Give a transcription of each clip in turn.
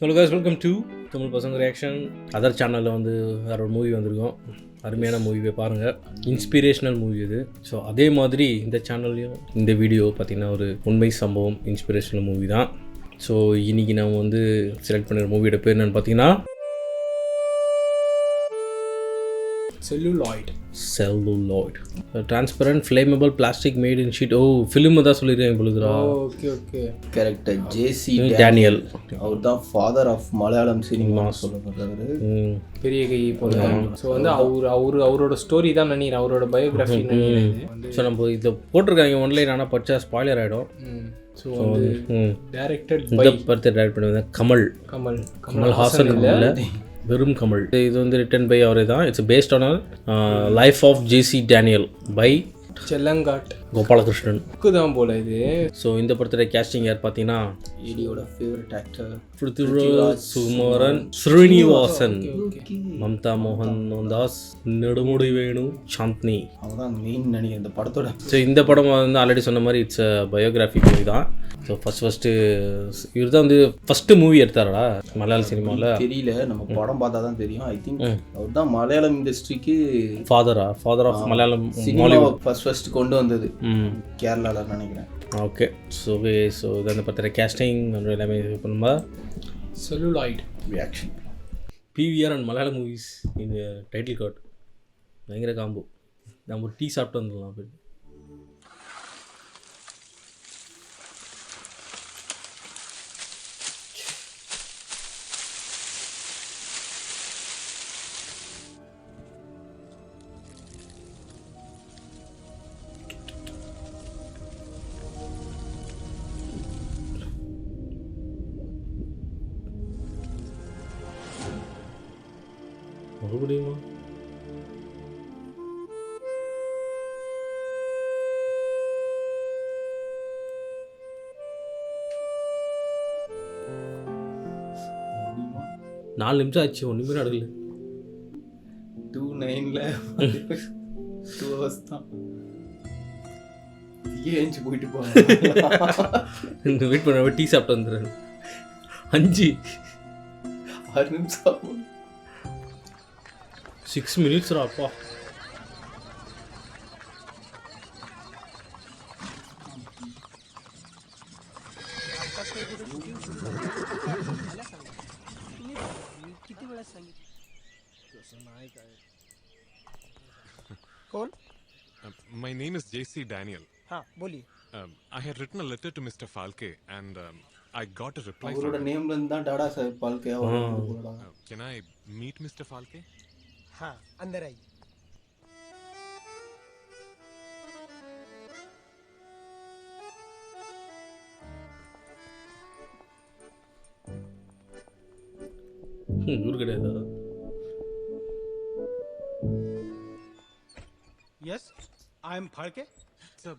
Hello guys, welcome to Tamil பசங்க reaction. Other சேனலில் வந்து வேறு ஒரு மூவி வந்திருக்கோம். அருமையான மூவி போய் பாருங்கள். இன்ஸ்பிரேஷனல் மூவி இது. ஸோ அதே மாதிரி இந்த சேனல்லையும் இந்த வீடியோ பார்த்திங்கன்னா ஒரு உண்மை சம்பவம் இன்ஸ்பிரேஷனல் மூவி தான். ஸோ இன்றைக்கி நம்ம வந்து செலக்ட் பண்ணுற மூவியோட பேர் என்னென்னு பார்த்தீங்கன்னா celluloid transparent flammable plastic made in sheet. Film தான் சொல்லியிருக்கேன் பொழுதுரா. ஓகே கரெக்டாக. ஜேசி டேனியல் அவர் தான் ஃபாதர் ஆஃப் மலையாளம் சினிமா சொல்லப்படுறவர். பெரிய கை போல. ஸோ வந்து அவரோட ஸ்டோரி தான் நினைக்கிறேன், அவரோட பயோகிராஃபி நினைக்கிறேன். ஸோ நம்ம இதை போட்டிருக்காங்க ஒன்லைன், ஆனால் படித்தா ஸ்பாய்லர் ஆகிடும். ஸோ வந்து டைரக்டட் இந்த படத்தை டைரக்ட் பண்ணுவேன் கமல் ஹாசன் இல்லை, வெறும் கமல். இது வந்து ரிட்டன் பை அவரே தான். It's based on life of JC Daniel by Chelangatt Gopalakrishnan தான் போல இது. ஸோ இந்த படத்தோட கேஸ்டிங் யார் பார்த்தீங்கன்னா ஈடியோட favourite actor Prithviraj Sukumaran, Sreenivasan, Mamta Mohandas, Nedumudi வேணு, சாந்தினி. அவங்க தான் மெயின் நினைக்கிறேன் இந்த படத்தோட. ஸோ இந்த படம் வந்து ஆல்ரெடி சொன்ன மாதிரி இட்ஸ் பயோகிராஃபி மூவி தான். ஸோ ஃபஸ்ட்டு இவர் தான் வந்து ஃபஸ்ட்டு மூவி எடுத்தாரா மலையாள சினிமாவில்? தெரியல, நம்ம படம் பார்த்தா தான் தெரியும். ஐ திங்க் அவர் தான் மலையாளம் இண்டஸ்ட்ரிக்கு father of Malayalam cinema first கொண்டு வந்தது கேரளாவில் நினைக்கிறேன். ஓகே. ஸோ இது அந்த பத்திர கேஸ்டிங் எல்லாமே இது பண்ணுமா. செல்லுலாய்ட் ரியாக்ஷன் பிவிஆர் அண்ட் மலையாள மூவிஸ் இந்த டைட்டில் கார்டு பயங்கர காம்போ. நம்ம ஒரு டீ சாப்பிட்டு வந்துடலாம் அப்படி. மறுபடியுமா? நாலு நிமிஷம் ஆச்சு, ஒன்றுமே நடக்கல. 2:09 2 hours தான். ஏஞ்சி போயிட்டு போங்க. இந்த வெயிட் பண்ண டீ சாப்பிட்டு வந்துடுறேன். 6 நிமிஷம் 6 minutes அப்பா. कौन? My name is JC Daniel. हाँ बोलिए. I had written a letter to Mr. Falke and I got a reply அவரோட from him. நேம்ல இருந்து தான் டாடா சாஹேப் பால்கே அவரோட. Can I meet Mr. Falke? हाँ अंदर आइए. இவரு கிடையாது. Yes, I am Falke. It's a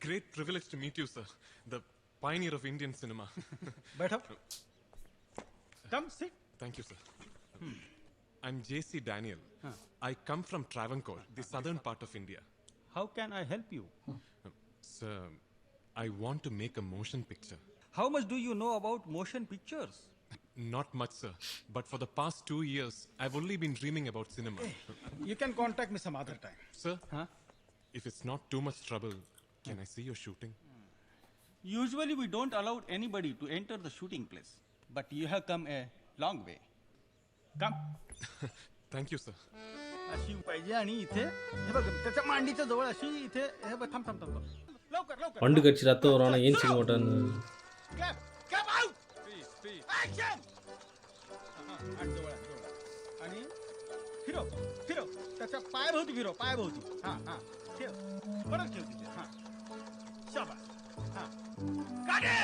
great privilege to meet you, sir. The pioneer of Indian cinema. बैठो. Come sit. Thank you, sir. I'm JC Daniel. I come from Travancore, the southern part of India. How can I help you? Sir, I want to make a motion picture. How much do you know about motion pictures? Not much, sir. But for the past 2 years, I've only been dreaming about cinema. You can contact me some other time. Sir, Huh? if it's not too much trouble, can I see your shooting? Usually we don't allow anybody to enter the shooting place, but you have come a long way. Come. Thank you, sir. अशी पाहिजे आणि इथे हे बघ त्याच्या मांडीच्या जवळ अशी इथे हे बघ थांब थांब थांब लवकर लवकर பண்டு கட்சி ரத்தம் வரும், ஆனால் ஏஞ்சிக்க மாட்டான்னு. क्लॅप क्लॅप आउट ऍक्शन आणि जवळ आणि फिरव फिरव त्याच्या पायाभोवती फिरव पायाभोवती हां हां ठेव परत ठेव तिथे हां शाबास हां काढे.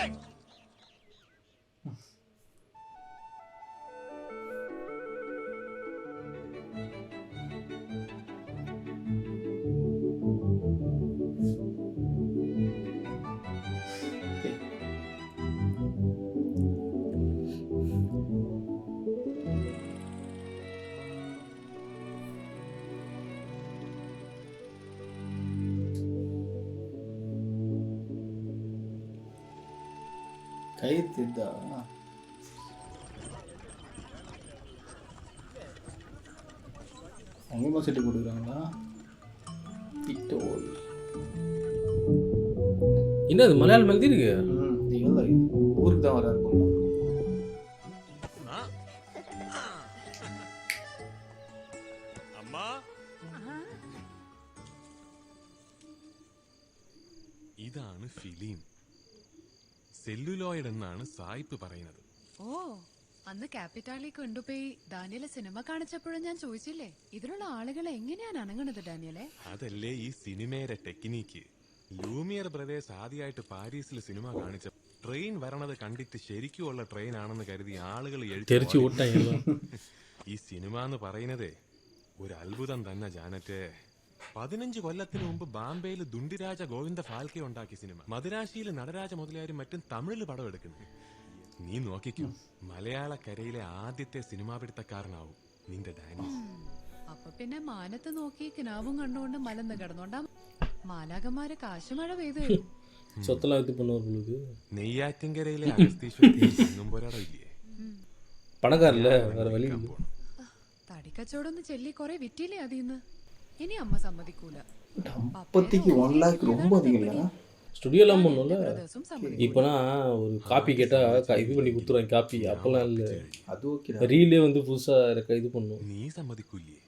ಕೈ ತಿದ್ದ அங்கேயுமா செட்டு கொடுக்குறாங்களா? என்ன அது மலையாளம் எழுதி இருக்கு? இல்லை ஊருக்கு தான் வர இருக்கும். അമ്മ ഇതാണ് ഫിലിം. സെല്ലുലോയിഡ് എന്നാണ് സായിപ്പ് പറയുന്നത്. ഓ, അന്ന് ക്യാപിറ്റാലിൽ കൊണ്ടുപോയി ഡാനിയലെ സിനിമ കാണിച്ചപ്പോഴും ഞാൻ ചോദിച്ചില്ലേ, ഇതിലുള്ള ആളുകളെ എങ്ങനെയാണ് അനങ്ങണത് ഡാനിയലെ? അതല്ലേ ഈ സിനിമയുടെ ടെക്നിക്ക്. ലൂമിയർ ബ്രദേഴ്സ് ആദ്യമായിട്ട് പാരീസിൽ സിനിമ കാണിച്ച ട്രെയിൻ വരണത് കണ്ടിട്ട് ശരിക്കുമുള്ള ട്രെയിൻ ആണെന്ന് കരുതി ആളുകൾ തെറിച്ചു വിട്ടാ. ഈ സിനിമ എന്ന് പറയുന്നതേ ഒരു അത്ഭുതം തന്നെ ജാനറ്റെ. 15 കൊല്ലത്തിന് മുമ്പ് ബാംബെയിൽ ദുണ്ടിരാജ ഗോവിന്ദ ഫാൽക്കെ ഉണ്ടാക്കിയ സിനിമ മദുരാശിയിൽ നടരാജ മുതലായാലും മറ്റും തമിഴിൽ പടം എടുക്കുന്നു. നീ നോക്കിക്കും, മലയാളക്കരയിലെ ആദ്യത്തെ സിനിമാ പിടുത്തക്കാരനാവും നിന്റെ ഡാനി. അപ്പൊ പിന്നെ മാനത്ത് നോക്കി കിനാവും കണ്ടുകൊണ്ട് മലന്ന് കിടന്നോണ്ടാ മാലാകന്മാര് കാശുമഴ പെയ്തു. சொத்தெல்லாம் வித்து பண்ணுவார்களுக்கு നെയ്യാറ്റിൻകരയിലെ അഗസ്തീശ്വരത്തിൽ ചങ്ങമ്പൊരാടം ഇല്ലേ, പണക്കാരല്ലേ, വേറെ വഴി. തടിക്കച്ചോടൊന്ന് ചെല്ലി കൊറേ വിറ്റില്ലേ അതിന്ന്. ഇനി അമ്മ സമ്മതിക്കൂല. 1 lakh ரொம்ப அதிகம்ல. ஸ்டுடியோலாம் பண்ணும்ல. ബ്രദേഴ്സും സമ്മതിക്കൂല. இப்போனா ஒரு காப்பி கேட்டால் இது பண்ணி கொடுத்துருவாங்க காப்பி. அப்போல்லாம் இல்லை, அது ஓகே. ரீலே வந்து புதுசாக இது பண்ணும். നീ സമ്മതിക്കൂലേ?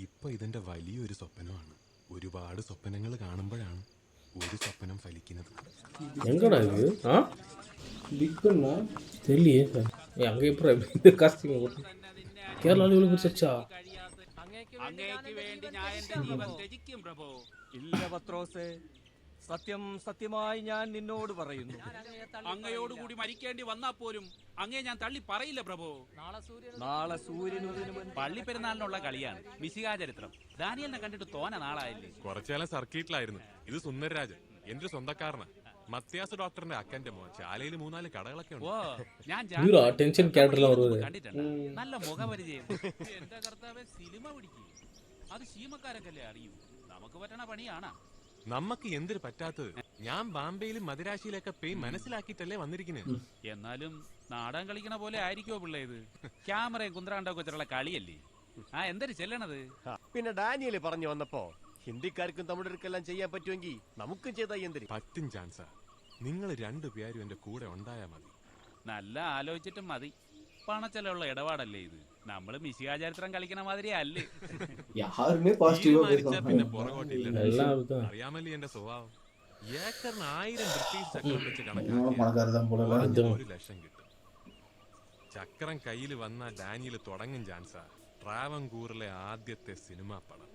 ഇപ്പൊ ഇതിന്റെ വലിയൊരു സ്വപ്നമാണ്. ഒരുപാട് സ്വപ്നങ്ങൾ കാണുമ്പോഴാണ് ഒരു സ്വപ്നം ഫലിക്കുന്നത്. எங்கடா இது? ஆ பிக்குன்னா தெரியலையே. அங்கே எப்படி காஸ்டிங் கேரளாவில் இவ்வளோ பிடிச்சா? അങ്ങേക്ക് വേണ്ടി ഞാൻ എന്റെ ജീവൻ ത്യജിക്കും പ്രഭു. ഇല്ല പത്രോസേ, സത്യം സത്യമായി ഞാൻ നിന്നോട് പറയുന്നു, അങ്ങയോടുകൂടി മരിക്കേണ്ടി വന്നാൽ പോലും അങ്ങേ ഞാൻ തള്ളി പറയില്ല പ്രഭു. നാളെ സൂര്യനുദിന് പള്ളി പെരുന്നാളിനുള്ള കളിയാണ് മിശിഹാ ചരിത്രം. ദാനിയലിനെ കണ്ടിട്ട് തോന നാളായില്ലേ? കുറച്ചുകാലം സർക്കിട്ടിലായിരുന്നു. ഇത് സുന്ദരരാജൻ, എന്റെ സ്വന്തക്കാരനാ. മത്യാസ് ഡോക്ടറിന്റെ അക്കന്റെ മോൻ. ചാലയിൽ 3-4 കടകളൊക്കെ ഉണ്ട്. ഓ, ഞാൻ இவரா டென்ஷன் கேரக்டர்லாம் வருவாரு. കണ്ടിട്ടുണ്ട്. നല്ല മുഖപരിചയം. എന്റെ കർത്താവെ, സിനിമ പിടിക്കും. അത് ശീമക്കാരൊക്കെ അറിയൂ. നമുക്ക് പറ്റണ പണിയാണാ. നമുക്ക് എന്തിനു പറ്റാത്തത്? ഞാൻ ബാംബെയിലും മദിരാശിയിലൊക്കെ പോയി മനസ്സിലാക്കിയിട്ടല്ലേ വന്നിരിക്കുന്നത്. എന്നാലും നാടകം കളിക്കണ പോലെ ആയിരിക്കോ പിള്ളേ ഇത്? ക്യാമറയും കുന്ത്രാണ്ടൊക്കെ വെച്ചിട്ടുള്ള കളിയല്ലേ? ആ, എന്തൊരു ചെല്ലണത്? പിന്നെ ഡാനിയല് പറഞ്ഞു വന്നപ്പോ ഹിന്ദിക്കാർക്കും തമിഴർക്കെല്ലാം ചെയ്യാൻ പറ്റുമെങ്കിൽ നമുക്കും ചെയ്താൽ എന്തിന്? പറ്റും ചാൻസാ. നിങ്ങൾ രണ്ടുപേരും എന്റെ കൂടെ ഉണ്ടായാ മതി. നല്ല ആലോചിച്ചിട്ടും മതി. പണച്ചെലുള്ള ഇടപാടല്ലേ ഇത്? നമ്മള് മിശിഹാ ചരിത്രം കളിക്കണ മാതിരി അല്ലേ? யாருமே பாசிட்டிவா തീരുമാനിച്ചാ പിന്നെ பேசுவாங்க. പുറകോട്ടില്ല. எல்லாம் இதுதான். അറിയാമല്ലേ എന്റെ സ്വഭാവം. ഏക്കറിന് 1000 ബ്രിട്ടീഷ് ചക്രം വെച്ച് இவனும் കണക്കാക്കി பணக்காரர் தான் போல. 1 ലക്ഷം കിട്ടും. ചക്രം കയ്യിൽ വന്ന ഡാനിയൽ തുടങ്ങും ചാൻസാ ട്രാവൻകൂറിലെ ആദ്യത്തെ സിനിമാ പടം.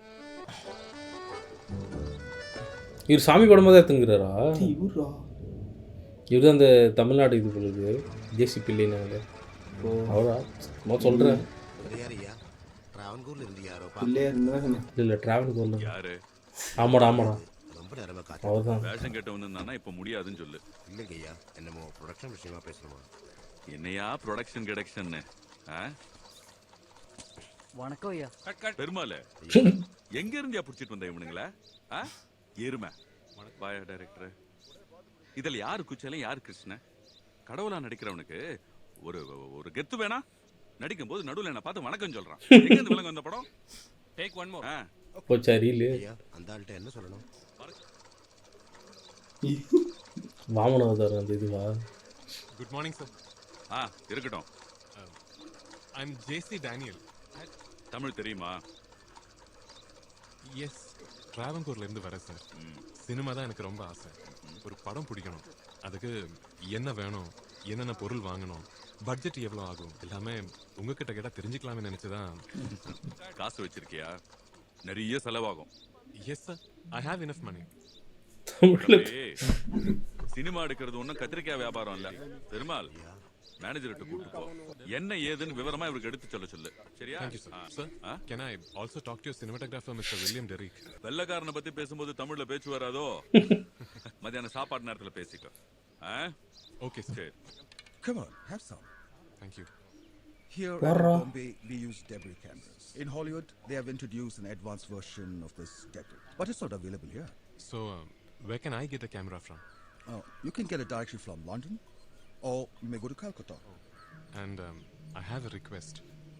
இவர் சாமி படமாக தான் எடுத்துங்கிறாரா? இவரா? இவர் தான் அந்த தமிழ்நாடு இது பொழுது ஜேசி பிள்ளைனாங்க. அவரா சொல்கிறேன். இல்லையா இருந்தா இல்லை ட்ராவல் போடலாம். யாரு? ஆமாடா ஆமாடா, அவர் தான். வேஷம் கேட்டவன் இப்ப முடியாதுன்னு சொல்லு. இல்லைங்கய்யா, என்னமோ ப்ரொடக்ஷன் விஷயமா பேசணுமா? என்னையா ப்ரொடக்ஷன் கிடைக்ஷன்னு? வணக்கம் ஐயா. பெருமாள் எங்க இருந்தியா புடிச்சிட்டு வந்த இவனுங்களா? எருமை வாயா டைரக்டர். இதுல யாரு குச்சலும் யாரு கிருஷ்ண? கடவுளா நடிக்கிறவனுக்கு ஒரு ஒரு கெத்து வேணா? நடிக்கும் போது நடுவில் என்ன பார்த்து வணக்கம் சொல்றான். எங்க இருந்து விலங்கு வந்த படம்? Take one more. போச்சா ரீலு? அந்த ஆள்கிட்ட என்ன சொல்லணும்? வாமனவதார் அந்த இதுவா? Good morning sir. இருக்கட்டும். I am JC Daniel. Tamil தெரியுமா? எஸ், ட்ராவன்கூர்ல இருந்து வரேன் சார். சினிமா தான் எனக்கு ரொம்ப ஆசை. ஒரு படம் பிடிக்கணும். அதுக்கு என்ன வேணும், என்னென்ன பொருள் வாங்கணும், பட்ஜெட் எவ்வளோ ஆகும், எல்லாமே உங்ககிட்ட கேட்டால் தெரிஞ்சுக்கலாம்னு நினச்சிதான். காசு வச்சிருக்கியா? நிறைய செலவாகும். Yes sir, I have enough money. Cinema எடுக்கிறது ஒன்றும் கத்திரிக்காய் வியாபாரம் இல்ல. பெருமாள் மேனேஜர்கிட்ட கூப்பிட்டு போ. என்ன ஏதுன்னு விவரமா இவருக்கு எடுத்து சொல்ல சொல்லு. சரியா? Thank you, sir. Sir, can I also talk to your cinematographer, Mr. William Derrick? வெள்ளக்காரனை பத்தி பேசும்போது தமிழ்ல பேச்சு வராதோ? மத்தியான சாப்பாடு நேரத்துல பேசிக்கோ. Okay, sir. Come on, have some. Thank you. Here at Bombay, we use debris cameras. In Hollywood, they have introduced an advanced version of this debris, but it's not available here. So, where can I get a camera from? You can get it directly from London, or you may go to Calcutta. And I have a request.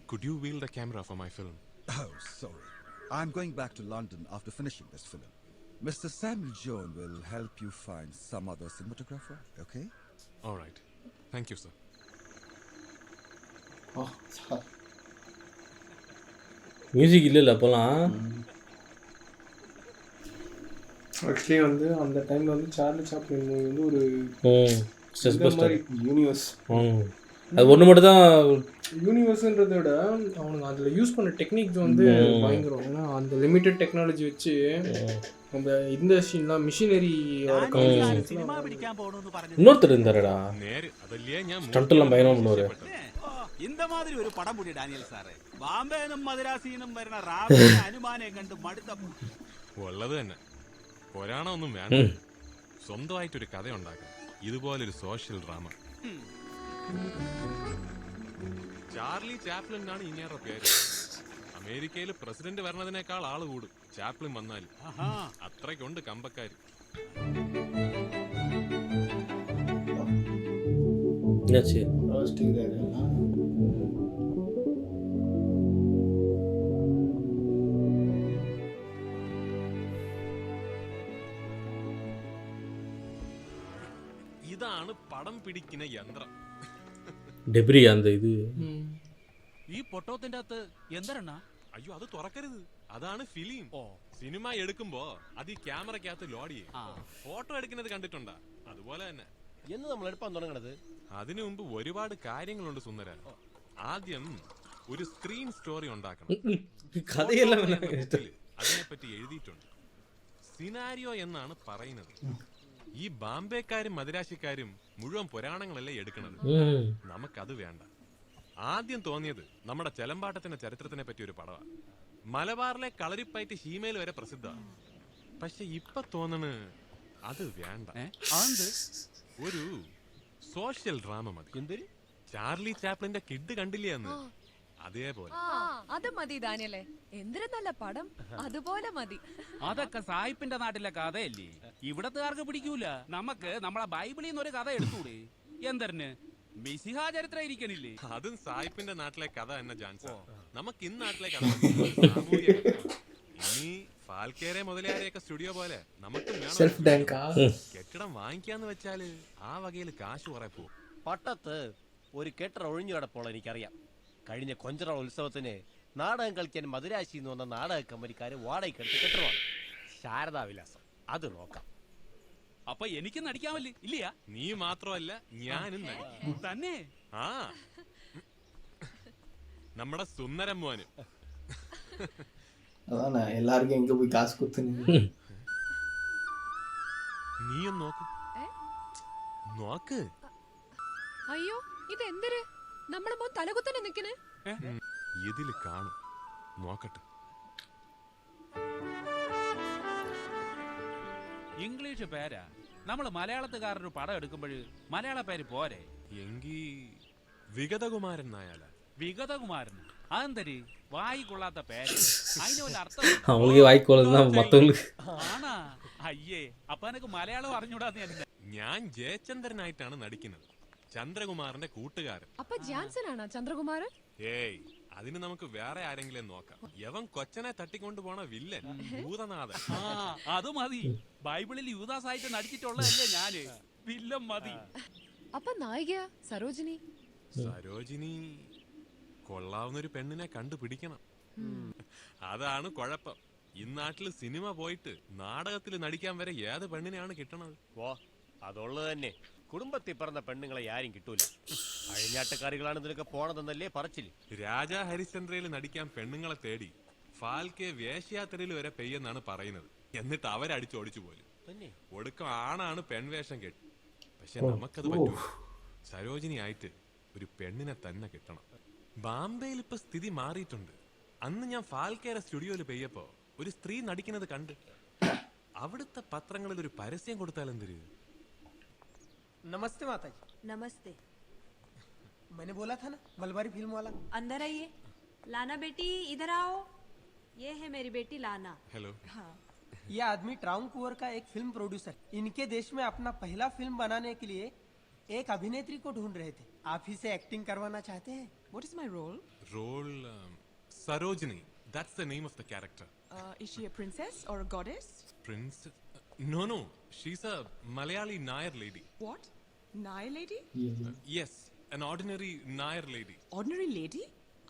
Could you wheel the camera for my film? Oh, sorry. I'm going back to London after finishing this film. Mr. Samuel Jones will help you find some other cinematographer, okay? All right. Thank you, sir. Music இல்லைல்ல அப்போல்லாம். Actually வந்து அந்த டைமில் வந்து Charlie Chaplin movie வந்து ஒரு stress இந்த மாதிரி யூனிவர்ஸ். அது ஒன்று மட்டும் தான் யூனிவர்ஸ்ன்றதை விட அவனுங்க அதில் யூஸ் பண்ண டெக்னிக்ஸ் வந்து பயங்கரம். ஏன்னா அந்த லிமிட்டட் டெக்னாலஜி வச்சு நம்ம இந்த மிஷினரியோட இன்னொருத்தர் இருந்தாருடா, നേര് അതല്ലേ ഞാൻ ஸ்டண்ட்லாம் பயணம் பண்ணுவார். இந்த மாதிரி ஒரு படம் புடி ഡാനിയൽ സാറേ. ബാംബേനും മദ്രാസിനും വരുന്ന റാബിയും അനുമാനെയും കണ്ട് മടുത്ത ഉള്ളത് തന്നെ. പുരാണമൊന്നും വേണ്ട, സ്വന്തമായിട്ടൊരു കഥ ഉണ്ടാക്കണം. ഇതുപോലൊരു സോഷ്യൽ ഡ്രാമ. ചാർലി ചാപ്ലിൻ ആണ് ഇനിയാരുടെ പേര്. അമേരിക്കയിൽ പ്രസിഡന്റ് വരണതിനേക്കാൾ ആള് കൂടും ചാപ്ലിൻ വന്നാൽ. അത്രയ്ക്കുണ്ട് കമ്പക്കാര്. என்னாச்சு? ഇതാണ് പടം പിടിക്കുന്ന യന്ത്രം. ഡെബ്രി அந்த ഇത്. ഈ പൊട്ടോത്തിന്റെ അകത്ത് എന്തരണ്ണ? അയ്യോ അത് തുറക്കരുത്, അതാണ് ഫിലിം. സിനിമ എടുക്കുമ്പോ അത് ഈ ക്യാമറക്കകത്ത് ലോഡ് ചെയ്യും. ഫോട്ടോ എടുക്കുന്നത് കണ്ടിട്ടുണ്ടാ? അതുപോലെ തന്നെ. എന്ന് നമ്മൾ എടുപ്പാൻ തുടങ്ങണത്. അതിനു മുമ്പ് ഒരുപാട് കാര്യങ്ങളുണ്ട് സുന്ദര. ആദ്യം ഒരു സ്ക്രീൻ സ്റ്റോറി ഉണ്ടാക്കണം. കഥയെല്ലാം അതിനെപ്പറ്റി എഴുതിയിട്ടുണ്ട്. സിനാരിയോ എന്നാണ് പറയുന്നത്. ഈ ബാംബേക്കാരും മദിരാശിക്കാരും മുഴുവൻ പുരാണങ്ങളല്ലേ എടുക്കണത്. നമുക്കത് വേണ്ട. ആദ്യം തോന്നിയത് നമ്മുടെ ചെലമ്പാട്ടത്തിന്റെ ചരിത്രത്തിനെ പറ്റി ഒരു പടവാ. മലബാറിലെ കളരിപ്പയറ്റ് ഷീമേൽ വരെ പ്രസിദ്ധ. പക്ഷെ ഇപ്പൊ തോന്നണ് അത് വേണ്ട. ഒരു സോഷ്യൽ ഡ്രാമ മതി. എന്തൊരു ചാർലി ചാപ്ലിന്റെ കിഡ് കണ്ടില്ലേ അന്ന്? അതേപോലെ. അത് മതി ദാനിയലേ. എന്തൊരു നല്ല പടം. അതുപോലെ മതി. അതൊക്കെ സായിപ്പിന്റെ നാട്ടിലെ കഥയല്ലേ, ഇവിടത്തുകാർക്ക് പിടിക്കൂല. നമുക്ക് നമ്മളെ ബൈബിളിൽ നിന്ന് ഒരു കഥ എടുത്തൂടെ? എന്തരന് മിസിഹാ ചരിത്രം ഇരിക്കണില്ലേ? അതും സായിപ്പിന്റെ നാട്ടിലെ കഥ എന്ന ജാൻസ്. നമുക്ക് ഇന്ന് നാട്ടിലെ കഥ. ഇനി ഫാൽക്കേരെ മുതലാരെയൊക്കെ സ്റ്റുഡിയോ പോലെ നമുക്കും വേണം. കെട്ടിടം വാങ്ങിക്കാന്ന് വെച്ചാല് ആ വകയില് കാശ് കുറെ പോകും. പട്ടത്ത് ഒരു കെട്ടറ ഒഴിഞ്ഞു കിടപ്പോൾ എനിക്കറിയാം. കഴിഞ്ഞ കൊഞ്ചറ ഉത്സവത്തിന് നാടകം കളിക്കാൻ മദുരാശി എന്ന് വന്ന നാടക കമ്പനിക്കാര് വാടകയ്ക്കെടുത്ത് കെട്ടുവാണ്. ശാരദാവിലാസം. അത് നോക്കാം. അപ്പൊ എനിക്ക് നടിക്കാമല്ലേ? ഇല്ലയാ? നീ മാത്രമല്ല ഞാനും തന്നെ. ആ നമ്മുടെ സുന്ദരം മോന്. അതാണ് എല്ലാവർക്കും എങ്ക പോയി കാശ് കുത്തുന്നു. നീയും നോക്ക് നോക്ക്. അയ്യോ ഇതെന്തൊരു നമ്മളെ മോൻ തലകുത്തന്നെ നിക്കണേ. ഇതില് കാണും, നോക്കട്ടെ. ഇംഗ്ലീഷ് പേരാ. നമ്മള് മലയാളത്തുകാരൊരു പടം എടുക്കുമ്പോൾ മലയാള പേര് പോരെ? എങ്കി വിഗതകുമാരൻ നായാല. വിഗതകുമാരൻ അതെന്തര് വായി കൊള്ളാത്ത പേര്? അതിന് വല്ല അർത്ഥം அவங்களுக்கு வாய்க்கோளா மத்தவங்களுக்கு ആണാ? അയ്യേ, അപ്പൊ എനക്ക് മലയാളം അറിഞ്ഞൂടാന്ന്. ഞാൻ ജയചന്ദ്രനായിട്ടാണ് നടിക്കുന്നത്, ചന്ദ്രകുമാറിന്റെ കൂട്ടുകാരൻ. അപ്പൊ ജാൻസൺ ആണോ ചന്ദ്രകുമാരൻ? ഏയ്, അതിന് നമുക്ക് വേറെ ആരെങ്കിലും നോക്കാം. യവൻ കൊച്ചനെ തട്ടിക്കൊണ്ടു പോണ വില്ലൻ ഭൂതനാഥൻ. അത് മതി. ബൈബിളിൽ യൂദാസായിട്ട് നടിച്ചിട്ടുള്ളതല്ലേ ഞാന്. വില്ലൻ മതി. അപ്പൊ നായിക സരോജിനി? സരോജിനി കൊള്ളാവുന്നൊരു പെണ്ണിനെ കണ്ടുപിടിക്കണം. അതാണ് കുഴപ്പം. ഇന്നാട്ടില് സിനിമ പോയിട്ട് നാടകത്തിൽ നടിക്കാൻ വരെ ഏത് പെണ്ണിനെയാണ് കിട്ടണത്? ഓ അതുള്ളത് തന്നെ. കുടുംബത്തിൽ പറഞ്ഞ പെണ്ണുങ്ങളെ ആരും കിട്ടൂല. അഴിഞ്ഞാട്ടക്കാരികളാണ് ഇതിനൊക്കെ പോണതെന്നല്ലേ പറച്ചില്. രാജാ ഹരിശ്ചന്ദ്രയിൽ നടിക്കാൻ പെണ്ണുങ്ങളെ തേടി ഫാൽക്കെ വേശ്യാത്രയിൽ വരെ പെയ്യെന്നാണ് പറയുന്നത്. എന്നിട്ട് അവരടിച്ചോടിച്ചു പോലും. ഒടുക്കം ആണാണ് പെൺവേഷം കെട്ടി. പക്ഷെ നമുക്കത് പറ്റൂ. സരോജിനി ആയിട്ട് ഒരു പെണ്ണിനെ തന്നെ കിട്ടണം. ബാംബെയിൽ ഇപ്പൊ സ്ഥിതി മാറിയിട്ടുണ്ട്. അന്ന് ഞാൻ ഫാൽക്കേരെ സ്റ്റുഡിയോയിൽ പെയ്യപ്പോ ഒരു സ്ത്രീ നടിക്കുന്നത് കണ്ട് അവിടുത്തെ പത്രങ്ങളിൽ ഒരു പരസ്യം കൊടുത്താൽ എന്തൊരു. नमस्ते माता जी। नमस्ते। मैंने बोला था ना मलबारी फिल्म वाला। अंदर आइए। लाना बेटी इधर आओ। ये है मेरी बेटी लाना। हेलो। हाँ। ये आदमी ट्राउनकूवर का एक फिल्म प्रोड्यूसर। इनके देश में अपना पहला फिल्म बनाने के लिए एक अभिनेत्री को ढूंढ रहे थे। आप ही से एक्टिंग करवाना चाहते हैं? What is my role? Role Sarojini. That's the name of the character. Is she a princess or a goddess? Prince? No. She's a Malayali Nair lady. What? Nair lady? Yes, an ordinary Nair lady. Ordinary lady?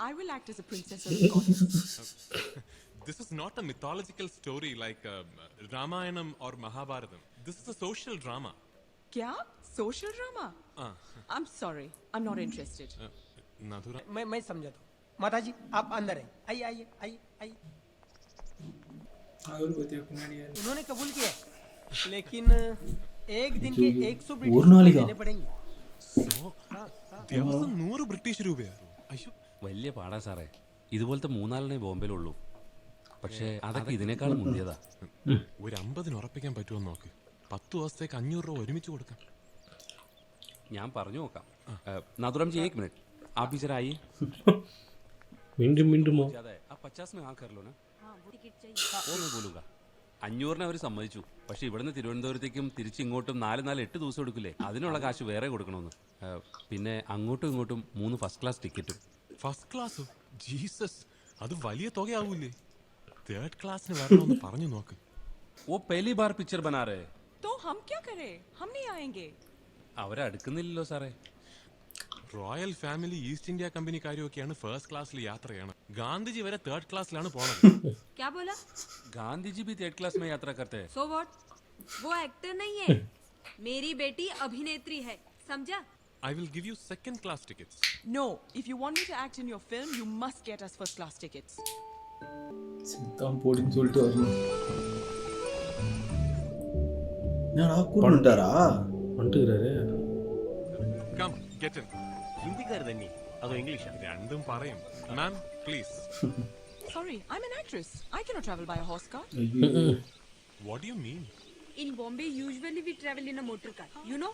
I will act as a princess or a goddess. This is not a mythological story like Ramayanam or Mahabharatam. This is a social drama. Kya? Social drama? I'm sorry. I'm not interested. Nadhura. मैं समझा था माता जी आप अंदर हैं आइए आइए आइए आइए उन्होंने कबूल किया लेकिन एक दिन के 100 ब्रिटिश देने पड़ेंगे ദിവസം 100 ബ്രിട്ടീഷ് രൂപയാ. അയ്യോ, വലിയ പാടാ സാറേ. ഇതുപോലത്തെ 3-4 ബോംബെയിലുള്ളൂ. പക്ഷേ അതൊക്കെ ഇതിനേക്കാൾ മുന്തിയതാ. ഒരു 50 ഉറപ്പിക്കാൻ പറ്റുമോ നോക്ക്. 10 ദിവസത്തേക്ക് 500 രൂപ ഒരുമിച്ച് കൊടുക്കാം. ഞാൻ പറഞ്ഞു നോക്കാം. नादुराम जी 1 मिनट आप भी जरा आइए. വീണ്ടും ज्यादा है आप 50 में हाँ कर लो ना. वो मैं बोलूँगा. 500 അവർ സമ്മതിച്ചു. പക്ഷെ ഇവിടുന്ന് തിരുവനന്തപുരത്തേക്കും തിരിച്ചിങ്ങോട്ടും 4-8 ദിവസം എടുക്കില്ലേ. അതിനുള്ള കാശ് വേറെ കൊടുക്കണമെന്ന്. പിന്നെ അങ്ങോട്ടും ഇങ്ങോട്ടും 3 ഫസ്റ്റ് ക്ലാസ് ടിക്കറ്റും. First class? ജീസസ്, അത് വലിയ തുകയാവൂലേ? തേർഡ് ക്ലാസ്സിന് വരണമെന്ന് പറഞ്ഞു നോക്ക്. वो पहली बार पिक्चर बना रहे. तो हम क्या करें? हम नहीं आएंगे. അവരെ അടുക്കുന്നില്ലല്ലോ സാറേ. റോയൽ ഫാമിലി ഈസ്റ്റ് ഇന്ത്യ കമ്പനിക്കാരൊക്കെയാണ് ഫസ്റ്റ് ക്ലാസ്സിൽ യാത്ര ചെയ്യണം. ഗാന്ധിജി വരെ തേർഡ് ക്ലാസ്സിലാണ് പോണത്. क्या बोला? गांधी जी भी थर्ड क्लास में यात्रा करते हैं. So what? वो एक्टर नहीं है, मेरी बेटी अभिनेत्री है, समझा? I will give you second class tickets. No, if you want me to act in your film, you must get us first class tickets. சித்தான் போடின்னு சொல்லிட்டு வரணும். என்னடா கூப்பிட்டாரா? வந்துட்டாரு. Come, get in. ഹിന്ദിക്കാർ തന്നെ അതോ ഇംഗ്ലീഷാ? രണ്ടും പറയും. മാം, please. Sorry, I'm an actress. I cannot travel by a horse car. What do you mean? In Bombay, usually we travel in a motor car. You know?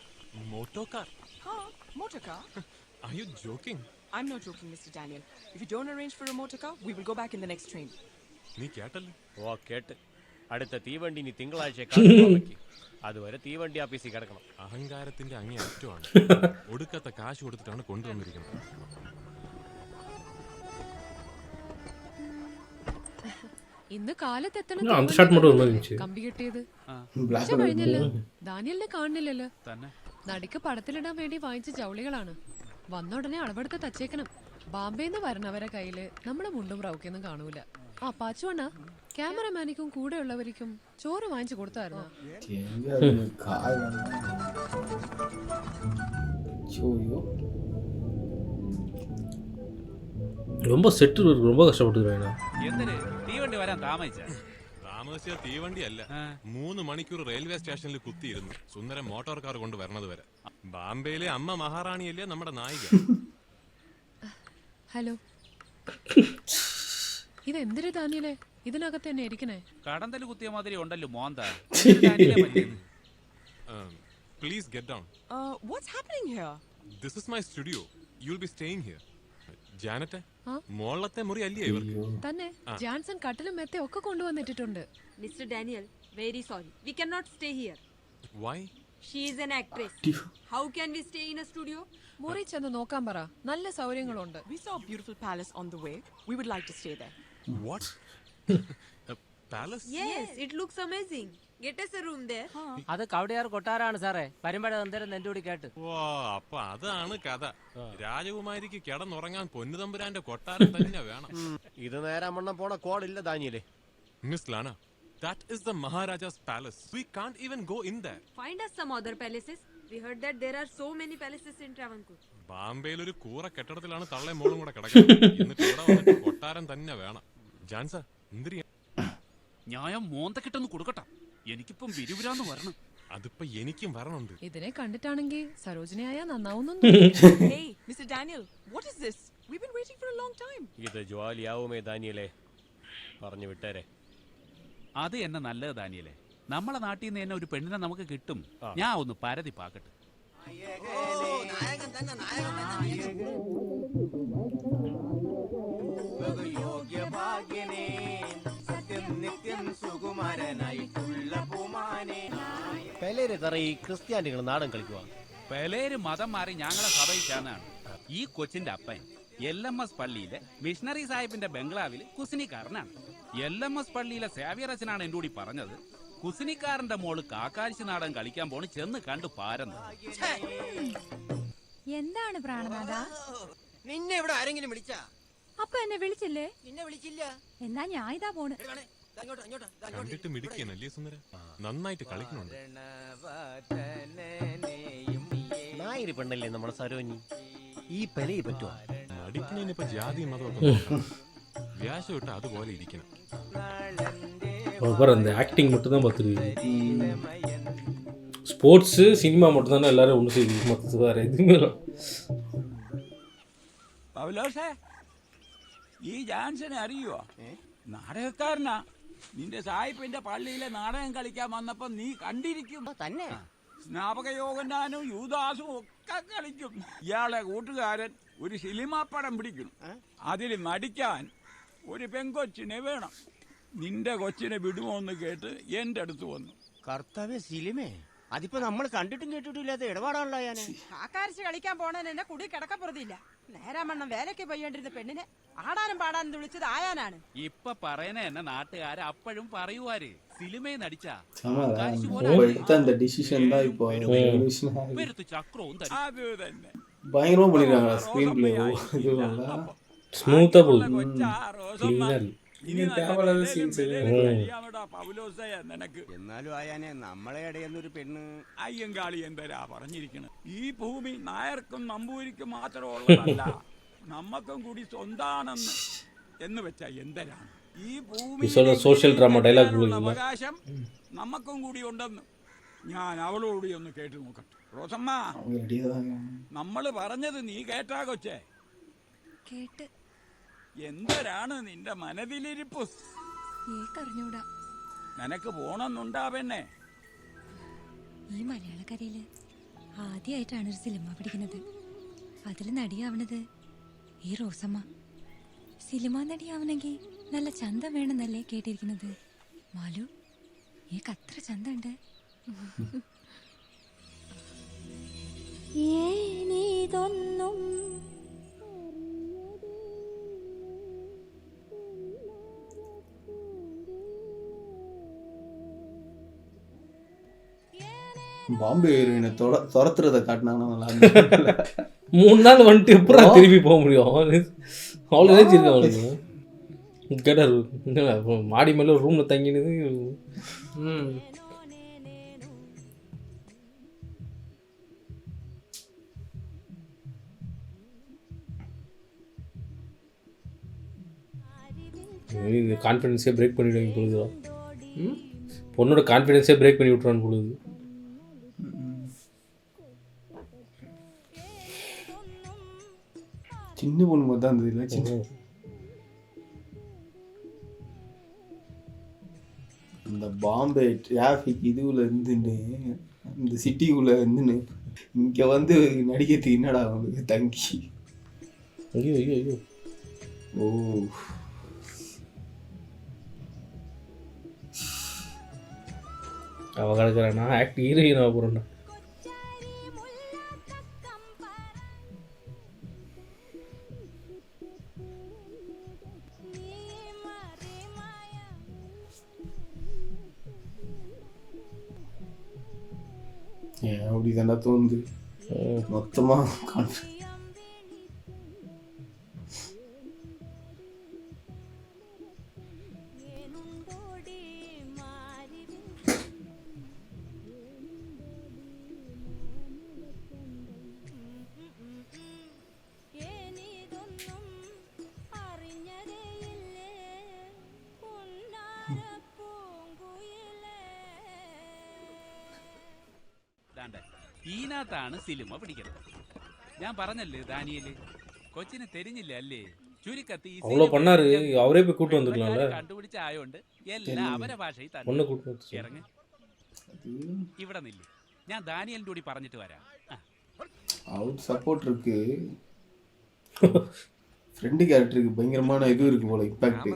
Motor car? Huh? Motor car? Are you joking? I'm not joking, Mr. Daniel. If you don't arrange for a motor car, we will go back in the next train. നീ കേട്ടല്ലേ? ഓ കേട്ട്. അടുത്ത തീവണ്ടി ഇനി തിങ്കളാഴ്ച അതുവരെ തീവണ്ടി ആഫീസിൽ കിടക്കണം. അഹങ്കാരത്തിന്റെ അങ്ങേ അറ്റമാണ്. ഒടുക്കത്തെ കാശ് കൊടുത്തിട്ടാണ് കൊണ്ടുവന്നിരിക്കുന്നത്. ഇന്ന് കാലത്തെത്തണം കമ്പി കിട്ടിയത്. കഴിഞ്ഞല്ലോ. ദാനിയലിനെ കാണുന്നില്ലല്ലോ. നടിക്ക് പടത്തിലിടാൻ വേണ്ടി വാങ്ങിച്ച ജൗളികളാണ്. വന്ന ഉടനെ അളവെടുത്ത് തച്ചേക്കണം. ബാംബെന്ന് വരണവരെ കയ്യില് നമ്മുടെ മുണ്ടും റൗക്കൊന്നും കാണൂല. ആ പാച്ചുവണ്ണ ക്യാമറമാനിക്കും കൂടെ ഉള്ളവർക്കും ചോറ് വാങ്ങിച്ചു കൊടുത്തായിരുന്നു. ரொம்ப செட்டு ரொம்ப கஷ்டப்பட்டுருக்கேன். തീവണ്ടി വരാൻ താമസിച്ച തീവണ്ടി അല്ല, 3 മണിക്കൂർ റെയിൽവേ സ്റ്റേഷനിൽ കുത്തിയിരുന്നു സുന്ദരം മോട്ടോർ കാർ കൊണ്ട് വരണത് വരെ. ബാംബെയിലെ അമ്മ മഹാറാണിയല്ലേ നമ്മുടെ നായിക. ഹലോ, ഇതെന്തൊരു ദാനിയലേ, ഇതിനകത്ത് തന്നെ ഇരിക്കണേ. കടന്തല് കുത്തിയ മാതിരി ഉണ്ടല്ലോ മോന്ത. Please get down. What's happening here? This is my studio. You'll be staying here. ജാനത്തെ മോളത്തെ മുറി അല്ലേ ഇവർക്ക്? തന്നെ ജാൻസൺ കട്ടിലും മെത്തെ ഒക്കെ കൊണ്ടുവന്നിട്ടുണ്ട്. Mr. Daniel, very sorry. We cannot stay here. Why? She is an actress. How can we stay in a studio? മുറി ചെന്ന് നോക്കാൻ പറ, നല്ല സൗകര്യങ്ങളുണ്ട്. We saw a beautiful palace on the way. We would like to stay there. What? A palace? Yes, it looks amazing. Get us a room there. അത് കവടിയാർ കൊട്ടാരാണ് സാറേ. വരുമ്പോഴേ എന്തേലും എന്റെ കൂടി കേട്ട്. വാ, അപ്പൊ അതാണ് കഥ. രാജകുമാരിക്ക് കിടന്നുറങ്ങാൻ പൊന്നുതമ്പുരാന്റെ കൊട്ടാരം തന്നെ വേണം. ഇത് നേരെ മണ്ണം പോണ കോളില്ല ദാനിയലേ. Miss Lana, that is the Maharaja's palace. We can't even go in there. Find us some other palaces. We heard that there are so many palaces in Travancore. ബാംബെയിൽ ഒരു കൂറ കെട്ടിടത്തിലാണ് തള്ളേ മോളും കൂടെ കിടക്കുന്നത്. എന്നിട്ട് ഇവിടെ വന്നിട്ട് കൊട്ടാരം തന്നെ വേണം. ജാൻസ, എന്തിരി ന്യായം മോന്തക്കിട്ടൊന്ന് കൊടുക്കട്ടെ. എനിക്കിപ്പം വിരുവിരാന്ന് വരണം. അതിപ്പോ എനിക്കും വരണുണ്ട്. ഇതിനെ കണ്ടിട്ടാണെങ്കിൽ സരോജിനിയായ നന്നാവുന്നു. Hey, Mr. Daniel, what is this? We've been waiting for a long time. ഇത് ജോലിയാവുമേ ദാനിയലേ, പറഞ്ഞു വിട്ടേരെ. അത് എന്നെ നല്ലത് ദാനിയലേ. നമ്മളെ നാട്ടിൽ നിന്ന് തന്നെ ഒരു പെണ്ണിനെ നമുക്ക് കിട്ടും. ഞാൻ ഒന്ന് പരതി പാക്കട്ടെ. പെലേര് തറ ഈ ക്രിസ്ത്യാനികൾ നാടൻ കളിക്കുക. പെലേര് മതം മാറി ഞങ്ങളെ സഭയിച്ചാന്നാണ്. ഈ കൊച്ചിന്റെ അപ്പൻ LMS പള്ളിയിലെ മിഷണറി സാഹിബിന്റെ ബംഗ്ലാവിൽ കുസിനിക്കാരനാണ്. LMS പള്ളിയിലെ സേവ്യറച്ചനാണ് എൻ്റെ കൂടി പറഞ്ഞത്. കുസിനിക്കാരന്റെ മോള് കാക്കാഴ്ച നാടകം കളിക്കാൻ പോണ്, ചെന്ന് കണ്ടു പാരെന്ന്. എന്താണ് പ്രാണനാഥ? നിന്നെ ഇവിടെ ആരെങ്കിലും വിളിച്ചാ? അപ്പൊ എന്നെ വിളിച്ചില്ലേ? നിന്നെ വിളിച്ചില്ല. എന്നാ ഞാൻ ഇതാ പോണ്. കണ്ടിട്ട് മിടിക്കണല്ലേ സുന്ദര, നന്നായിട്ട് കളിക്കുന്നുണ്ട്. നായര് പെണ്ണല്ലേ നമ്മളെ സരോനി, ഈ പെലയെ പറ്റുമോ? നടിക്കണിപ്പോ ജാതി മതമൊക്കെ വ്യാസം ഇട്ട് അതുപോലെ ഇരിക്കണം. அந்த ஆக்டிங் மட்டும் தான் பார்த்துருக்கு. ஸ்போர்ட்ஸு சினிமா மட்டும் தானே எல்லாரும் ஒன்று செய்யுது, மற்றது வேறு எதுவுமே இல்லை. പൗലോസേ, ഈ ജാൻസനെ അറിയുവോ? നാടകക്കാരനാ. നിന്റെ സായിപ്പിന്റെ പള്ളിയിലെ നാടകം കളിക്കാൻ വന്നപ്പോ നീ കണ്ടിരിക്കും. തന്നെ സ്നാപകയോഗനാനും യൂദാസും ഒക്കെ കളിക്കും. ഇയാളെ കൂട്ടുകാരൻ ഒരു സിനിമാ പടം പിടിക്കണം. അതിൽ നടിക്കാൻ ഒരു പെങ്കൊച്ചിനെ വേണം. നിന്റെ കൊച്ചിനെ വിടുമോ എന്ന് കേട്ട് എന്റെ അടുത്ത് വന്നു. കർത്താവേ, സിലിമേ, അതിപ്പോ നമ്മൾ കണ്ടിട്ടും കേട്ടിട്ടില്ലാത്ത ഇടപാടാണല്ലോ. ഞാൻ ആകാരിച്ച് കളിക്കാൻ പോണേന് എന്നെ കുടി കിടക്കപ്പുറത്തില്ല. നേരാമണ്ണം വേലയ്ക്ക് പോയേണ്ടിരുന്ന പെണ്ണിനെ ആടാനും പാടാനും വിളിച്ചത് ആയാനാണ്. ഇപ്പൊ പറയുന്ന എന്നെ നാട്ടുകാരെ അപ്പോഴും പറയുവാര് സിനിമയെ നടിച്ചാ அந்த டிசிஷன் தான் இப்போ ചക്രവും അത് തന്നെ பயங்கரமா பண்ணிருக்காங்க. ஸ்கிரீன் பிளே ஸ்மூத்தாக போகுது, ക്ലീനായി. എന്നാലും ആയാനെ നമ്മളെ ഇടയെന്നൊരു പെണ്ണ് അയ്യങ്കാളി എന്തരാ പറഞ്ഞിരിക്കണം. ഈ ഭൂമി നായർക്കും നമ്പൂരിക്കും മാത്രമുള്ളതല്ല, നമ്മക്കും കൂടി സ്വന്താണെന്ന് എന്ന് വെച്ചാ എന്തരാണ്. ഈ ഭൂമി സോഷ്യൽ ഡ്രാമ ഡയലോഗ് അവകാശം നമ്മക്കും കൂടി ഉണ്ടെന്ന് ഞാൻ അവളോട് ഒന്ന് കേട്ടു നോക്കട്ടെ. റോസമ്മ, നമ്മള് പറഞ്ഞത് നീ കേട്ടാ കൊച്ചേ? കേട്ട്. എന്തരാണ് നിന്റെ മനതിലിരിപ്പ്? ഏക്കറിഞ്ഞൂടാ. നിനക്ക് പോണമെന്നുണ്ടാ പെണ്ണെ? ഈ മലയാളക്കരയില് ആദ്യമായിട്ടാണ് ഒരു സിനിമ പിടിക്കുന്നത്. അതിൽ നടിയാവണത് ഈ റോസമ്മ. സിനിമ നടിയാവണമെങ്കിൽ നല്ല ചന്തം വേണമെന്നല്ലേ കേട്ടിരിക്കുന്നത്. മാലു, ഏക്ക് അത്ര ചന്തമുണ്ട്. ഏനീതൊന്നും பாம்பே ஹீரோயினை துரத்துறதை காட்டினாங்கன்னா நல்லா இருந்துச்சு. 3 நாள் வந்துட்டு எப்படா திருப்பி போக முடியும்? அவ்வளோ ஏதாச்சும் இருக்கா அவனுக்கு? கேட்டார் மாடி மேலே ரூமில் தங்கினது. கான்ஃபிடென்ஸே பிரேக் பண்ணிவிடுவாங்க பொழுதுதான். பொண்ணோட கான்ஃபிடென்ஸே பிரேக் பண்ணி விட்றான்னு பொழுது. சின்ன பொண்ணு மாதிரி தான் இருந்தது இல்லை? சின்ன இந்த பாம்பே டிராஃபிக் இதுவில் இருந்துன்னு, இந்த சிட்டிக்குள்ளே இருந்துன்னு இங்கே வந்து நடிக்கிறதுக்கு என்னடா அவங்களுக்கு தங்கி? ஐயோ ஐயோ ஐயோ. ஓ, அவ கிடக்குறானா ஆக்ட் ஹீரோயின் ஆக போகிறேன்டா. ஏன் அப்படி தானே தோணுது மொத்தமாக கான்ஃபிடன்ஸ். ഇതിനകത്താണ് സിനിമ പിടിക്കുന്നത്. ഞാൻ പറഞ്ഞല്ലേ ദാനിയേല്, കൊച്ചിനെ തെരിഞ്ഞില്ല അല്ലേ? ചുരുക്കത്തി அவ்வளோ பண்ணாரு, அவரே போய் கூட்டு வந்துருக்கலாம்ல. കണ്ടുപിടിച്ച ആയോണ്ട് എല്ലാം അവരെ ഭാഷയിൽ തന്നെ. ഇറങ്ങ്, ഇവിടെ നില്ല. ഞാൻ ദാനിയലിന്റെ കൂടി പറഞ്ഞിട്ട് വരാം. அவுட் சப்போர்ட் இருக்கு, ഫ്രണ്ട് ക്യാരക്ടർക്ക് ഭയങ്കരமான ഇത് ഇருக்கு പോലെ ഇമ്പാക്ട്.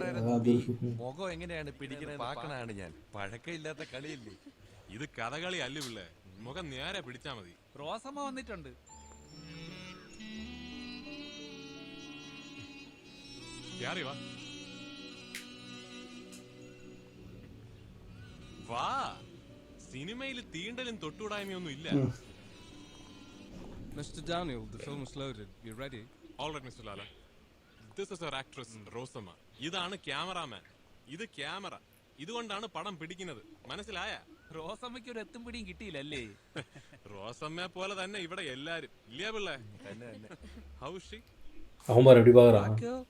മുഖം എങ്ങനെയാണ് പിടിക്കുന്നത് പാക്കണാണ് ഞാൻ. പഴക്കമില്ലാത്ത കളിയല്ലേ ഇത്, കഥകളി അല്ല പിള്ളേ. മുഖം നേരെ പിടിച്ചാ മതി. റോസമ്മ വന്നിട്ടുണ്ട്. വാ, സിനിമയിൽ തീണ്ടലും തൊട്ടുകൂടായ്മയൊന്നും ഇല്ല. Mr. Daniel, the film is loaded. You ready? All right, Mr. Lala. This is our actress, Rosamma. ഇതാണ് ക്യാമറാമാൻ, ഇത് ക്യാമറ. ഇതുകൊണ്ടാണ് പടം പിടിക്കുന്നത്. മനസ്സിലായ? റോസമ്മയ്ക്ക് ഒരു എത്തും പിടിയും കിട്ടിയില്ലല്ലേ? റോസമ്മയെ പോലെ തന്നെ ഇവിടെ എല്ലാരും ഇല്ലേ പിള്ളേ? How is she? അവൻ പറ എവിടെ പാകറാ? That girl?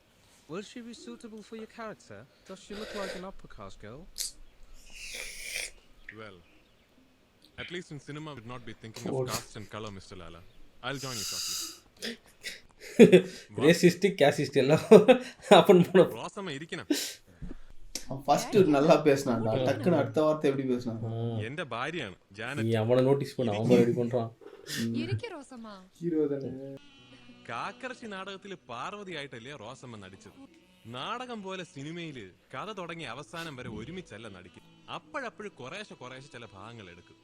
Will she be suitable for your character? Does she look like an upper caste girl? Well, at least in cinema we would not be thinking of caste and color, Mr. Lala. I'll join you shortly. Racist casteist எல்லாம் அப்பன் போன റോസമ്മ ഇരിക്കണം. First நல்லா பேசினான்டா, டக்குன்னு அடுத்த வார்த்தை எப்படி பேசினான்? എന്റെ ഭാര്യയാണ് ജാനറ്റ്. நீ அவனை நோட்டீஸ் பண்ண, அவன் ரெடி பண்றான். ഇരിക്ക് റോസമ്മ. ஹீரோ தானே. കാക്കരശി നാടകത്തില് പാർവതിയായിട്ടല്ലേ റോസമ്മ നടിച്ചത്. നാടകം പോലെ സിനിമയില് കഥ തുടങ്ങി അവസാനം വരെ ഒരുമിച്ചല്ല നടിക്കും. അപ്പോഴപ്പോഴും കുറേശ്ശെ ചില ഭാഗങ്ങൾ എടുക്കും.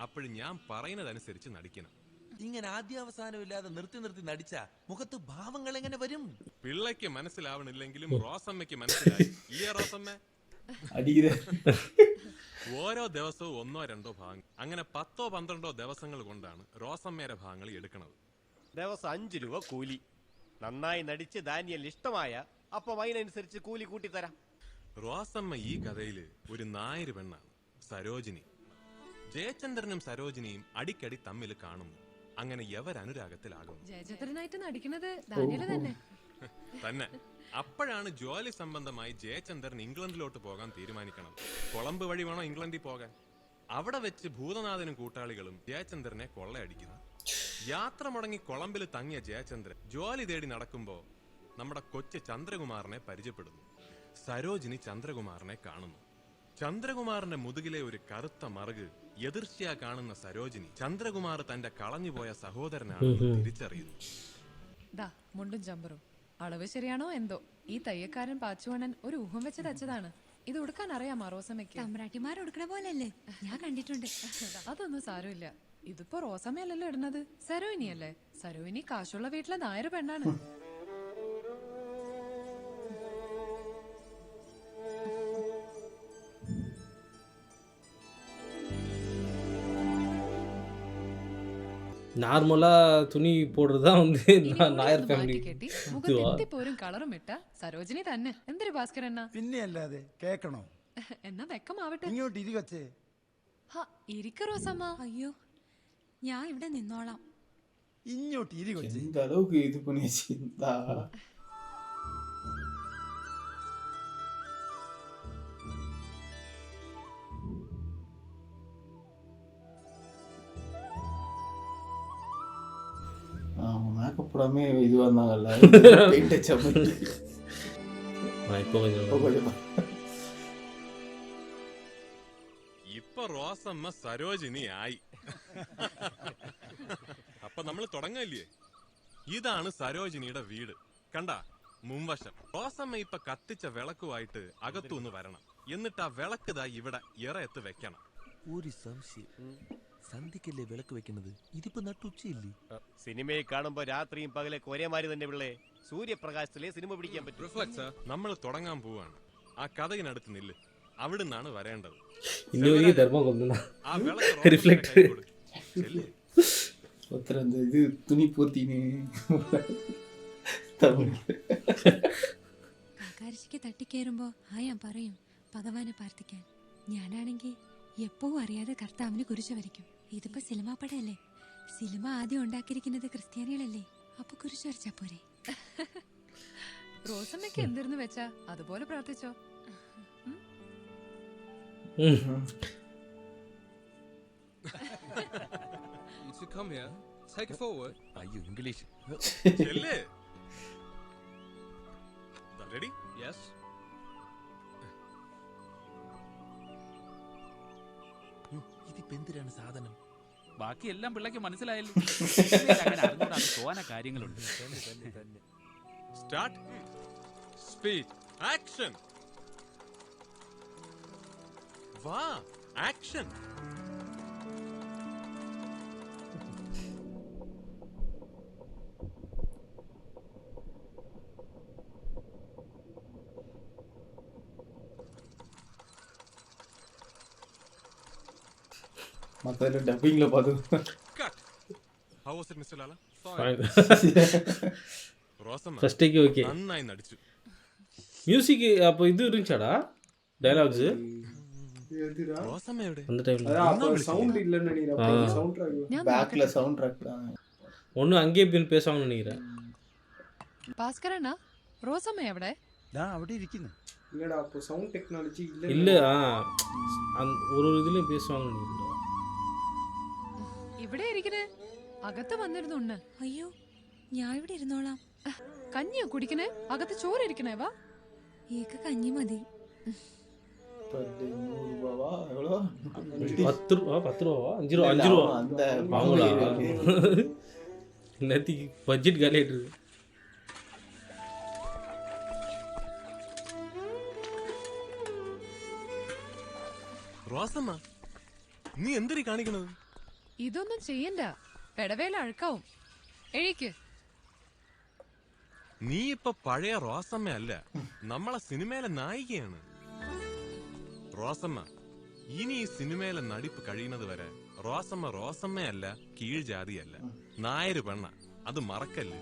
അപ്പോഴും ഞാൻ പറയുന്നതനുസരിച്ച് നടിക്കണം. ഇങ്ങനെ ആദ്യാവസാനമില്ലാതെ നിർത്തി നടിച്ച മുഖത്ത് ഭാവങ്ങൾ എങ്ങനെ വരും? പിള്ളയ്ക്ക് മനസ്സിലാവണില്ലെങ്കിലും റോസമ്മയ്ക്ക് മനസ്സിലായി. ഇല്ലേ റോസമ്മ? ഓരോ ദിവസവും 1-2 ഭാഗങ്ങൾ, അങ്ങനെ 10-12 ദിവസങ്ങൾ കൊണ്ടാണ് റോസമ്മയുടെ ഭാഗങ്ങൾ എടുക്കുന്നത്. ദിവസം 5 രൂപ കൂലി. നന്നായി നടിച്ച് ദാനിയൽ ഇഷ്ടമായ അപ്പം അതിനനുസരിച്ച് കൂലി കൂട്ടിത്തരാം. റോസമ്മ ഈ കഥയില് ഒരു നായര് പെണ്ണാണ്, സരോജിനി. ജയചന്ദ്രനും സരോജിനിയും അടിക്കടി തമ്മിൽ കാണുന്നു. അങ്ങനെ യവരനുരാഗത്തിലാകുന്നു. ജയചന്ദ്രനായിട്ട് നടിക്കുന്നത് ദാനിയല് തന്നെ. അപ്പോഴാണ് ജോലി സംബന്ധമായി ജയചന്ദ്രൻ ഇംഗ്ലണ്ടിലോട്ട് പോകാൻ തീരുമാനിക്കണം. കൊളംബ് വഴി വേണം ഇംഗ്ലണ്ടിൽ പോകാൻ. അവിടെ വെച്ച് ഭൂതനാഥനും കൂട്ടാളികളും ജയചന്ദ്രനെ കൊള്ളയടിക്കുന്നു. യാത്ര മുടങ്ങി കൊളംബിൽ തങ്ങിയ ജയചന്ദ്രൻ ജോലി തേടി നടക്കുമ്പോ നമ്മുടെ കൊച്ചു ചന്ദ്രകുമാറിനെ പരിചയപ്പെടുന്നു. സരോജിനി ചന്ദ്രകുമാറിനെ കാണുന്നു. ചന്ദ്രകുമാറിന്റെ മുതുകിലെ ഒരു കറുത്ത മറുക് എതിർച്ചയാ കാണുന്ന സരോജിനി ചന്ദ്രകുമാർ തന്റെ കളഞ്ഞുപോയ സഹോദരനാണെന്ന് തിരിച്ചറിയുന്നു. മുണ്ടും ചമ്പറും അളവ് ശരിയാണോ എന്തോ, ഈ തയ്യക്കാരൻ പാച്ചുവണ്ണൻ ഒരു ഊഹം വെച്ച് തച്ചതാണ്. ഇത് ഉടുക്കാൻ അറിയാമോ റോസമ്മയ്ക്ക്? തമ്പ്രാട്ടിമാർ ഉടുക്കണ പോലല്ലേ, ഞാൻ കണ്ടിട്ടുണ്ട്. അതൊന്നും സാരമില്ല. ഇതിപ്പോ റോസമ്മയല്ലല്ലോ ഇടുന്നത്, സരോയിനിയല്ലേ. സരോയിനി കാശുള്ള വീട്ടിലെ നായര് പെണ്ണാണ്. நார்மலா துணி போடுறதா வந்து നായർ ഫാമിലി പോരും കളറും ഇട്ട സരോജിനി തന്നെ. എന്തൊരു ഭാസ്കരണ്ണ, പിന്നെ അല്ലാതെ കേക്കണോ? എന്നാ വെക്കമാവട്ടെ. ഇങ്ങോട്ട് ഇരിക്കച്ചേ. ഇരിക്ക റോസമ്മ. അയ്യോ, ഞാൻ ഇവിടെ നിന്നോളാം. ഇങ്ങോട്ട് ഇരിക്കച്ചേ. இந்த அளவுக்கு இது பண்ணி வச்சிருந்தா மேக்கப் போடாமே இது வந்தாங்கல்ல பெயிண்ட் அடிச்ச மாதிரி. இப்போ கொஞ்சம் ഇപ്പൊ റോസമ്മ സരോജിനി ആയി. അപ്പൊ നമ്മൾ തുടങ്ങല്ലേ. ഇതാണ് സരോജിനിയുടെ വീട്. കണ്ട മുൻവശം. റോസമ്മ ഇപ്പൊ കത്തിച്ച വിളക്കുമായിട്ട് അകത്തുനിന്ന് വരണം. എന്നിട്ട് ആ വിളക്ക് ദാ ഇവിടെ ഇറയത്ത് വെക്കണം. ഒരു സംശയം, സന്ധിക്കല്ലേ വിളക്ക് വെക്കുന്നത്? ഇതിപ്പോ നട്ടുച്ചയില്ലേ? സിനിമയെ കാണുമ്പോ രാത്രിയും പകലൊക്കെ ഒരേമാതിരി തന്നെ പിള്ളേ. സൂര്യപ്രകാശത്തിലെ സിനിമ പിടിക്കാൻ പറ്റും. നമ്മൾ തുടങ്ങാൻ പോവാണ്. ആ കഥകിനടുത്ത് നില്ല്. അവിടുന്നാണ് വരേണ്ടത്. ആ ഇത് തുണി പോത്തിനെ കാക്കാരിശിക്ക് തട്ടിക്കേറുമ്പോ ഞാൻ പറയും ഭഗവാനെ പ്രാർത്ഥിക്കാൻ. ഞാനാണെങ്കിൽ എപ്പോഴും അറിയാതെ കർത്താവിന് കുരിശ് വരയ്ക്കും. ഇതിപ്പോ സിനിമ പടയല്ലേ, സിനിമ ആദ്യം ഉണ്ടാക്കിയിരിക്കുന്നത് ക്രിസ്ത്യാനികളല്ലേ, അപ്പൊ കുരിശ് വരച്ചാ പോരെ. റോസമ്മയ്ക്ക് എന്തിരുന്ന് വെച്ചാ അതുപോലെ പ്രാർത്ഥിച്ചോ. You two come here. Take it forward. അയ്യോ ഇംഗ്ലീഷ്. Ready? Yes. ഇതിപ്പോ എന്തിനാണ് സാധനം? ബാക്കിയെല്ലാം പിള്ളേക്ക് മനസ്സിലായല്ലോ. അങ്ങനെ അറിഞ്ഞൂടാ തോന കാര്യങ്ങളുണ്ട്. സ്റ്റാർട്ട്. സ്പീഡ്. ആക്ഷൻ. വാ, ആക്ഷൻ. மற்ற டப்பிங்கில் பார்த்து How was it, Mr. Lala? Rosamma first take okay. നന്നായി നടിച്ചു. മ്യൂസിക് അപ്പോൾ ഇത് ഇരുந்துச்சாடா ഡയലോഗ്സ് റോസമ്മ എവിടെ? அந்த டைம்ல சவுண்ட் இல்லன்னு நினைக்கிறேன். சவுண்ட் ட்ராக் பேக்கில் சவுண்ட் ட்ராக் தான். ஒன்று அங்கேயே பின் பேசுவாங்கன்னு நினைக்கிறேன். ഭാസ്കരണ്ണ റോസമ്മ എവിടെ? അവിടെ ഇരിക്കുന്നു. இல்லடா அப்போ சவுண்ட் டெக்னாலஜி இல்ல. இல்லை ஒரு இதுலேயும் பேசுவாங்கன்னு நினைக்கிறேன். ഇവിടെ ഇരിക്കണേ, അകത്ത് വന്നിരുന്നുണ്ട്. അയ്യോ ഞാൻ ഇവിടെ ഇരുന്നോളാം. കഞ്ഞിയോ കുടിക്കണേ? അകത്ത് ചോറ് ഇരിക്കണേ. വാ. ഏക കഞ്ഞി മതി. 100 ரூபாவா எவ்வளோ? 10 ரூபா 5 ரூபா அந்த வாங்கலா? நேற்றுக்கு பட்ஜெட் காலியாகிட்டு இருக்கு. റോസമ്മ നീ എന്തിരി കാണിക്കണത്? ഇതൊന്നും ചെയ്യണ്ട, പെടവേല അഴുക്കാവും. എഴുക്ക്. നീ ഇപ്പൊ പഴയ റോസമ്മ അല്ല, നമ്മളെ സിനിമയിലെ നായികയാണ്. റോസമ്മ ഇനി ഈ സിനിമയിലെ നടിപ്പ് കഴിയുന്നത് വരെ റോസമ്മ റോസമ്മയല്ല, കീഴ്ജാതിയല്ല, നായര് പെണ്ണ. അത് മറക്കല്ല്.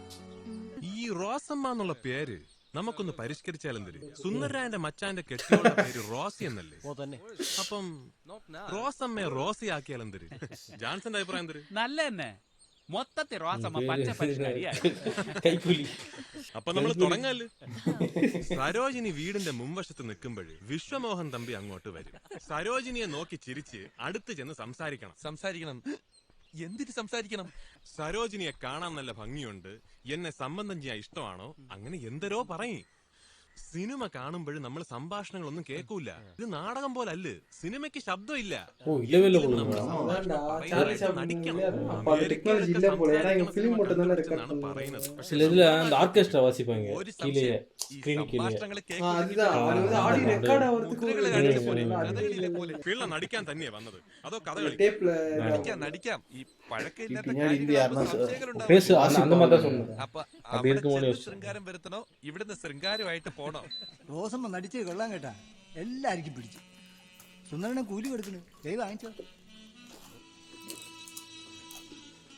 ഈ റോസമ്മ എന്നുള്ള പേര് നമുക്കൊന്ന് പരിഷ്കരിച്ചാലെന്തിരി? സുന്ദരരായന്റെ മച്ചാന്റെ കെട്ടിയോളുടെ പേര് റോസി എന്നല്ലേ? അപ്പം റോസമ്മയെ റോസിയാക്കിയാലെന്തിരി? ജാൻസന്റെ അഭിപ്രായം എന്തിരി? നല്ല തന്നെ. മൊത്തത്തിൽ റോസമ്മ പച്ച പരിഷ്കാരിയായി. അപ്പൊ നമ്മൾ തുടങ്ങാല്. സരോജിനി വീടിന്റെ മുൻവശത്ത് നിൽക്കുമ്പോഴേ വിശ്വമോഹൻ തമ്പി അങ്ങോട്ട് വരും. സരോജിനിയെ നോക്കി ചിരിച്ച് അടുത്ത് ചെന്ന് സംസാരിക്കണം. എന്തിന് സംസാരിക്കണം? സരോജിനിയെ കാണാൻ നല്ല ഭംഗിയുണ്ട്, എന്നെ സംബന്ധം ചെയ്യാൻ ഇഷ്ടമാണോ, അങ്ങനെ എന്തരോ പറയും. സിനിമ കാണുമ്പോഴും നമ്മൾ സംഭാഷണങ്ങളൊന്നും കേൾക്കൂല. ഇത് നാടകം പോലല്ല, സിനിമയ്ക്ക് ശബ്ദമില്ല. சில இதுல அந்த ஆர்கெஸ்ட்ரா வாசிப்பாங்க கீழே ஸ்கிரீன் கீழே. പിള്ള നടിക്കാൻ തന്നെയാ വന്നത് അതോ കഥ നടിക്കാം? ഈ பேசு அந்த மாதிரி தான் சொன்னேன். அப்படி இருக்கும்போது ശൃംഗാരം വരുത്തണോ, ഇവിടുന്ന് ശൃംഗാരമായിട്ട് പോണോ? റോസമ്മ നടിച്ചേ കൊള്ളാൻ കേട്ടാ, എല്ലാവർക്കും പിടിച്ചു. സുന്ദരനെ കൂലി കൊടുക്കുന്നു. ദൈവം വാങ്ങിച്ചോ.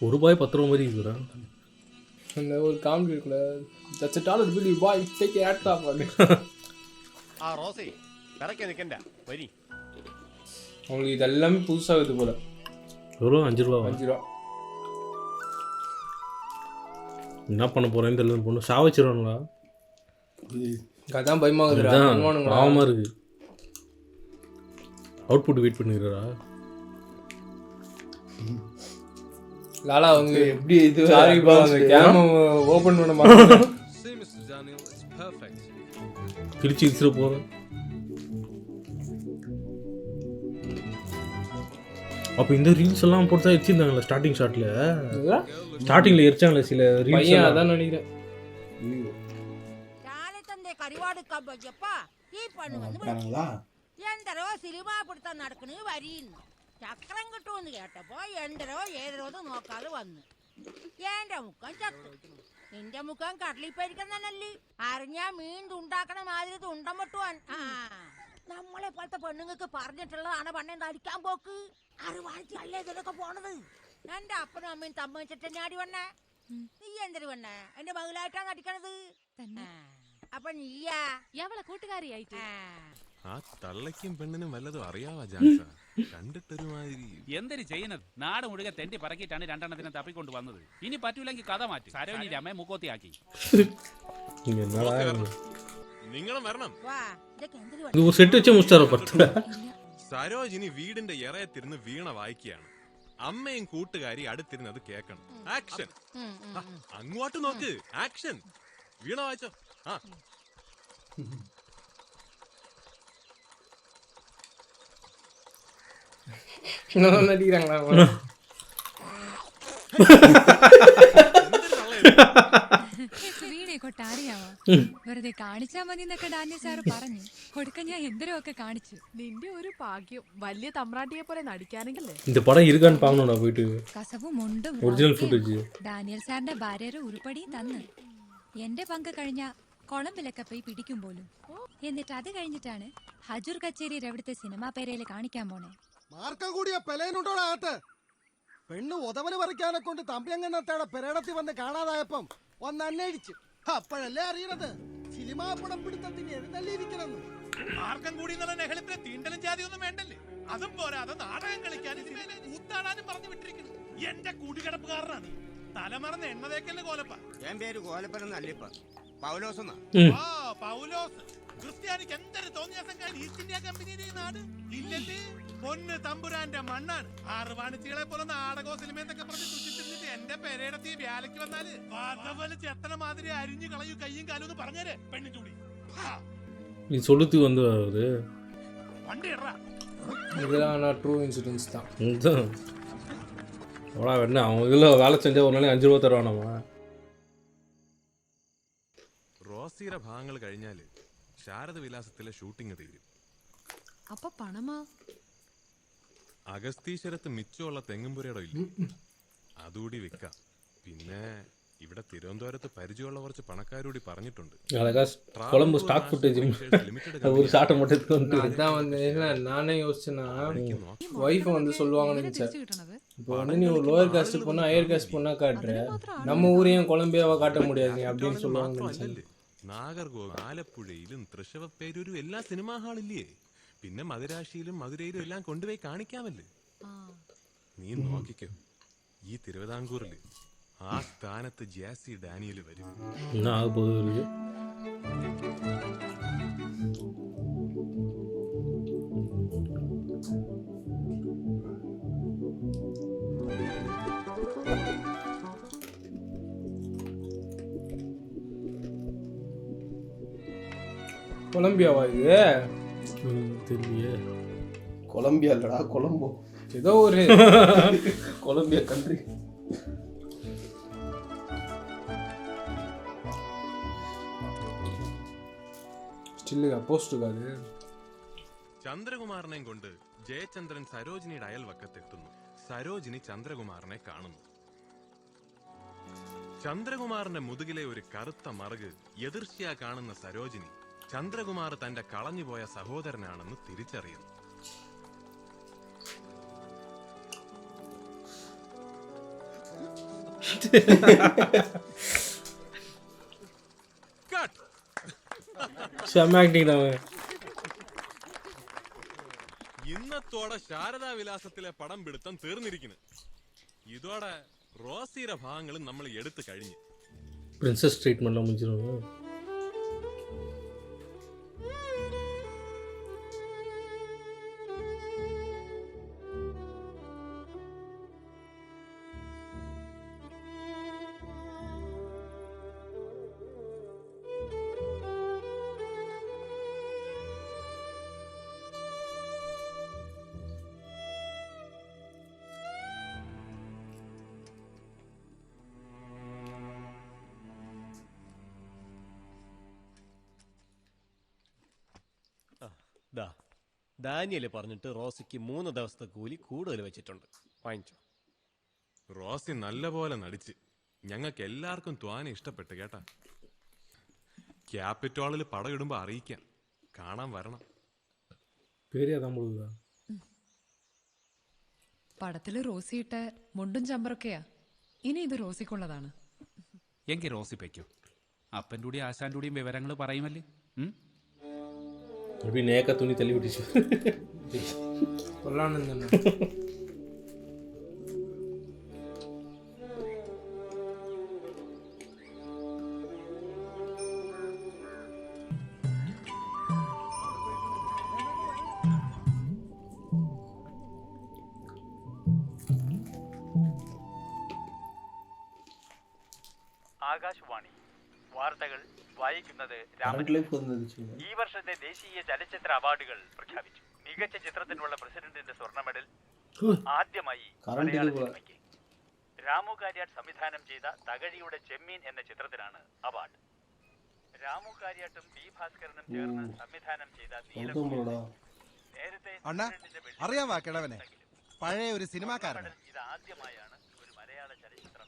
₹1 10 ரூபா மாதிரி இருக்குடா. அந்த ஒரு காமெடி இருக்குல்ல, that's a dollar bill, you buy, take your hat off. ആ റോസി കറക്കെ നിൽക്കണ്ട, വരി. உங்களுக்கு இதெல்லாமே புதுசாகுது போல. எவ்வளோ? 5 ரூபா. 5 ரூபா. என்ன பண்ண போறேன்னு தெரியல. பொண்ணு சாவச்சிருவாங்களா? அதான் பயமாகுதுடா. பாவமா இருக்கு. Output wait பண்ணிக்கிறா. லாலா வந்து எப்படி இது சாரி பா, அந்த கேம ஓபன் பண்ண மாட்டேன். See Mr. Daniel, it's perfect. கிழிச்சு இழுத்துட்டு போறேன். அப்போ இந்த ரீல்ஸ் எல்லாம் போட்டு தான் வச்சிருந்தாங்களா ஸ்டார்டிங் ஷாட்ல? ஸ்டார்டிங்ல எரிச்சாங்களே சில ரீல்ஸ். பையன் அதான் நினைக்கிறேன். చాలే తందే కరివాడు కబ్బయ్యప్ప ఈ పన్ను வந்து ఎందరో సినిమా പിടുത്തം നടക്കണ വരീന്ന് ചക്രം കിട്ടുമെന്ന് കേട്ടപ്പോ എന്തരോ ഏതരോത് നോക്കാതെ വന്നു. എന്റെ മുഖം ചത്തു. നിന്റെ മുഖം കടലിപ്പരിക്കുന്നല്ലേ? അറിഞ്ഞാ മീൻ തുണ്ടാക്കണ മാതിരി തുണ്ടം വെട്ടുവാൻ. നമ്മളെ പോലത്തെ പെണ്ണുങ്ങൾക്ക് പറഞ്ഞിട്ടുള്ളതാണ് പണ്ണേം തടിക്കാൻ പോക്ക്. അറിവാഴ്ച അല്ലേ ഇതിലൊക്കെ പോണത്. എന്റെ അപ്പനും അമ്മയും തമ്മിച്ചിട്ട് ഞാടി വണ്ണേ. നീ എന്തിനു വണ്ണേ? എന്റെ മകളായിട്ടാ നടിക്കണത്. അപ്പൊ നീയാ അവളെ കൂട്ടുകാരിയായിട്ട്. ആ തള്ളയ്ക്കും പെണ്ണിനും വല്ലതും അറിയാവാ ജാൻസ? കണ്ടിട്ടൊരുമാതിരി. എന്തിനു ചെയ്യുന്നത്? നാട് മുഴുവൻ തെണ്ടി പറക്കിയിട്ടാണ് രണ്ടെണ്ണത്തിനെ തപ്പിക്കൊണ്ട് വന്നത്. ഇനി പറ്റൂലെങ്കിൽ കഥ മാറ്റി സരോജിനി അമ്മയെ മൂക്കോത്തിയാക്കി. നിങ്ങളും വരണം. இது ஒரு செட் வச்சு முடிச்சாரோ படத்துல. സരോജിനി വീടിന്റെ ഇറയത്തിരുന്ന് വീണ വായിക്കുകയാണ്. അമ്മയും കൂട്ടുകാരി അടുത്തിരുന്ന് അത് കേൾക്കണം. ആക്ഷൻ. അങ്ങോട്ട് നോക്ക്. ആക്ഷൻ. വീണ വായിച്ചോ. ആ நடிக்கிறாங்களா? വീണെ കൊട്ടാറിയാവോ? വെറുതെ കാണിച്ചാ മതി എന്നൊക്കെ ഡാനിയൽ സാറ് പറഞ്ഞു. കൊടുക്ക ഞാൻ എന്തരോ ഒക്കെ കാണിച്ചു. നിന്റെ ഒരു ഭാഗ്യം, വലിയ തമ്പ്രാട്ടിയെ പോലെ നടിക്കാനെങ്കിലേ. இந்த படம் இருக்கான்னு பாக்கணும்டா போயிட்டு. കസവും മുണ്ടും ഒറിജിനൽ ഫുട്ടേജ് ഡാനിയൽ സാറിന്റെ ഭാര്യയുടെ ഉരുപ്പടിയും തന്ന്. എന്റെ പങ്ക് കഴിഞ്ഞ കൊളംബിലൊക്കെ പോയി പിടിക്കും പോലും. എന്നിട്ട് അത് കഴിഞ്ഞിട്ടാണ് ഹജൂർ കച്ചേരി എവിടുത്തെ സിനിമാ പേരയില് കാണിക്കാൻ പോണേ. മാർക്കം കൂടിയ പെലേനുണ്ടോടാ അകത്ത്? പെണ്ണ് ഉതവല് പറിക്കാനെ കൊണ്ട് തമ്പിയങ്ങനത്തേടെ പെരേടത്തിൽ വന്ന് കാണാതായപ്പം ഒന്ന് അന്വേഷിച്ച് അപ്പോഴല്ലേ അറിയണത് സിനിമാ പടം പിടുത്തത്തിന് എഴുന്നള്ളിയിരിക്കണമെന്ന്. മാർക്കം കൂടി നെഹളിപ്പിനെ തീണ്ടലും ജാതി ഒന്നും വേണ്ടല്ലേ? അതും പോരാ, അത് നാടകം കളിക്കാനും കൂത്താടാനും പറഞ്ഞു വിട്ടിരിക്കുന്നു. എന്റെ കൂടിക്കിടപ്പുകാരനാണ്. തലമറന്ന് എണ്ണ തേക്കല്ലേ കോലപ്പ. ഞാൻ പേര് കോലപ്പനല്ലപ്പ, പൗലോസ്. ആ പൗലോസ്. ക്രിസ്ത്യാനിക്ക് എന്തൊരു തോന്നിയാസം ഈസ്റ്റ് ഇന്ത്യ കമ്പനിയുടെ നാട് ഇല്ലല്ലേ? പൊന്ന് തമ്പുരാന്റെ മണ്ണാണ്. 6 വാണിജ്യങ്ങളെ പോലെ നാടകോ സിനിമയെന്നൊക്കെ പറഞ്ഞ് തുച്ചിത്തിരിഞ്ഞിട്ട് എന്റെ പെരേടത്തി വ്യാലയ്ക്ക് വന്നാല് വതവല് ചെത്തന മാതിരി അരിഞ്ഞു കളയൂ കയ്യും കാലും എന്ന് പറഞ്ഞേരെ പെണ്ണു ചൂടി. நீ சொல்லுத்து வந்து வருது വണ്ടി ഇടറാ. இதெல்லாம் ட்ரூ இன்சிடென்ட்ஸ் தான். அவ்வளோ என்ன அவங்க இதில் வேலை செஞ்சால் ஒரு நாளைக்கு 5 രൂപ തരുവാണമ്മ. റോസിയുടെ ഭാഗങ്ങൾ കഴിഞ്ഞാൽ ശാരദ വിലാസത്തിലെ ഷൂട്ടിംഗ് തീരും. അപ്പൊ പണമാ? അഗസ്തീശ്വരത്ത് മിച്ചമുള്ള തെങ്ങുംപുരയുടെ ഇല്ല, അതുകൂടി വിൽക്കാം. പിന്നെ ഇവിടെ തിരുവനന്തപുരത്ത് പരിചയമുള്ള കുറച്ച് പണക്കാരൂടി പറഞ്ഞിട്ടുണ്ട്. குழம்பு ஸ்டாக் ஃபுட்டேஜ் ஒரு ஷாட்டை மட்டும் எடுத்து வந்து அதான் வந்து நானே யோசிச்சேன்னா ஒய்ஃபை வந்து சொல்லுவாங்கன்னு நினச்சேன். இப்போ வந்து நீ ஒரு லோயர் காஸ்ட் பொண்ணா ஹையர் காஸ்ட் பொண்ணா காட்டுற, நம்ம ஊரையும் கொலம்பியாவா காட்ட முடியாது நீ அப்படின்னு சொல்லுவாங்க. നാഗർകോവിൽ, ആലപ്പുഴയിലും തൃശ്ശൂരും എല്ലാ സിനിമാ ഹാളില്ലേ? പിന്നെ മദുരാശിയിലും മധുരയിലും എല്ലാം കൊണ്ടുപോയി കാണിക്കാമല്ലേ? നീ നോക്കിക്കോ, ഈ തിരുവിതാംകൂറില് ആ സ്ഥാനത്ത് ജാസി ഡാനിയൽ വരും. கொலம்பியாவா இது? தெரியல. கொலம்பியா இல்லடா, கொலம்போ. ஏதோ ஒரு கொலம்பியா கண்ட்ரி. സ്റ്റില്ലുകാ പോസ്റ്റുകാര്. ചന്ദ്രകുമാറിനെയും കൊണ്ട് ജയചന്ദ്രൻ സരോജിനിയുടെ അയൽവക്കത്തെത്തുന്നു. സരോജിനി ചന്ദ്രകുമാറിനെ കാണുന്നു. ചന്ദ്രകുമാറിന്റെ മുതുകിലെ ഒരു കറുത്ത മറുക് എതിർച്ചയാ കാണുന്ന സരോജിനി ചന്ദ്രകുമാർ തന്റെ കളഞ്ഞുപോയ സഹോദരനാണെന്ന് തിരിച്ചറിയുന്നു. ഇന്നത്തോടെ ശാരദാ വിലാസത്തിലെ പടം പിടുത്തം തീർന്നിരിക്കുന്നു. ഇതോടെ റോസിയുടെ ഭാഗങ്ങളും നമ്മൾ എടുത്തു കഴിഞ്ഞു. പ്രിൻസസ് ട്രീറ്റ്മെന്റ് முடிஞ்சிரும். ഡാനിയല് പറഞ്ഞിട്ട് റോസിക്ക് 3 ദിവസത്തെ കൂലി കൂടുതൽ വെച്ചിട്ടുണ്ട്, വാങ്ങിച്ചോ. റോസി നല്ലപോലെ നടിച്ച് ഞങ്ങൾക്ക് എല്ലാവർക്കും ത്വാനെ ഇഷ്ടപ്പെട്ടു കേട്ടാ. ക്യാപിറ്റോളിൽ പടം ഇടുമ്പോ അറിയിക്കാം, കാണാൻ വരണം. പടത്തില് റോസിയിട്ട മുണ്ടും ചമ്പറൊക്കെയാ, ഇനി ഇത് റോസിക്കുള്ളതാണ്. എങ്കിൽ റോസി പയ്ക്കോ, അപ്പൻ്റെ കൂടി ആശാൻ്റെ കൂടിയും വിവരങ്ങൾ പറയുമല്ലേ. அப்படி நேக்க துணி தள்ளி விட்டுச்சு. கொல்லான்னு ആകാശവാണി വാർത്തകൾ വായിക്കുന്നത് രാമൻ. ഈ വർഷത്തെ ദേശീയ ചലച്ചിത്ര അവാർഡുകൾ പ്രഖ്യാപിച്ചു. മികച്ച ചിത്രത്തിനുള്ള പ്രസിഡന്റിന്റെ സ്വർണ്ണ മെഡൽ ആദ്യമായി മലയാള സിനിമയ്ക്ക്. രാമു കാര്യാട്ട് സംവിധാനം ചെയ്ത തകഴിയുടെ ചെമ്മീൻ എന്ന ചിത്രത്തിനാണ് അവാർഡ്. രാമു കാര്യാട്ടും പി ഭാസ്കരനും ചേർന്ന് സംവിധാനം ചെയ്ത നേരത്തെ അറിയാവാ കിഴവനെ, പഴയ ഒരു സിനിമാക്കാരൻ. ഇത് ആദ്യമായാണ് ഒരു മലയാള ചലച്ചിത്രം.